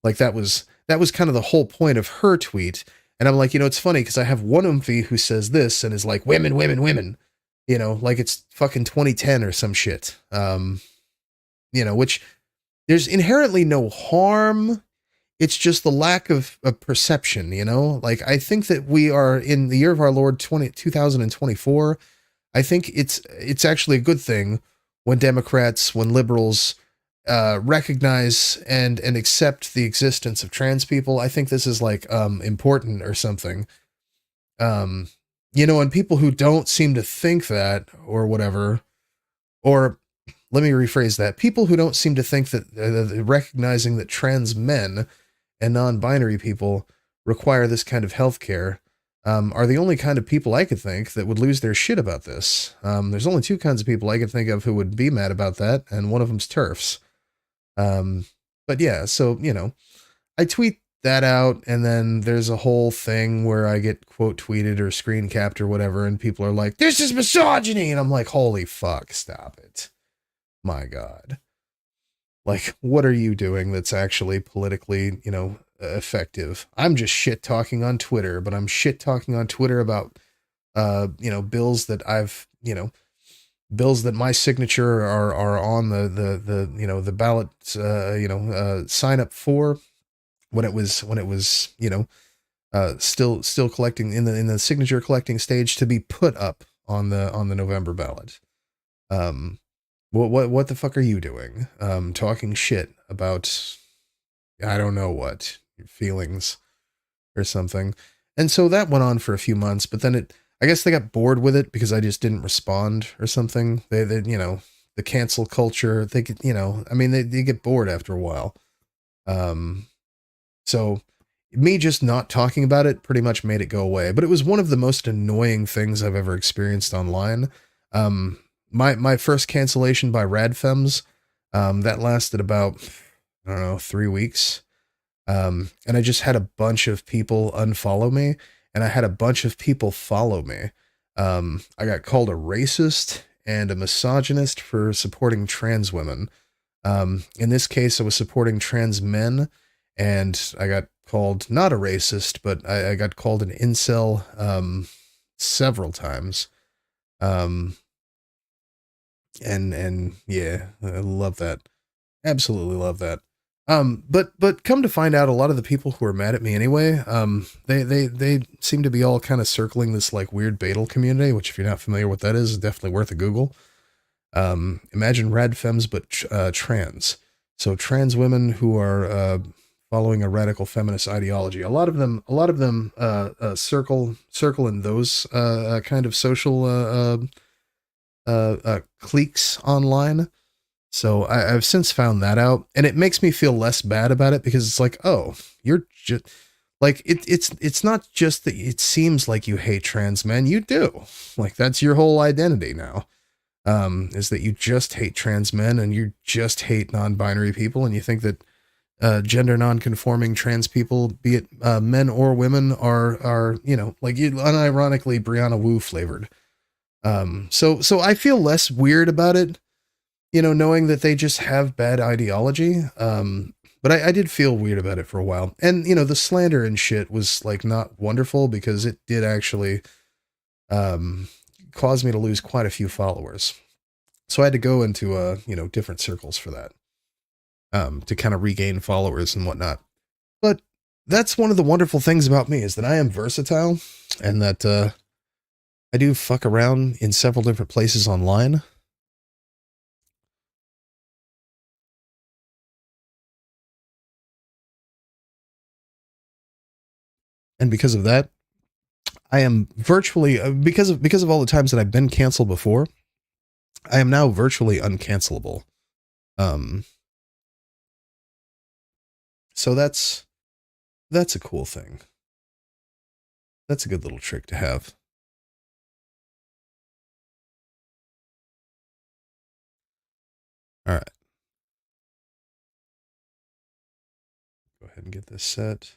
Like that was kind of the whole point of her tweet. And I'm like, it's funny because I have one oomphy who says this and is like, women, like it's fucking 2010 or some shit. Which there's inherently no harm. It's just the lack of perception, like I think that we are in the year of our Lord 2024. I think it's actually a good thing when Democrats, when liberals recognize and accept the existence of trans people. I think this is like important or something. And people who don't seem to think that or whatever, or let me rephrase that. People who don't seem to think that recognizing that trans men and non-binary people require this kind of healthcare are the only kind of people I could think that would lose their shit about this. There's only two kinds of people I could think of who would be mad about that, and one of them's TERFs. But yeah, so, I tweet that out, and then there's a whole thing where I get quote tweeted or screen capped or whatever, and people are like, this is misogyny! And I'm like, holy fuck, stop it. My God. Like, what are you doing that's actually politically, effective? I'm just shit talking on Twitter, but I'm shit talking on Twitter about, bills that bills that my signature are on the ballot, sign up for when it was, still collecting in the signature collecting stage to be put up on the November ballot. What the fuck are you doing? Talking shit about, I don't know what, your feelings or something. And so that went on for a few months, but then I guess they got bored with it because I just didn't respond or something. They you know, the cancel culture, they get, you know, I mean, they get bored after a while. So me just not talking about it pretty much made it go away, but it was one of the most annoying things I've ever experienced online. My first cancellation by Radfems, that lasted about, I don't know, 3 weeks. And I just had a bunch of people unfollow me, and I had a bunch of people follow me. I got called a racist and a misogynist for supporting trans women. In this case, I was supporting trans men, and I got called not a racist, but I got called an incel several times. And yeah, I love that. Absolutely love that. But come to find out, a lot of the people who are mad at me anyway, they seem to be all kind of circling this like weird Betel community, which if you're not familiar with what that is definitely worth a Google. Imagine Radfems, but trans. So trans women who are following a radical feminist ideology. A lot of them circle in those kind of social cliques online. So I've since found that out, and it makes me feel less bad about it because it's like, oh, you're just like it's not just that it seems like you hate trans men, you do. Like that's your whole identity now. Is that you just hate trans men and you just hate non-binary people, and you think that gender non-conforming trans people, be it men or women, are you know, like you unironically Brianna Wu flavored. So I feel less weird about it, you know, knowing that they just have bad ideology. But I did feel weird about it for a while. And, you know, the slander and shit was like not wonderful because it did actually cause me to lose quite a few followers. So I had to go into, you know, different circles for that, to kind of regain followers and whatnot. But that's one of the wonderful things about me, is that I am versatile, and that I do fuck around in several different places online. And because of that, I am virtually, because of all the times that I've been canceled before, I am now virtually uncancelable. So that's a cool thing. That's a good little trick to have. All right. Go ahead and get this set.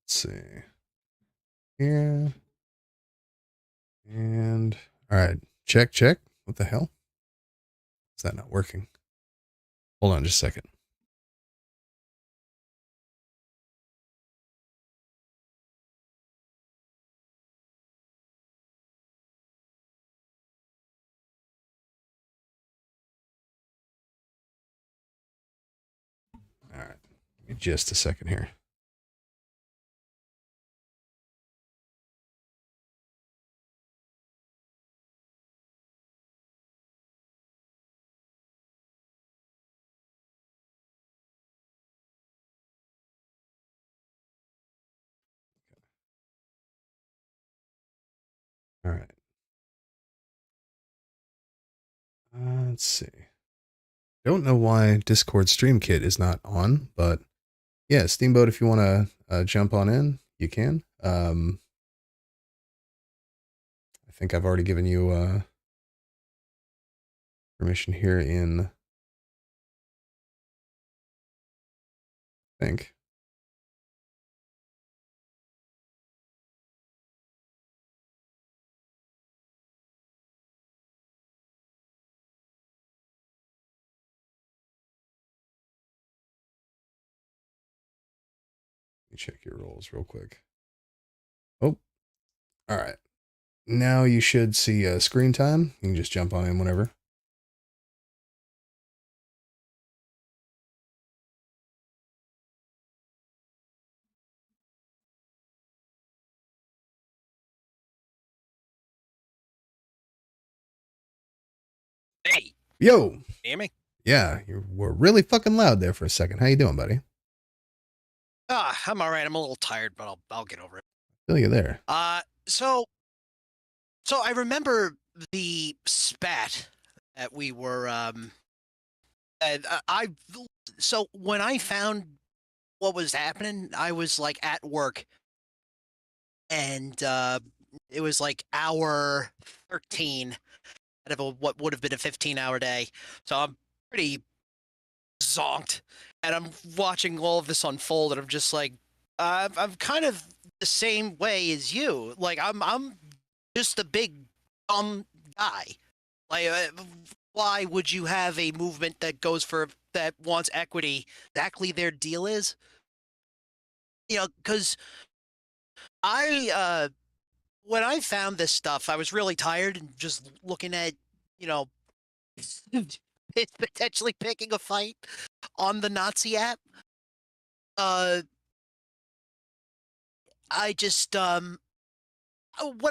Let's see. Here. And all right. Check. What the hell? Is that not working? Hold on just a second. All right. Give me just a second here. All right. Let's see. Don't know why Discord Stream Kit is not on, but yeah, Steamboat, if you want to jump on in, you can. I think I've already given you permission here in, I think. Let me check your roles real quick. Oh, all right. Now you should see screen time. You can just jump on in whenever. Yo. Hear me? Yeah, you were really fucking loud there for a second. How you doing, buddy? I'm all right. I'm a little tired, but I'll get over it. Feel you there. So I remember the spat that we were so when I found what was happening, I was like at work, and it was like hour 13 out of what would have been a 15-hour day. So I'm pretty zonked, and I'm watching all of this unfold, and I'm just like, I'm kind of the same way as you. Like I'm just a big dumb guy. Like, why would you have a movement that wants equity? Exactly, their deal is, because when I found this stuff, I was really tired and just looking at, potentially picking a fight on the Nazi app. I just when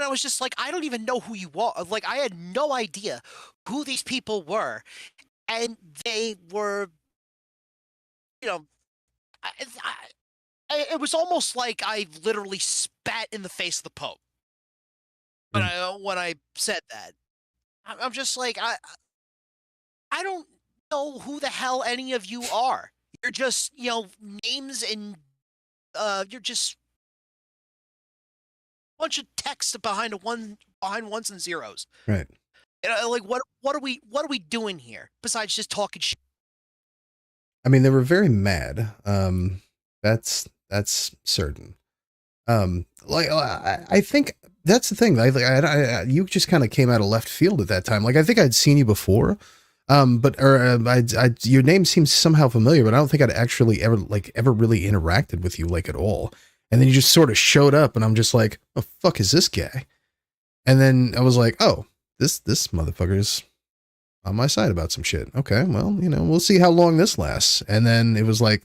I was just like, I don't even know who you are. Like, I had no idea who these people were, and they were, it was almost like I literally spat in the face of the Pope. When I said that, I'm just like, I don't know who the hell any of you are. You're just, names, and you're just a bunch of text behind ones and zeros. Right. Like, what are we doing here besides just talking shit? I mean, they were very mad. That's certain. Like, I think that's the thing. You just kind of came out of left field at that time. Like, I think I'd seen you before. Your name seems somehow familiar, but I don't think I'd actually ever really interacted with you, like, at all. And then you just sort of showed up, and I'm just like, "Oh, fuck is this guy?" And then I was like, "Oh, this motherfucker's on my side about some shit. Okay, well, we'll see how long this lasts." And then it was like,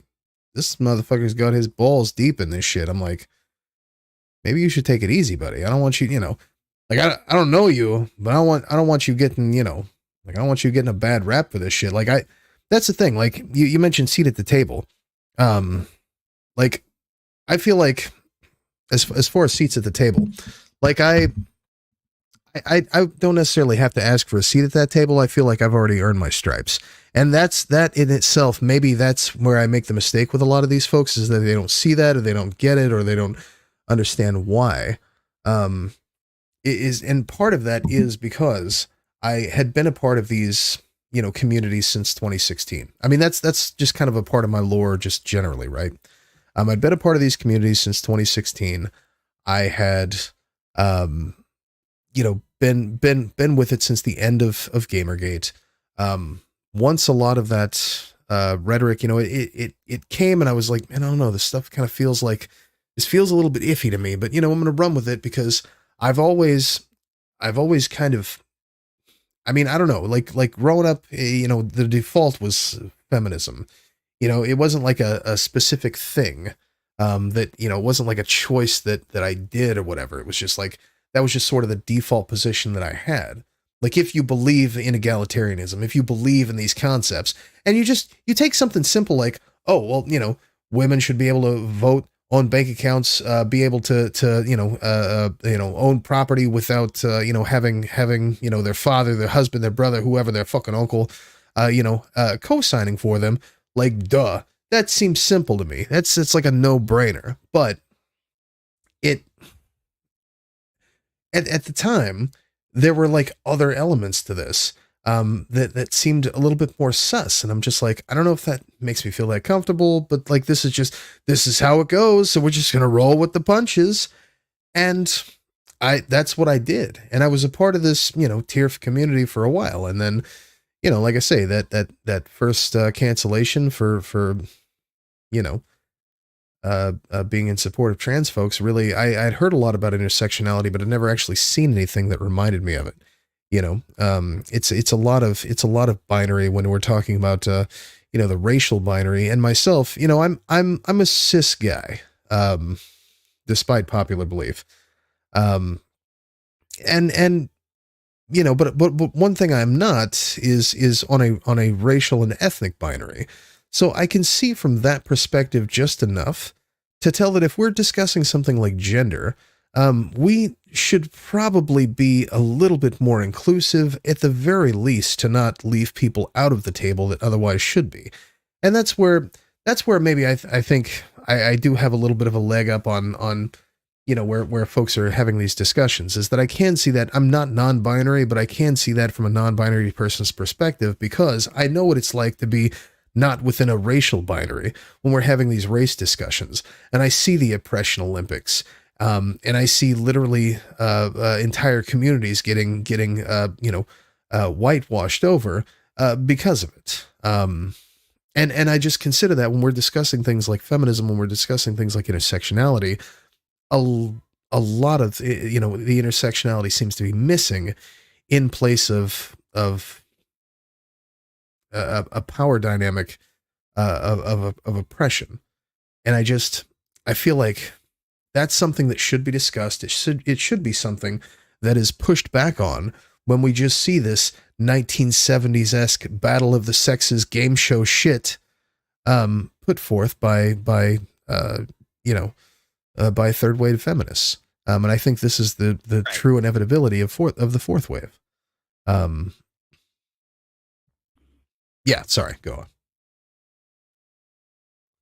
this motherfucker's got his balls deep in this shit. I'm like, maybe you should take it easy, buddy. I don't want you, like, I don't know you, but I don't want you getting, like, I don't want you getting a bad rap for this shit. Like, that's the thing. Like, you mentioned seat at the table. Like, I feel like as far as seats at the table, like, I don't necessarily have to ask for a seat at that table. I feel like I've already earned my stripes. And that in itself, maybe that's where I make the mistake with a lot of these folks, is that they don't see that, or they don't get it, or they don't understand why. And part of that is because I had been a part of these, communities since 2016. I mean, that's just kind of a part of my lore, just generally, right? I'd been a part of these communities since 2016. I had, been with it since the end of Gamergate. Once a lot of that rhetoric, it came, and I was like, man, I don't know, this stuff kind of feels a little bit iffy to me, but I'm going to run with it, because I've always kind of, I mean, I don't know, like growing up, the default was feminism. It wasn't like a specific thing, that, it wasn't like a choice that I did or whatever. It was just like, that was just sort of the default position that I had. Like, if you believe in egalitarianism, if you believe in these concepts, and you take something simple like, oh, well, women should be able to vote, own bank accounts, be able to own property without, having, their father, their husband, their brother, whoever, their fucking uncle, co-signing for them. Like, duh. That seems simple to me. It's like a no-brainer. But at the time, there were like other elements to this that seemed a little bit more sus, and I'm just like, I don't know if that makes me feel that comfortable, but like, this is how it goes, so we're just gonna roll with the punches. And that's what I did, and I was a part of this TIRF community for a while, and then like I say, that first cancellation for being in support of trans folks, really, I'd heard a lot about intersectionality, but I'd never actually seen anything that reminded me of it. It's a lot of binary when we're talking about the racial binary. And myself, I'm a cis guy, despite popular belief. And you know, but one thing I'm not is on a racial and ethnic binary. So I can see from that perspective just enough to tell that if we're discussing something like gender, we should probably be a little bit more inclusive, at the very least, to not leave people out of the table that otherwise should be. And that's where maybe I think I do have a little bit of a leg up on you know, where folks are having these discussions, is that I can see that. I'm not non-binary, but I can see that from a non-binary person's perspective, because I know what it's like to be not within a racial binary when we're having these race discussions. And I see the oppression Olympics. And I see literally entire communities getting whitewashed over because of it. And I just consider that when we're discussing things like feminism, when we're discussing things like intersectionality, a lot of, you know, the intersectionality seems to be missing in place of a power dynamic of oppression. And I feel like that's something that should be discussed. It should be something that is pushed back on when we just see this 1970s-esque battle of the sexes game show shit put forth by third wave feminists. And I think this is the Right. true inevitability of the fourth wave. Yeah, sorry, go on.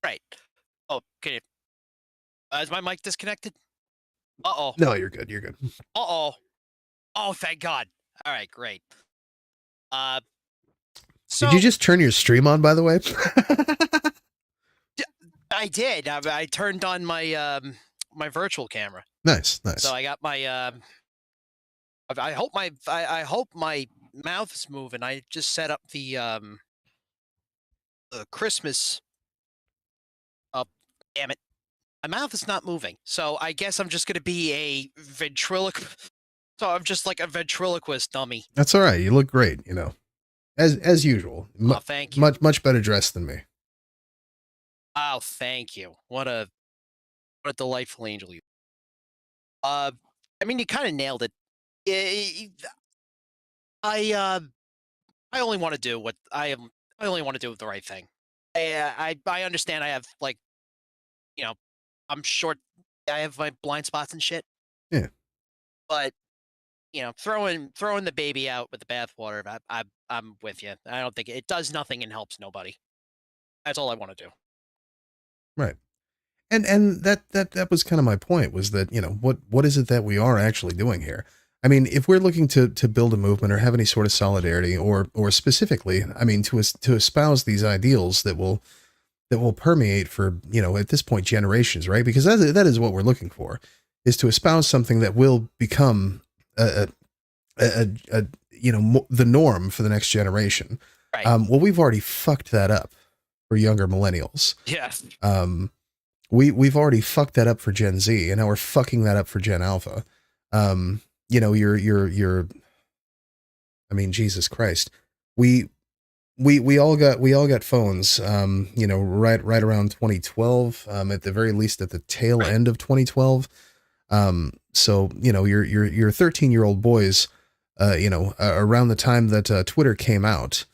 Right. Oh, can you? Is my mic disconnected? Uh-oh. No, you're good. You're good. Uh-oh. Oh, thank God. All right, great. So Did you just turn your stream on, by the way? I did. I turned on my my virtual camera. Nice, nice. So I got my I hope my mouth is moving. I just set up the Christmas. Oh, damn it. My mouth is not moving. So I guess I'm just going to be a ventriloquist. So I'm just like a ventriloquist dummy. That's all right. You look great, you know. As usutal. Oh, thank you. Much better dressed than me. Oh, thank you. What a delightful angel you. I mean, you kind of nailed it. I only want to do what I only want to do the right thing. I understand. I have, like, you know, I'm short. I have my blind spots and shit. Yeah. But, you know, throwing the baby out with the bathwater, I'm with you. I don't think it does nothing and helps nobody. That's all I want to do. Right. And that was kind of my point, was that, you know, what is it that we are actually doing here? I mean, if we're looking to build a movement or have any sort of solidarity, or specifically, I mean, to espouse these ideals that will permeate for, you know, at this point, generations, right? Because that is what we're looking for, is to espouse something that will become a you know, the norm for the next generation. Right. Well, we've already fucked that up for younger millennials. Yes. We've already fucked that up for Gen Z, and now we're fucking that up for Gen Alpha. You know, you're I mean, Jesus Christ. We all got phones, you know, right around 2012, at the very least at the tail end of 2012. So, you know, your 13-year-old boys, you know, around the time that Twitter came out,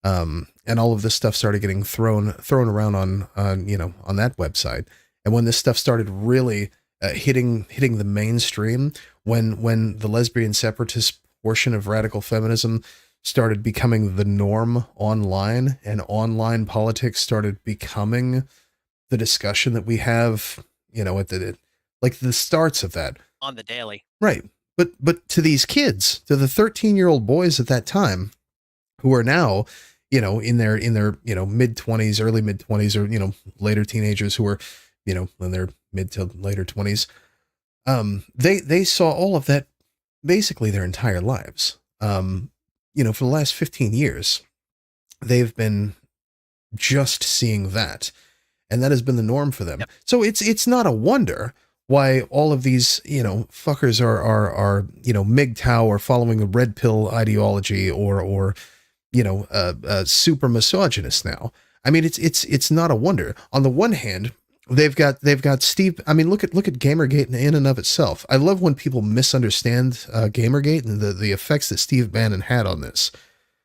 and all of this stuff started getting thrown around on you know, on that website. And when this stuff started really hitting the mainstream, when the lesbian separatist portion of radical feminism started becoming the norm online, and online politics started becoming the discussion that we have, you know, at the starts of that. On the daily. Right. But to these kids, to the 13-year-old boys at that time, who are now, you know, in their, you know, mid-20s, early mid-20s, or, you know, later teenagers who are, you know, in their mid to later 20s, they saw all of that basically their entire lives. You know, for the last 15 years, they've been just seeing that, and that has been the norm for them. Yep. So it's not a wonder why all of these, you know, fuckers are you know, MGTOW, or following a red pill ideology, or you know, super misogynist now. I mean, it's not a wonder. On the one hand, they've got Steve. I mean, look at Gamergate in and of itself. I love when people misunderstand Gamergate and the effects that Steve Bannon had on this,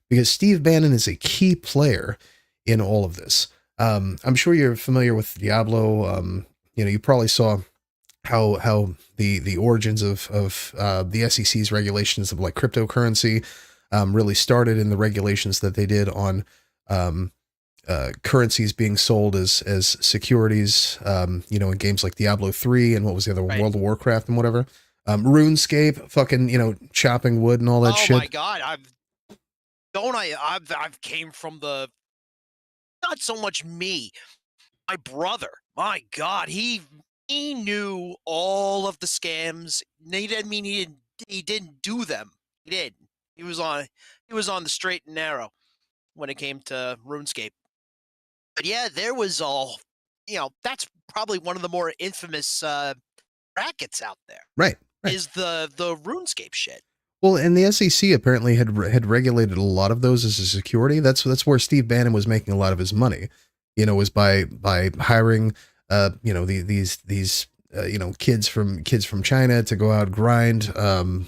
because Steve Bannon is a key player in all of this. I'm sure you're familiar with Diablo. You probably saw how the origins of the SEC's regulations of like cryptocurrency really started in the regulations that they did on currencies being sold as securities, in games like Diablo 3 and what was the other one, Right. World of Warcraft and whatever. RuneScape, fucking, chopping wood and all that shit. Oh my god, I've came from the, not so much me, my brother. My god, he knew all of the scams. He didn't mean he didn't do them. He did. He was on the straight and narrow when it came to RuneScape. But yeah, there was all, that's probably one of the more infamous brackets out there. Right. Is the RuneScape shit. Well, and the SEC apparently had regulated a lot of those as a security. That's where Steve Bannon was making a lot of his money. Was by hiring these kids from China to go out grind, and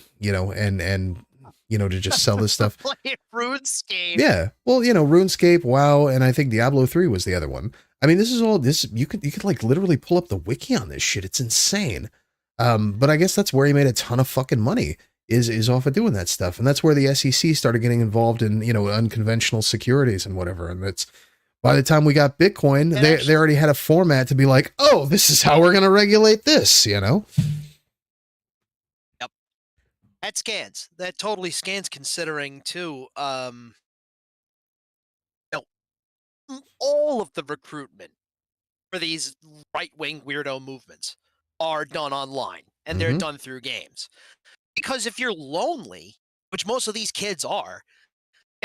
to just sell this stuff. Play RuneScape. Yeah. Well, RuneScape, WoW, and I think Diablo 3 was the other one. I mean, this is all this you could like literally pull up the wiki on this shit. It's insane. But I guess that's where he made a ton of fucking money is off of doing that stuff. And that's where the SEC started getting involved in, unconventional securities and whatever. And that's by the time we got Bitcoin, they already had a format to be like, oh, this is how we're going to regulate this, Yep. That scans. That totally scans, considering too, all of the recruitment for these right-wing weirdo movements are done online, and they're done through games. Because if you're lonely, which most of these kids are,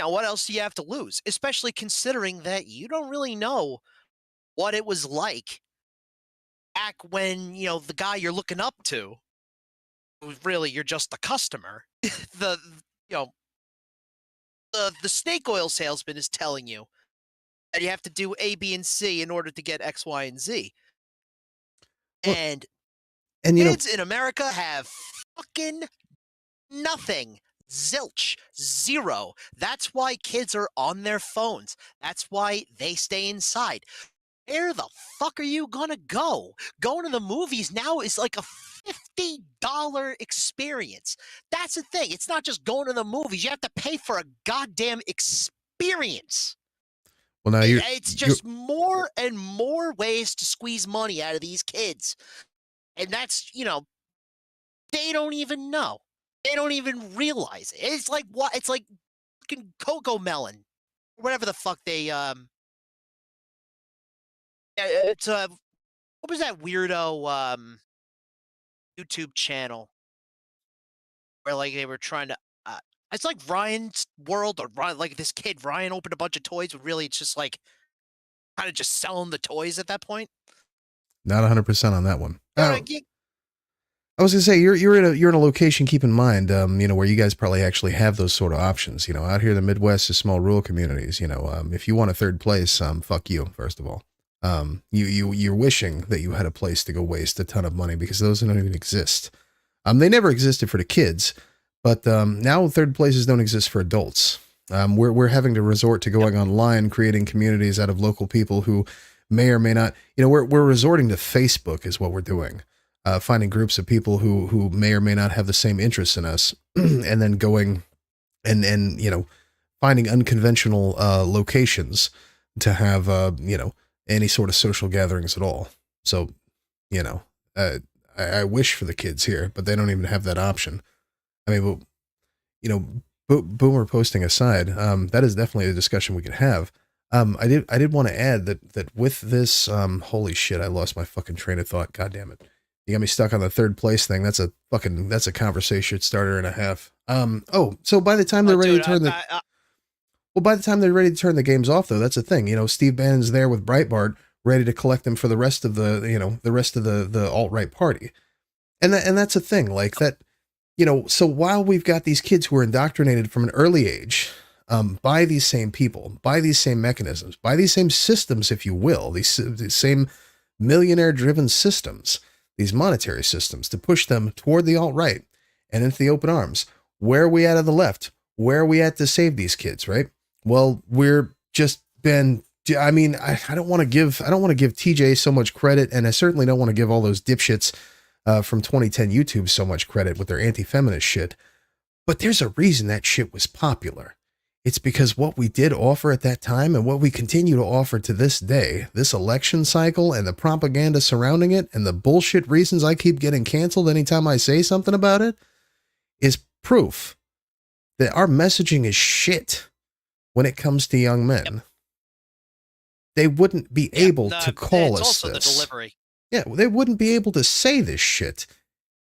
what else do you have to lose? Especially considering that you don't really know what it was like back when, the guy you're looking up to, really you're just a customer. The snake oil salesman is telling you that you have to do A, B, and C in order to get X, Y, and Z. Well, and And kids in America have fucking nothing. Zilch. Zero. That's why kids are on their phones. That's why they stay inside. Where the fuck are you gonna go? Going to the movies now is like a $50 experience. That's the thing. It's not just going to the movies. You have to pay for a goddamn experience. Well, now it's just more and more ways to squeeze money out of these kids. And that's, they don't even know. They don't even realize it. It's like what? It's like fucking Coco Melon, whatever the fuck they It's what was that weirdo YouTube channel where like they were trying to? It's like Ryan's World, or like this kid Ryan opened a bunch of toys, but really it's just like kind of just selling the toys at that point. Not 100% on that one. Yeah, I was gonna say you're in a location. Keep in mind, where you guys probably actually have those sort of options. Out here in the Midwest, is small rural communities. If you want a third place, fuck you. First of all, you're wishing that you had a place to go waste a ton of money, because those don't even exist. They never existed for the kids, but now third places don't exist for adults. We're having to resort to going online, creating communities out of local people who may or may not. We're resorting to Facebook is what we're doing. Finding groups of people who may or may not have the same interests in us, and then going and finding unconventional locations to have any sort of social gatherings at all. So I wish for the kids here, but they don't even have that option. I mean, boomer posting aside, that is definitely a discussion we could have. I did want to add that with this, holy shit, I lost my fucking train of thought. God damn it. You got me stuck on the third place thing. That's a conversation starter and a half. So by the time they're ready to turn by the time they're ready to turn the games off, though, that's the thing. Steve Bannon's there with Breitbart, ready to collect them for the rest of the alt-right party. And that's a thing like that, so while we've got these kids who are indoctrinated from an early age, by these same people, by these same mechanisms, by these same systems, if you will, these same millionaire-driven systems, these monetary systems, to push them toward the alt-right and into the open arms. Where are we at on the left? Where are we at to save these kids, right? Well, we're just been, I mean, I don't want to give TJ so much credit, and I certainly don't want to give all those dipshits from 2010 YouTube so much credit with their anti-feminist shit. But there's a reason that shit was popular. It's because what we did offer at that time and what we continue to offer to this day, this election cycle and the propaganda surrounding it and the bullshit reasons I keep getting canceled anytime I say something about it, is proof that our messaging is shit when it comes to young men. Yep. They wouldn't be able to call it's us also this. the delivery. Yeah, they wouldn't be able to say this shit.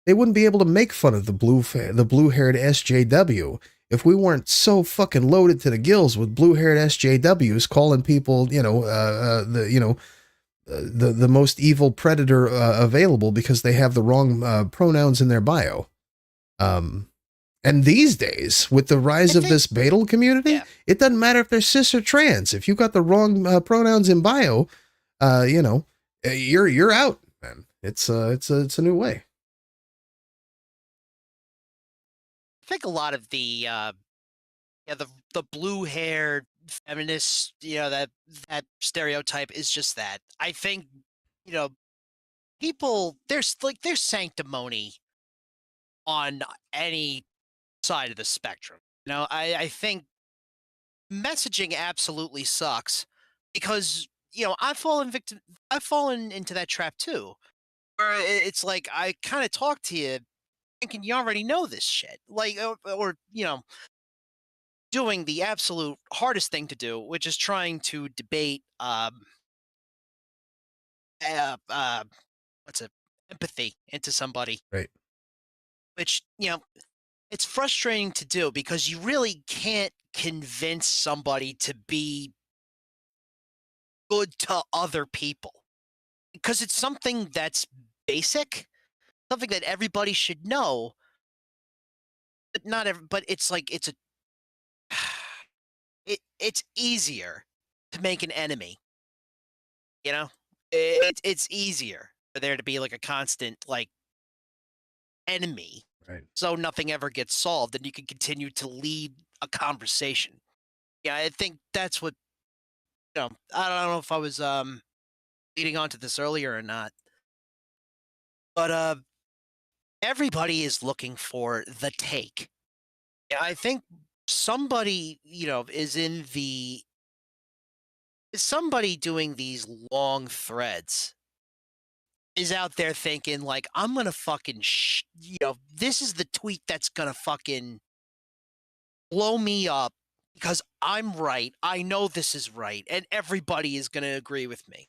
They wouldn't be able to make fun of the blue-haired SJW if we weren't so fucking loaded to the gills with blue-haired SJWs calling people, the most evil predator available because they have the wrong pronouns in their bio. And these days, with the rise of this Betel community, it doesn't matter if they're cis or trans. If you got the wrong pronouns in bio, you're out, man. It's a new way. I think a lot of the blue-haired feminists, that stereotype is just that. I think, people, there's sanctimony on any side of the spectrum. I think messaging absolutely sucks because, I've fallen into that trap too, where it's like I kind of talk to you thinking you already know this shit, or doing the absolute hardest thing to do, which is trying to debate empathy into somebody, right? Which it's frustrating to do because you really can't convince somebody to be good to other people because it's something that's basic, something that everybody should know, but but it's like it's easier to make an enemy. It's easier for there to be like a constant enemy, right? So nothing ever gets solved, and you can continue to lead a conversation. Yeah, I think that's what. I don't know if I was leading on to this earlier or not, but everybody is looking for the take. Yeah, I think somebody, somebody doing these long threads is out there thinking I'm gonna fucking, this is the tweet that's gonna fucking blow me up because I'm right. I know this is right, and everybody is gonna agree with me.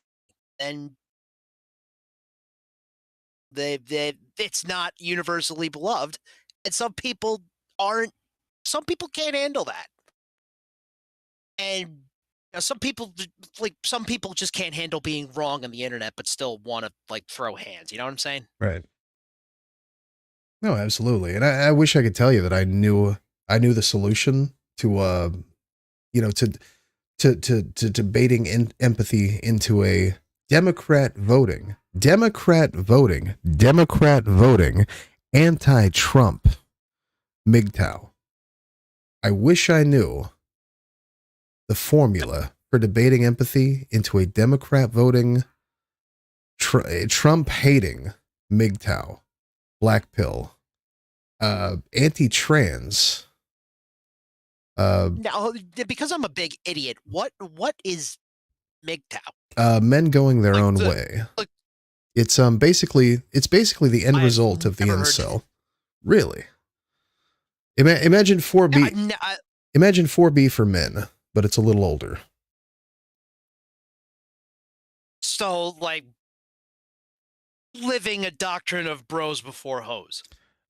And it's not universally beloved, and some people can't handle that, and some people just can't handle being wrong on the internet, but still want to throw hands. You know what I'm saying? Right. No, absolutely. And I wish I could tell you that I knew the solution to debating Empathy into a Democrat voting, anti-Trump MGTOW. I wish I knew the formula for debating Empathy into a Democrat voting, Trump hating MGTOW, black pill, anti-trans. Now, because I'm a big idiot, what is MGTOW? Men going their own way. It's basically the end result of the incel. Really. Imagine 4B. Imagine 4B for men, but it's a little older. So, living a doctrine of bros before hoes.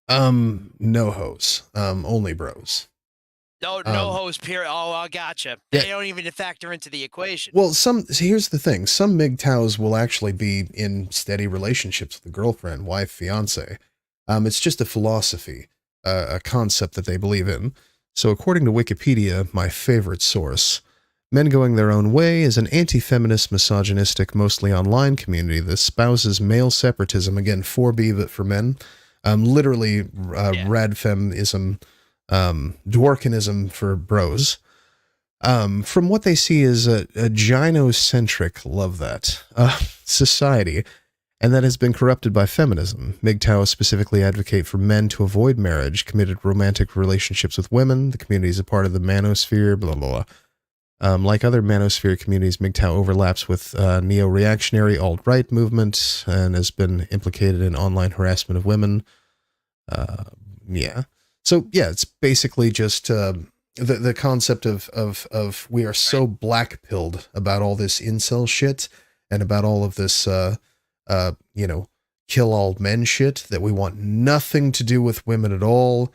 No hoes. Only bros. No hoes, period. Oh, I gotcha. Yeah. They don't even factor into the equation. Well, here's the thing. Some MGTOWs will actually be in steady relationships with a girlfriend, wife, fiance. It's just a philosophy, a concept that they believe in. So according to Wikipedia, my favorite source, Men Going Their Own Way is an anti-feminist, misogynistic, mostly online community that espouses male separatism, again, 4B, but for men. Literally, radfemism, dworkinism for bros. From what they see is a gynocentric, love that, society, and that has been corrupted by feminism. MGTOW specifically advocate for men to avoid marriage, committed romantic relationships with women. The community is a part of the manosphere, blah, blah, blah. Like other manosphere communities, MGTOW overlaps with neo-reactionary alt-right movement and has been implicated in online harassment of women. So, yeah, it's basically just the concept of we are so black-pilled about all this incel shit and about all of this, kill all men shit that we want nothing to do with women at all.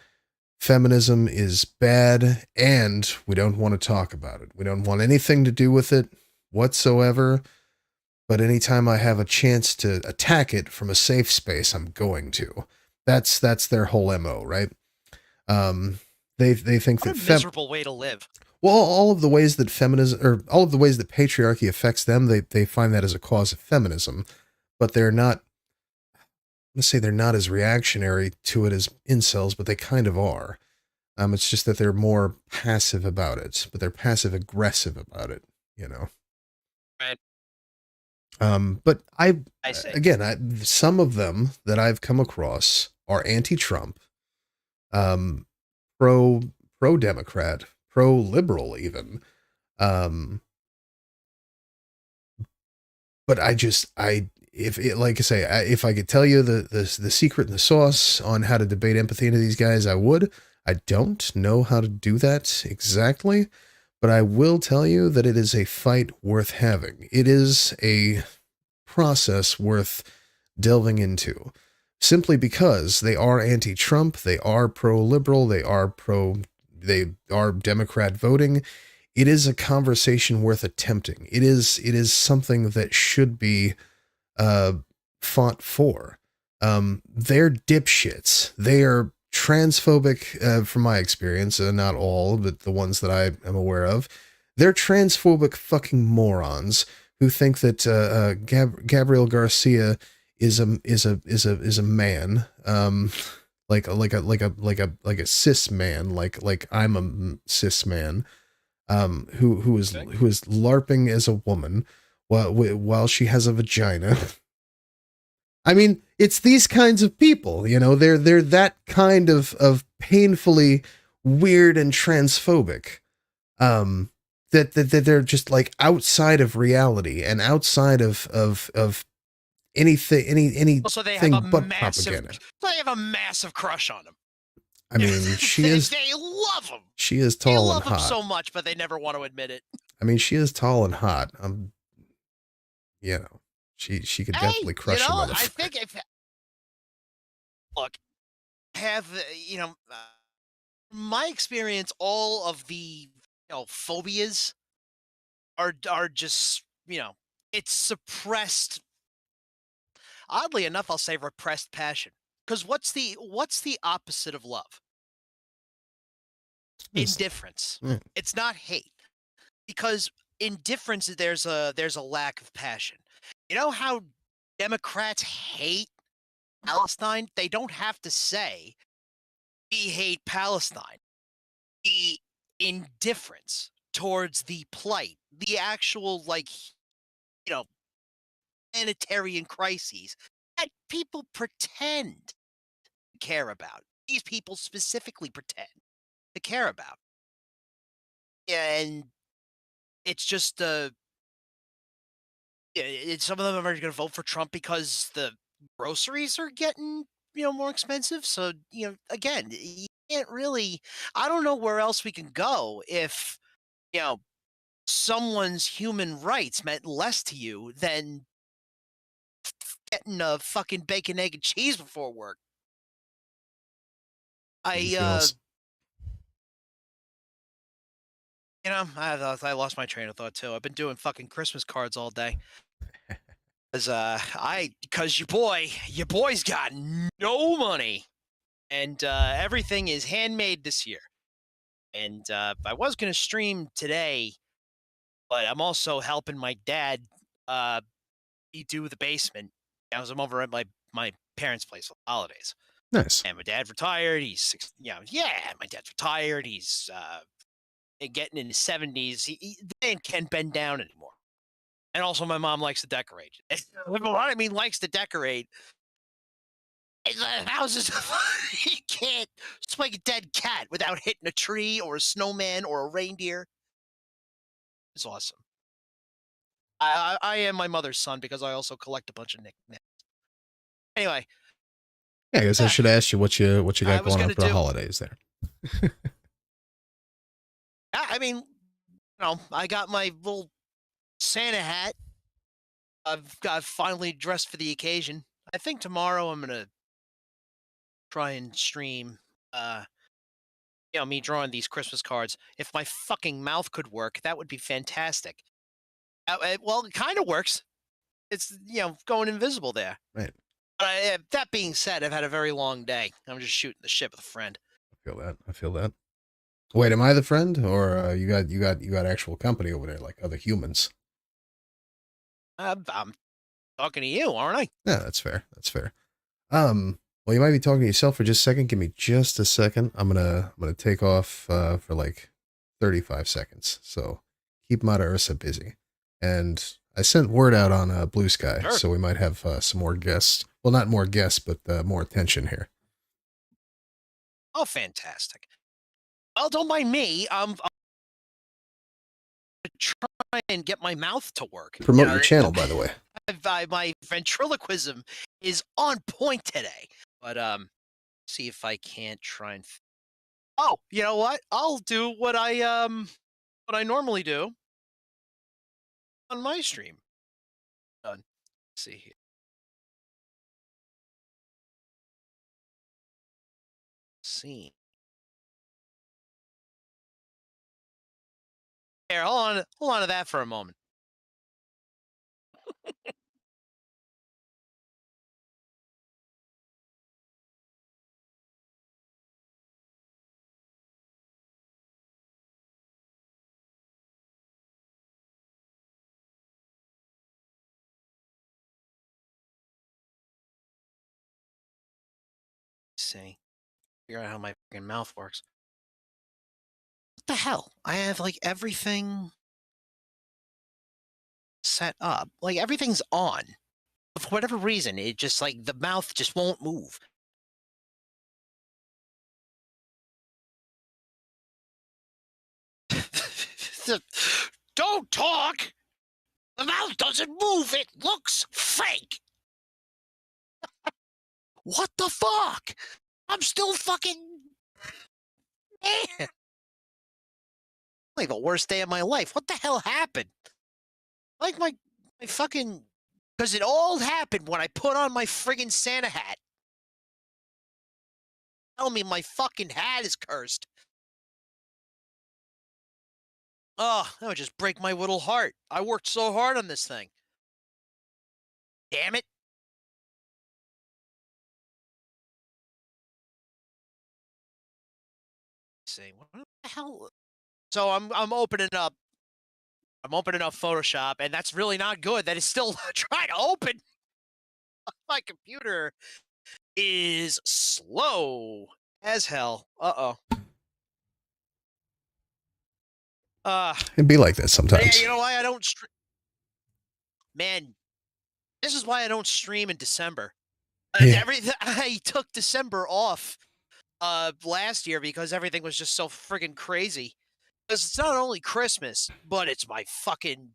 Feminism is bad, and we don't want to talk about it. We don't want anything to do with it whatsoever. But anytime I have a chance to attack it from a safe space, I'm going to. That's their whole MO, right? They think What that a miserable way to live. well, all of the ways that feminism, or all of the ways that patriarchy affects them, they find that as a cause of feminism, but they're not. Let's say they're not as reactionary to it as incels, but they kind of are. It's just that they're more passive about it, but they're passive aggressive about it, Right. But I see. again, some of them that I've come across are anti-Trump, pro-Democrat, pro-liberal even. But if I could tell you the secret and the sauce on how to debate empathy into these guys, I would. I don't know how to do that exactly, but I will tell you that it is a fight worth having. It is a process worth delving into, simply because they are anti-Trump, they are pro-liberal, they are Democrat voting. It is a conversation worth attempting. It is something that should be fought for. They're dipshits. They are transphobic, from my experience, not all, but the ones that I am aware of. They're transphobic fucking morons who think that Gabriel Garcia is a man, like a cis man, like I'm a cis man, who is LARPing as a woman while she has a vagina. I mean, it's these kinds of people, they're that kind of painfully weird and transphobic, that they're just like outside of reality and outside of anything Also, they have a but massive, propaganda. they have a massive crush on him. I mean, They love him. she is They tall love and him hot. so much, but they never want to admit it. I mean, she is tall and hot. She could definitely crush a motherfucker. I think my experience, all of the phobias are just it's suppressed. Oddly enough, I'll say repressed passion. Because what's the opposite of love? Indifference. Yeah. It's not hate. Because indifference, there's a lack of passion. You know how Democrats hate Palestine? They don't have to say we hate Palestine. The indifference towards the plight, the actual humanitarian crises that people pretend to care about. These people specifically pretend to care about. And it's just some of them are going to vote for Trump because the groceries are getting more expensive. So again, you can't really. I don't know where else we can go if someone's human rights meant less to you than getting a fucking bacon, egg, and cheese before work. I lost my train of thought too. I've been doing fucking Christmas cards all day. Because your boy's got no money, and everything is handmade this year. And I was gonna stream today, but I'm also helping my dad redo the basement. I was over at my parents' place for the holidays. Nice. And my dad retired. He's my dad's retired. He's getting in his 70s. The man can't bend down anymore. And also, my mom likes to decorate. What I mean, likes to decorate. The house is you can't. It's like a dead cat without hitting a tree or a snowman or a reindeer. It's awesome. I am my mother's son because I also collect a bunch of knickknacks. Anyway. Yeah, I guess I should ask you what you got going on for the do- holidays there. I mean, I got my little Santa hat. I've got finally dressed for the occasion. I think tomorrow I'm gonna try and stream, me drawing these Christmas cards. If my fucking mouth could work, that would be fantastic. Well, it kind of works. It's going invisible there. Right. But that being said, I've had a very long day. I'm just shooting the shit with a friend. I feel that. Wait, am I the friend, or you got actual company over there, like other humans? I'm talking to you, aren't I? Yeah, that's fair. That's fair. Well, you might be talking to yourself for just a second. Give me just a second. I'm gonna take off for like 35 seconds. So keep Mata Ursa busy. And I sent word out on Blue Sky, Sure. so we might have some more guests. Well, not more guests, but more attention here. Oh, fantastic. Well, don't mind me. I'm try and get my mouth to work. Promote your channel, by the way. My ventriloquism is on point today. But see if I can't try and. Oh, you know what? I'll do what I normally do on my stream. Done. Let's see here. See. Here, hold on to that for a moment. See. Figure out how my fucking mouth works. What the hell? I have like everything set up. Like everything's on. But for whatever reason, it just like the mouth just won't move. Don't talk! The mouth doesn't move, it looks fake! What the fuck? I'm still fucking... Man! Like the worst day of my life. What the hell happened? Like my fucking... Because it all happened when I put on my friggin' Santa hat. Tell me my fucking hat is cursed. Oh, that would just break my little heart. I worked so hard on this thing. Damn it. See, what the hell? So I'm opening up. I'm opening up Photoshop, and that's really not good. That is still trying to open. My computer is slow as hell. Uh-oh. It'd be like that sometimes. Yeah, you know why I don't stream? Man, this is why I don't stream in December. Yeah. I took December off last year because everything was just so friggin' crazy. Because it's not only Christmas, but it's my fucking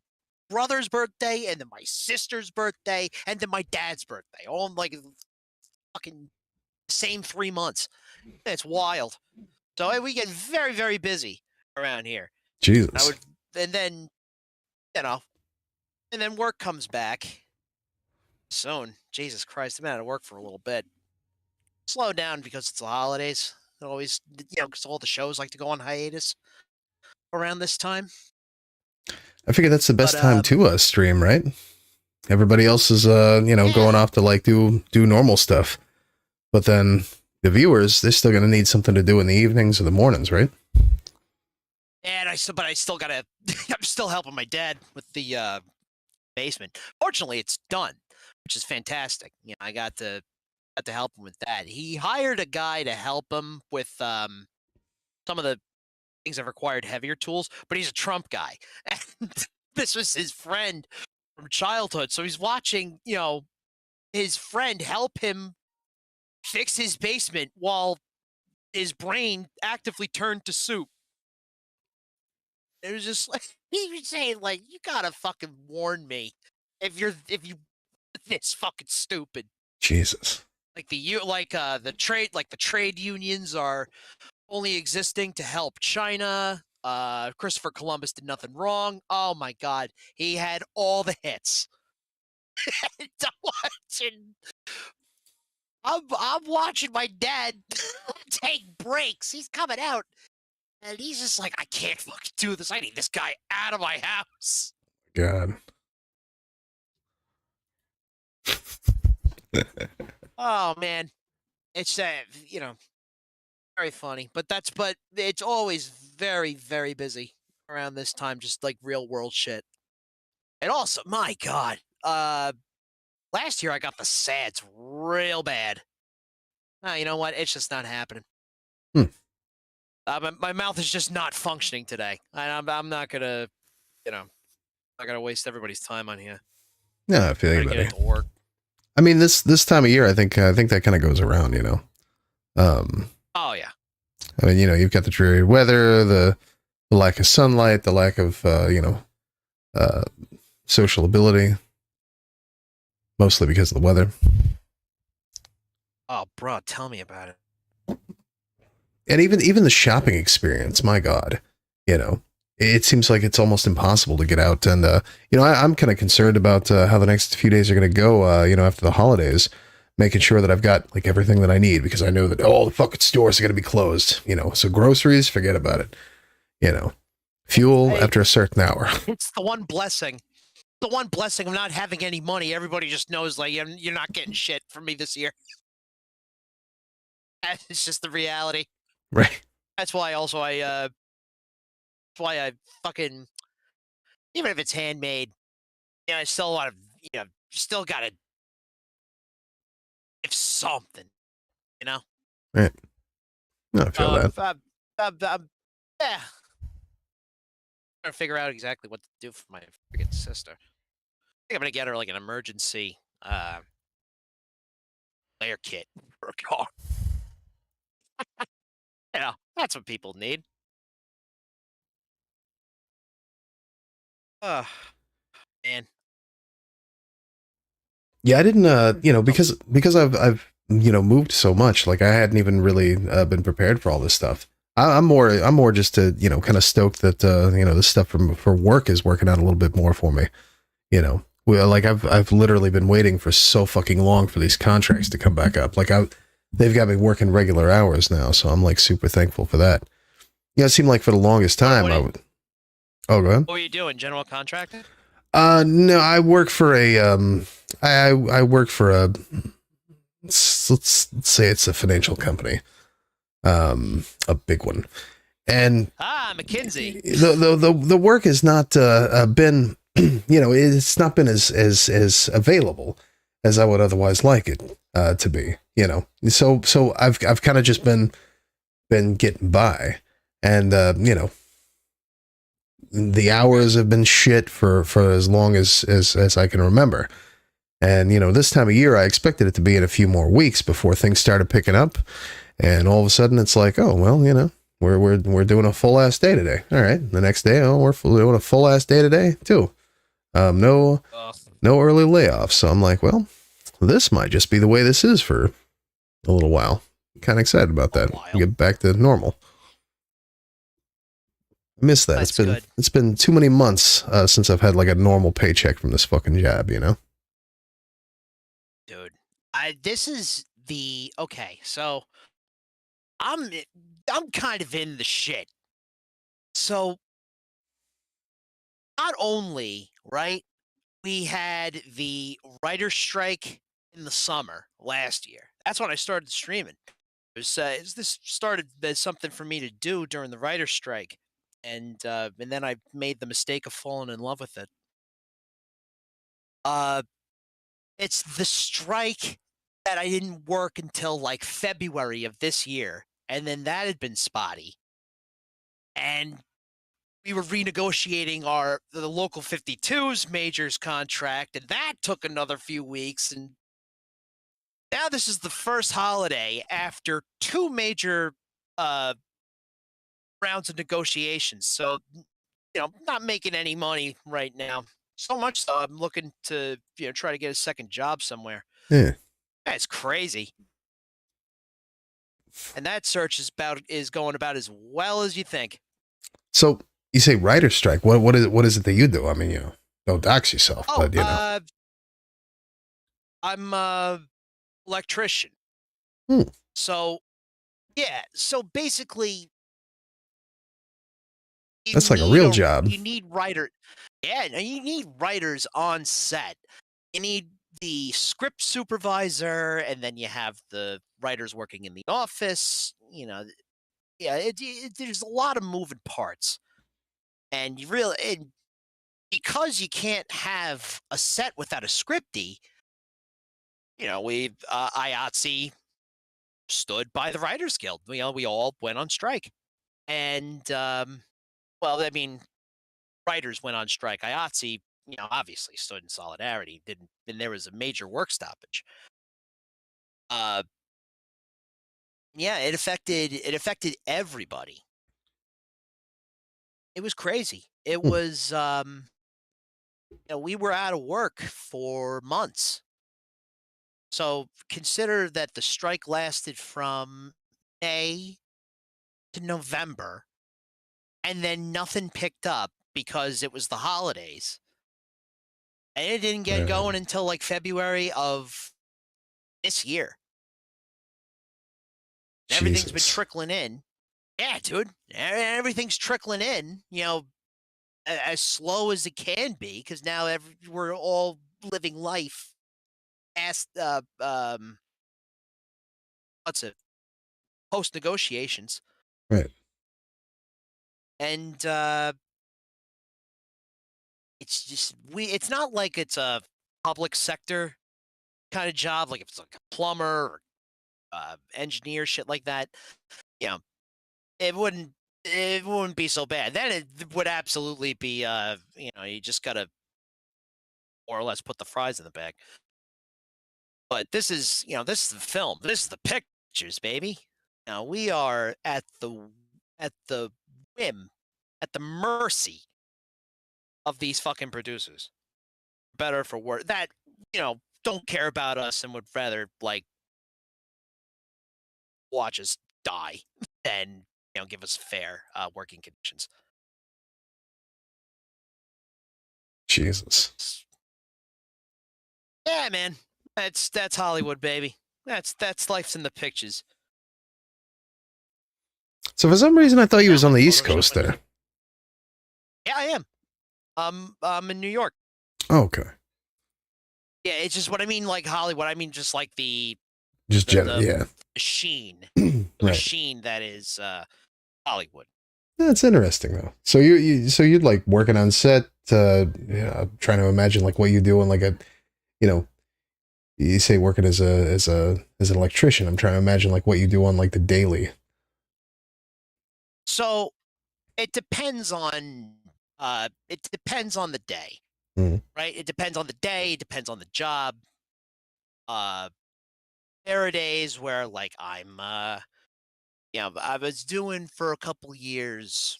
brother's birthday, and then my sister's birthday, and then my dad's birthday. All in like fucking same 3 months. It's wild. So we get very, very busy around here. Jesus. And then, and then work comes back soon. Jesus Christ, I've been out of work for a little bit. Slow down because it's the holidays. It always, because all the shows like to go on hiatus around this time. I figure that's the best time to stream, right? Everybody else is, going off to like do normal stuff. But then the viewers, they're still going to need something to do in the evenings or the mornings, right? And but I still gotta. I'm still helping my dad with the basement. Fortunately, it's done, which is fantastic. You know, I got to help him with that. He hired a guy to help him with some of the things that required heavier tools, but he's a Trump guy, and this was his friend from childhood. So he's watching, you know, his friend help him fix his basement while his brain actively turned to soup. It was just like he was saying, like, you gotta fucking warn me if you this fucking stupid. Jesus. Like the trade unions are only existing to help China. Christopher Columbus did nothing wrong. Oh my God, he had all the hits. I'm watching my dad take breaks. He's coming out, and he's just like, I can't fucking do this. I need this guy out of my house. God. Oh man, it's you know, very funny. But it's always very, very busy around this time, just like real world shit. And also, my God, last year I got the SADS real bad. Oh, you know what? It's just not happening. My mouth is just not functioning today. I'm not gonna, you know, not gonna waste everybody's time on here. Yeah, I feel you, Get buddy. it to work. I mean, this time of year, I think that kind of goes around, you know. Oh yeah. I mean, you know, you've got the dreary weather, the lack of sunlight, the lack of social ability, mostly because of the weather. Oh, bro, tell me about it. And even the shopping experience, my God, you know, it seems like it's almost impossible to get out. And, you know, I'm kind of concerned about how the next few days are going to go, you know, after the holidays, making sure that I've got like everything that I need, because I know that all the fucking stores are going to be closed, you know, so groceries, forget about it, you know, fuel after a certain hour. It's the one blessing. The one blessing of not having any money. Everybody just knows, like, you're not getting shit from me this year. It's just the reality. Right. That's why also that's why I fucking, even if it's handmade, you know, I still want to, you know, still got to give something, you know? Right. No, I feel that. Yeah. Trying to figure out exactly what to do for my freaking sister. I think I'm going to get her like an emergency layer kit for a car. You know, that's what people need. Man. Yeah, I didn't, you know, because I've you know, moved so much, like I hadn't even really been prepared for all this stuff. I'm more just to, you know, kind of stoked that, you know, this stuff for work is working out a little bit more for me. You know, like I've literally been waiting for so fucking long for these contracts to come back up. Like they've got me working regular hours now. So I'm like super thankful for that. Yeah. It seemed like for the longest time I would. Oh, go ahead. What were you doing? General contractor? No, I work for a, I work for a, let's say it's a financial company, a big one. And McKinsey. The work has not been, you know, it's not been as available as I would otherwise like it to be, you know. So I've kind of just been getting by, and you know, the hours have been shit for as long as I can remember. And, you know, this time of year, I expected it to be in a few more weeks before things started picking up. And all of a sudden it's like, oh, well, you know, we're doing a full ass day today. All right. The next day, oh, we're doing a full ass day today too. No early layoffs. So I'm like, well, this might just be the way this is for a little while. Kind of excited about that. Get back to normal. I miss that. It's been too many months since I've had like a normal paycheck from this fucking job, you know? Dude, this is the, okay, so I'm kind of in the shit. So not only, right, we had the writer's strike in the summer last year. That's when I started streaming. This started as something for me to do during the writer's strike. and then I made the mistake of falling in love with it. It's the strike that I didn't work until like February of this year, and then that had been spotty. And we were renegotiating the local 52's majors contract, and that took another few weeks. And now this is the first holiday after 2 major rounds of negotiations. So, not making any money right now. So much so I'm looking to, try to get a second job somewhere. Yeah. That's crazy. And that search is going about as well as you think. So you say writer's strike. What is it that you do? I mean, don't dox yourself, but I'm a electrician. So, yeah. So basically, that's like a real job. You need writer. Yeah, you need writers on set. You need the script supervisor, and then you have the writers working in the office. There's a lot of moving parts, and because you can't have a set without a scripty. IATSE stood by the Writers Guild. We all went on strike, and writers went on strike. IATSE, obviously stood in solidarity. And there was a major work stoppage. It affected everybody. It was crazy. It was, we were out of work for months. So consider that the strike lasted from May to November, and then nothing picked up because it was the holidays. And it didn't get going until like February of this year. Everything's been trickling in. Yeah, dude. Everything's trickling in, as slow as it can be, because now we're all living life past, post negotiations. Right. And it's not like it's a public sector kind of job, like if it's like a plumber or engineer, shit like that. It wouldn't be so bad. Then it would absolutely be you just gotta more or less put the fries in the bag. But this is the film. This is the pictures, baby. Now we are at the whim, at the mercy of these fucking producers. Better for worse, that don't care about us and would rather like watch us die than give us fair working conditions. Jesus. Yeah, man. That's Hollywood, baby. That's life's in the pictures. So for some reason, I thought you was on the East Coast there. Yeah, I am. I'm in New York. Oh, okay. Yeah, it's just what I mean, like Hollywood. I mean, just like the machine, the machine that is Hollywood. That's interesting though. So you'd like working on set, trying to imagine like what you do in like a, you say working as an electrician. I'm trying to imagine like what you do on like the daily. So it depends on the day, right? It depends on the day. It depends on the job. There are days where like I'm, I was doing for a couple years.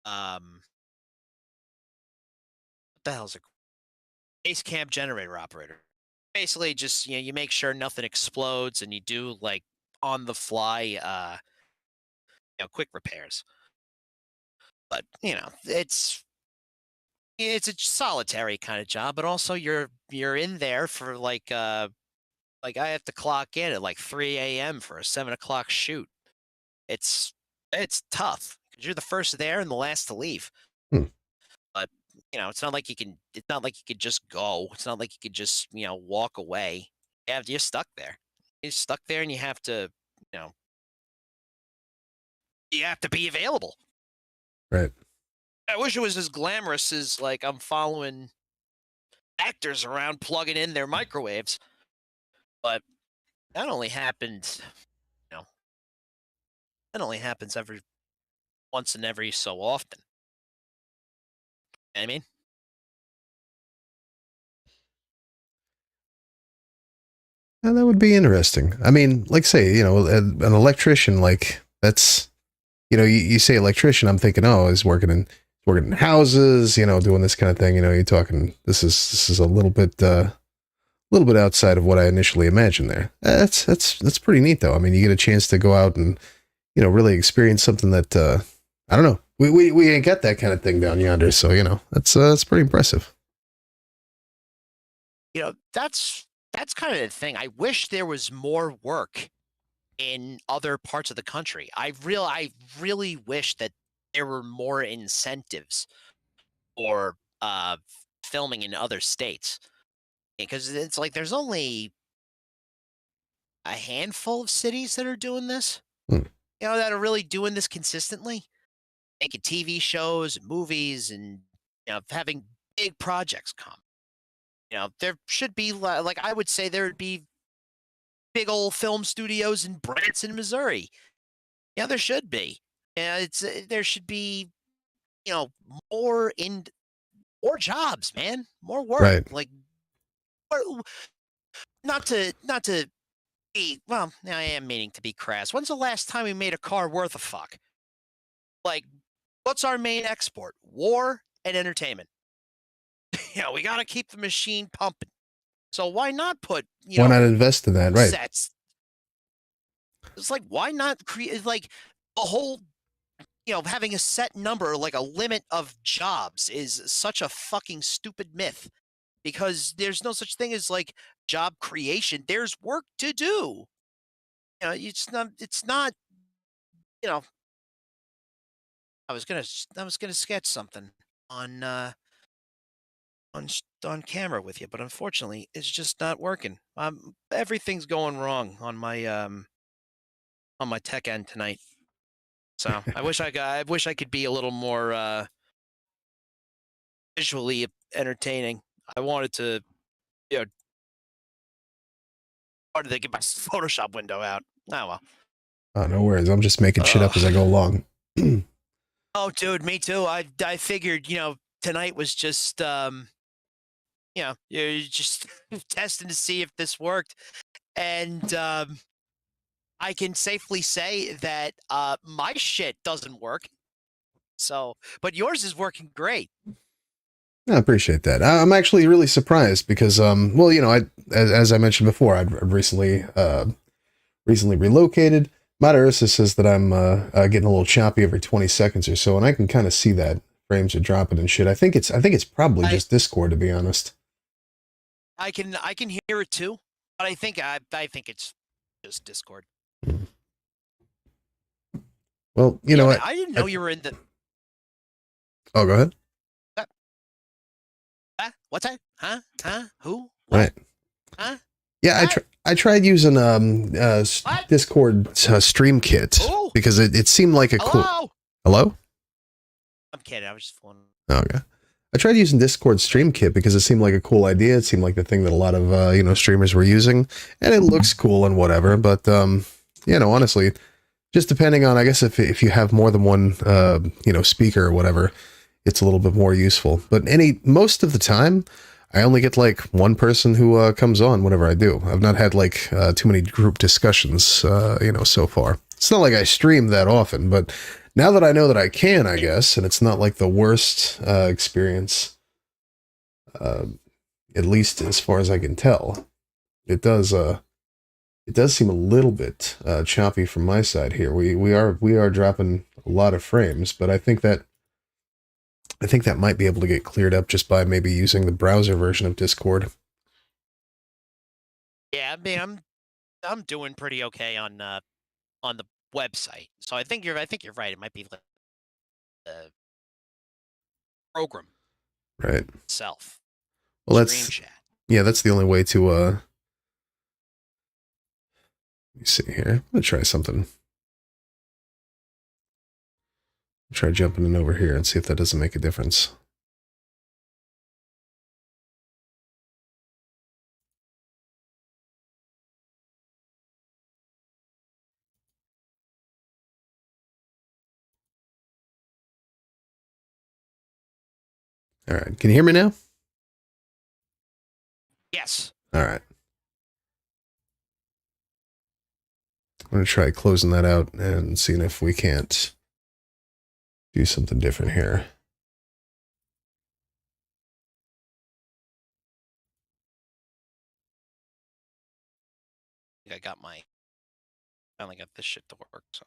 What the hell's it? Base camp generator operator. Basically, just you make sure nothing explodes, and you do like on the fly, quick repairs. But it's a solitary kind of job, but also you're in there for like I have to clock in at like 3 a.m. for a 7 o'clock shoot. It's tough because you're the first there and the last to leave. But it's not like you can. It's not like you could just go. It's not like you could just walk away. You're stuck there. You're stuck there, and you have to you have to be available. Right. I wish it was as glamorous as like I'm following actors around plugging in their microwaves, but that only happens, you know, that only happens every once and every so often. You know what I mean? Yeah, that would be interesting. I mean, like say, you know, an electrician, like that's, you know, you say electrician, I'm thinking, oh, he's working in houses, you know, doing this kind of thing. You know, you're talking, this is a little bit outside of what I initially imagined there. That's pretty neat though. I mean, you get a chance to go out and, you know, really experience something that, I don't know. We ain't got that kind of thing down yonder. So, you know, that's pretty impressive. You know, that's kind of the thing. I wish there was more work in other parts of the country. I really wish that there were more incentives for filming in other states, because it's like there's only a handful of cities that are doing this. Hmm. You know, that are really doing this consistently, making TV shows, movies, and you know, having big projects come. You know, there should be like I would say there would be big old film studios in Branson, Missouri. Yeah, there should be. Yeah, it's there should be, you know, more jobs, man, more work. Right. Like, not to be well. I am meaning to be crass. When's the last time we made a car worth a fuck? Like, what's our main export? War and entertainment. You know, we got to keep the machine pumping. So why not put, you Why know, not invest in that? Right. sets? It's like, why not create like a whole, you know, having a set number, like a limit of jobs is such a fucking stupid myth, because there's no such thing as like job creation. There's work to do. You know, it's not, you know, I was going to sketch something on on camera with you, but unfortunately it's just not working. Everything's going wrong on my tech end tonight. So I wish I could be a little more visually entertaining. I wanted to, you know, wanted to get my Photoshop window out. Oh well. Oh, no worries. I'm just making shit up as I go along. Oh, dude, me too. I figured, you know, tonight was just you know, you're just testing to see if this worked, and I can safely say that my shit doesn't work. So, but yours is working great. I appreciate that. I'm actually really surprised because, well, you know, as I mentioned before, I'd recently relocated. Madarissa says that I'm getting a little choppy every 20 seconds or so, and I can kind of see that frames are dropping and shit. I think it's probably just Discord, to be honest. I can hear it too, but I think it's just Discord. Well, you know what? I didn't know you were in the. Oh, go ahead. What's that? Huh? Who? What? Right. Huh? Yeah, I tried using Discord Stream Kit because it seemed like a cool. Hello? I'm kidding. I was just fooling. Okay. I tried using Discord Stream Kit because it seemed like a cool idea. It seemed like the thing that a lot of you know, streamers were using, and it looks cool and whatever. But you know, honestly, just depending on, I guess, if you have more than one you know, speaker or whatever, it's a little bit more useful. But most of the time, I only get like one person who comes on whenever I do. I've not had like too many group discussions, you know, so far. It's not like I stream that often, but now that I know that I can, I guess, and it's not like the worst experience, at least as far as I can tell, it does seem a little bit choppy from my side here. We are dropping a lot of frames, but I think that might be able to get cleared up just by maybe using the browser version of Discord. Yeah, I mean, I'm doing pretty okay on the website, so I think you're right. It might be the program Right. itself. Well, Stream chat. yeah, that's the only way to. Let me see here. I'm gonna try something. Try jumping in over here and see if that doesn't make a difference. All right. Can you hear me now? Yes. All right. I'm going to try closing that out and seeing if we can't do something different here. I got my. Finally got this shit to work. So.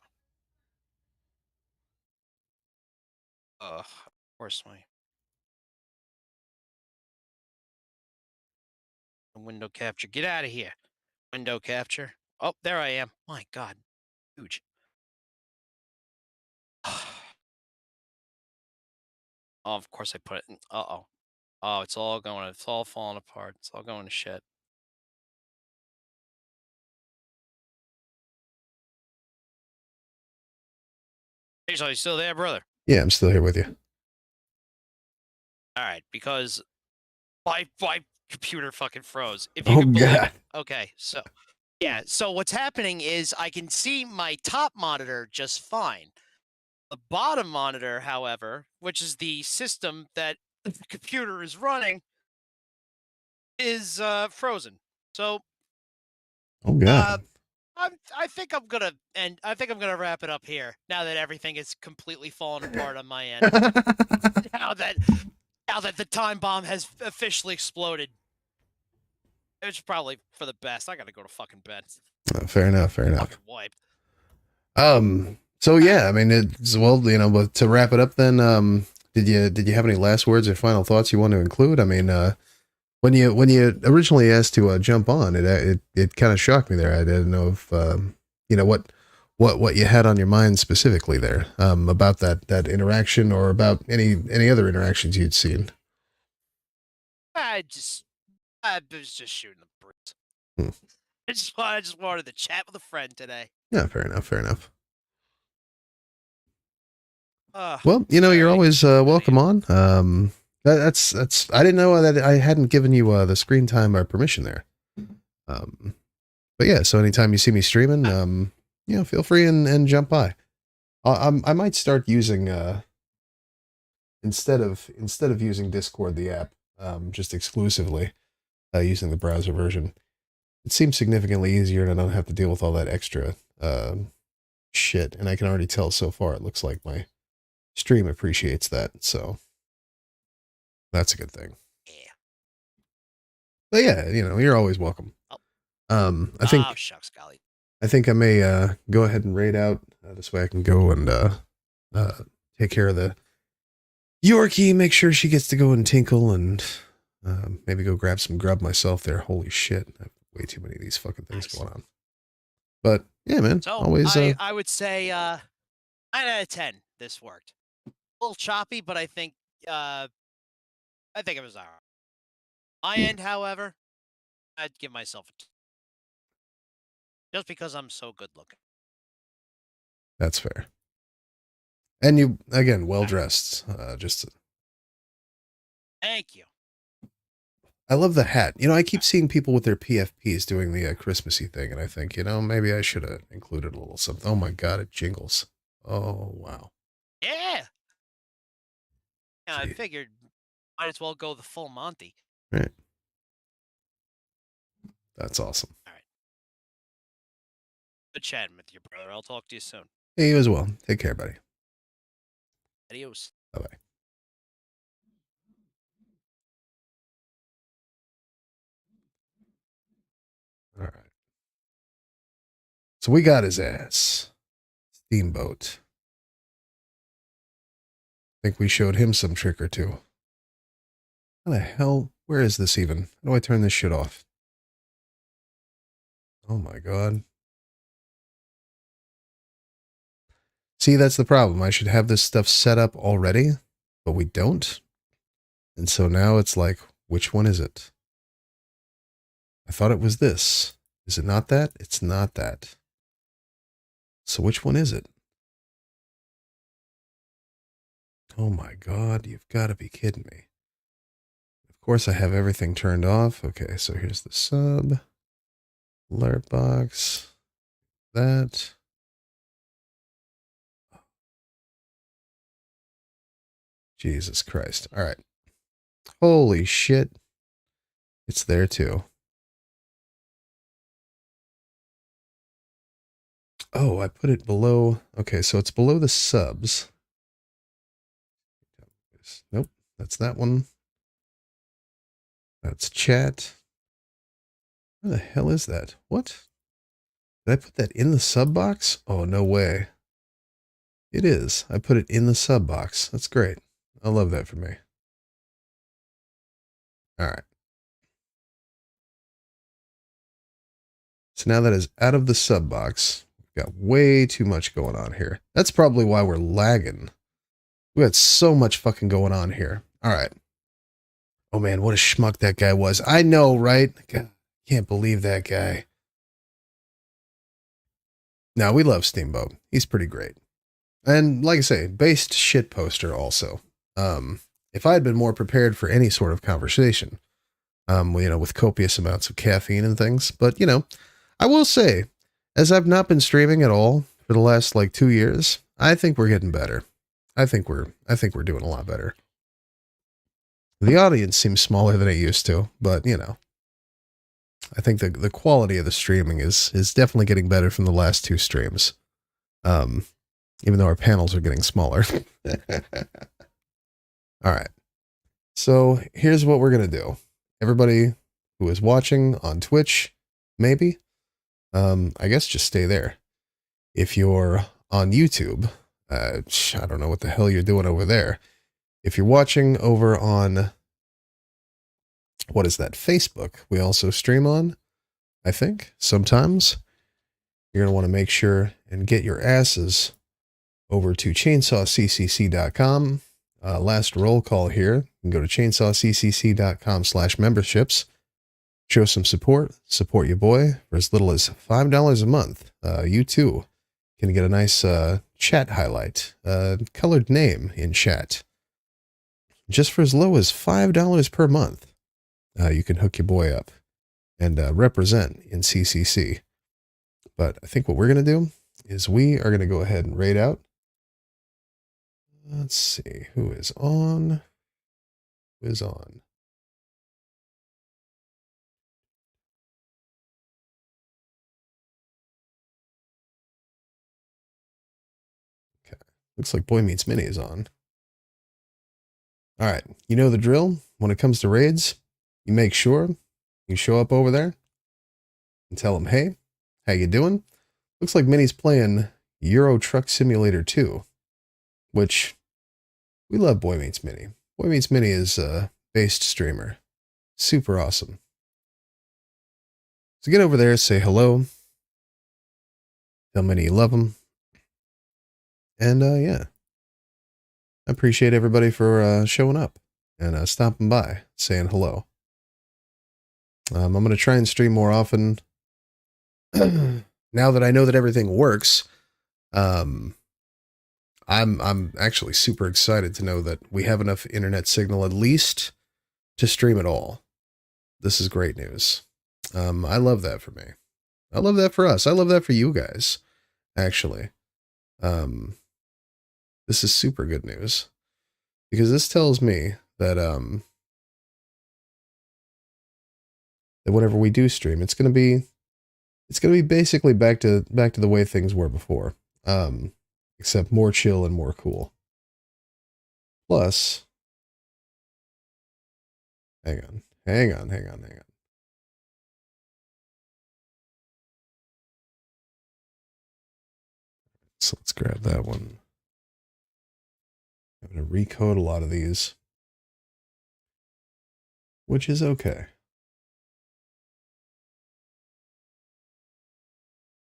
Of course, my window capture. Get out of here. Window capture. Oh, there I am. My God. Huge. Oh, of course I put it in. Uh-oh. Oh, it's all falling apart. It's all going to shit. Hey, so you still there, brother? Yeah, I'm still here with you. All right, because my computer fucking froze. If Oh, can believe God. it. Okay, so yeah, so what's happening is I can see my top monitor just fine. The bottom monitor, however, which is the system that the computer is running, is frozen. So Oh, God. I think I'm gonna wrap it up here now that everything is completely fallen apart on my end. now that the time bomb has officially exploded. It's probably for the best. I gotta go to fucking bed. Fair enough. Fair enough. Fucking wiped. So yeah, I mean, it's, well, you know, but to wrap it up then, did you have any last words or final thoughts you want to include? I mean, when you originally asked to jump on, it kind of shocked me there. I didn't know if, you know, what you had on your mind specifically there, about that interaction or about any other interactions you'd seen. I was just shooting the breeze. I just wanted to chat with a friend today. Yeah, fair enough. Fair enough. Well, you know, you're always welcome on. That's I didn't know that I hadn't given you the screen time permission there. But yeah, so anytime you see me streaming, you know, feel free and jump by. I might start using instead of using Discord, the app, just exclusively using the browser version. It seems significantly easier, and I don't have to deal with all that extra shit. And I can already tell so far it looks like my stream appreciates that, so that's a good thing. Yeah. But yeah, you know, you're always welcome. I think Oh, shucks, golly. I think I may go ahead and raid out. This way I can go and take care of the Yorkie, make sure she gets to go and tinkle, and maybe go grab some grub myself there. Holy shit, I have way too many of these fucking things going on. But yeah, man, So always. I would say 9 out of 10. This worked. A little choppy, but I think it was alright. My end, however, I'd give myself a 2. Just because I'm so good looking. That's fair. And you, again, well dressed. Thank you. I love the hat. You know, I keep seeing people with their PFPs doing the Christmassy thing, and I think, you know, maybe I should have included a little something. Oh my God, it jingles. Oh, wow. Yeah. Yeah, I figured might as well go the full Monty. Right. That's awesome. All right. Good chatting with you, brother. I'll talk to you soon. Hey, you as well. Take care, buddy. Adios. Bye-bye. All right. So we got his ass. Steamboat. Think we showed him some trick or two. How the hell? Where is this even? How do I turn this shit off? Oh my God. See, that's the problem. I should have this stuff set up already, but we don't. And so now it's like, which one is it? I thought it was this. Is it not that? It's not that. So which one is it? Oh my god, you've got to be kidding me. Of course, I have everything turned off. Okay, so here's the sub. Alert box. That. Jesus Christ. All right. Holy shit. It's there too. Oh, I put it below. Okay, so it's below the subs. Nope, that's that one. That's chat. Where the hell is that? What? Did I put that in the sub box? Oh, no way. It is. I put it in the sub box. That's great. I love that for me. All right. So now that is out of the sub box. We've got way too much going on here. That's probably why we're lagging. We got so much fucking going on here. All right. Oh man, what a schmuck that guy was. I know, right? God, can't believe that guy. Now, we love Steamboat. He's pretty great. And like I say, based shit poster also. If I had been more prepared for any sort of conversation, with copious amounts of caffeine and things, but I will say, as I've not been streaming at all for the last like 2 years, I think we're getting better. I think we're doing a lot better. The audience seems smaller than it used to, but I think the quality of the streaming is definitely getting better from the last 2 streams. Even though our panels are getting smaller. All right. So here's what we're going to do. Everybody who is watching on Twitch, maybe, I guess just stay there. If you're on YouTube, I don't know what the hell you're doing over there. If you're watching over on, what is that, Facebook, we also stream on, I think, sometimes. You're going to want to make sure and get your asses over to chainsawccc.com. Last roll call here. You can go to chainsawccc.com/memberships. Show some support. Support your boy for as little as $5 a month. You too can get a nice chat highlight, colored name in chat. Just for as low as $5 per month, you can hook your boy up and represent in CCC. But I think what we're going to do is we are going to go ahead and raid out. Let's see who is on. Who is on? Okay. Looks like Boy Meets Mini is on. All right. You know the drill. When it comes to raids, you make sure you show up over there and tell them, hey, how you doing? Looks like Mini's playing Euro Truck Simulator 2, which we love Boy Meets Mini. Boy Meets Mini is a based streamer. Super awesome. So get over there, say hello. Tell Mini you love him. And yeah. I appreciate everybody for showing up and stopping by, saying hello. I'm going to try and stream more often. Now that I know that everything works, I'm actually super excited to know that we have enough internet signal at least to stream it all. This is great news. I love that for me. I love that for us. I love that for you guys, actually. This is super good news because this tells me that that whenever we do stream, it's gonna be basically back to the way things were before, except more chill and more cool. Plus, hang on. So let's grab that one. I'm going to recode a lot of these, which is okay.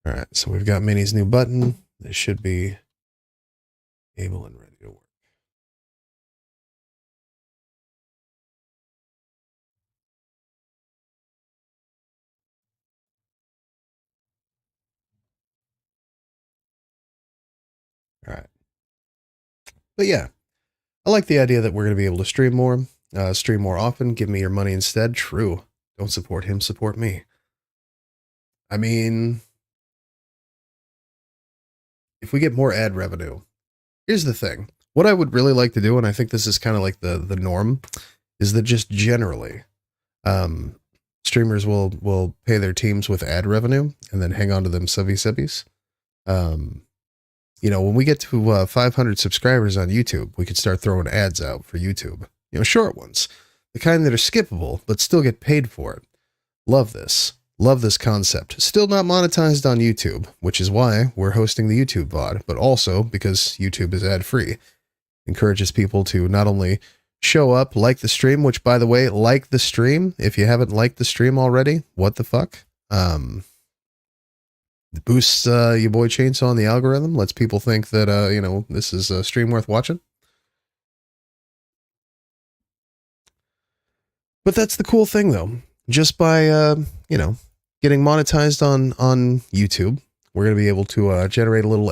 All right, so we've got Mini's new button. This should be able and ready to work. All right. But yeah, I like the idea that we're going to be able to stream more often. Give me your money instead. True. Don't support him, support me. I mean, if we get more ad revenue, here's the thing. What I would really like to do, and I think this is kind of like the norm, is that just generally, streamers will pay their teams with ad revenue and then hang on to them subbies. You know, when we get to 500 subscribers on YouTube, we could start throwing ads out for YouTube. You know, short ones, the kind that are skippable but still get paid for it. Love this. Love this concept. Still not monetized on YouTube, which is why we're hosting the YouTube VOD, but also because YouTube is ad-free. Encourages people to not only show up, like the stream, which, by the way, like the stream. If you haven't liked the stream already, what the fuck? Boosts your boy Chainsaw in the algorithm, lets people think that, you know, this is a stream worth watching. But that's the cool thing, though. Just by, you know, getting monetized on YouTube, we're going to be able to generate a little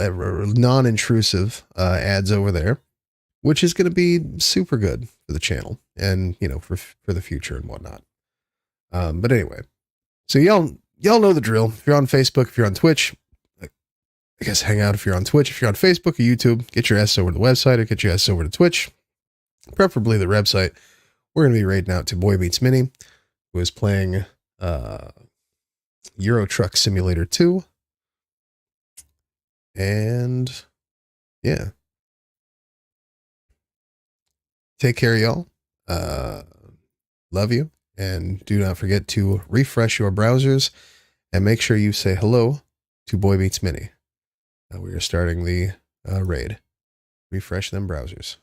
non-intrusive ads over there, which is going to be super good for the channel and, you know, for the future and whatnot. But anyway, so y'all know the drill. If you're on Facebook, if you're on Twitch, I guess hang out if you're on Twitch. If you're on Facebook or YouTube, get your ass over to the website or get your ass over to Twitch, preferably the website. We're going to be raiding out to Boy Meets Mini, who is playing Euro Truck Simulator 2. And yeah. Take care, y'all. Love you. And do not forget to refresh your browsers and make sure you say hello to Boy Meets Mini. We are starting the raid. Refresh them browsers.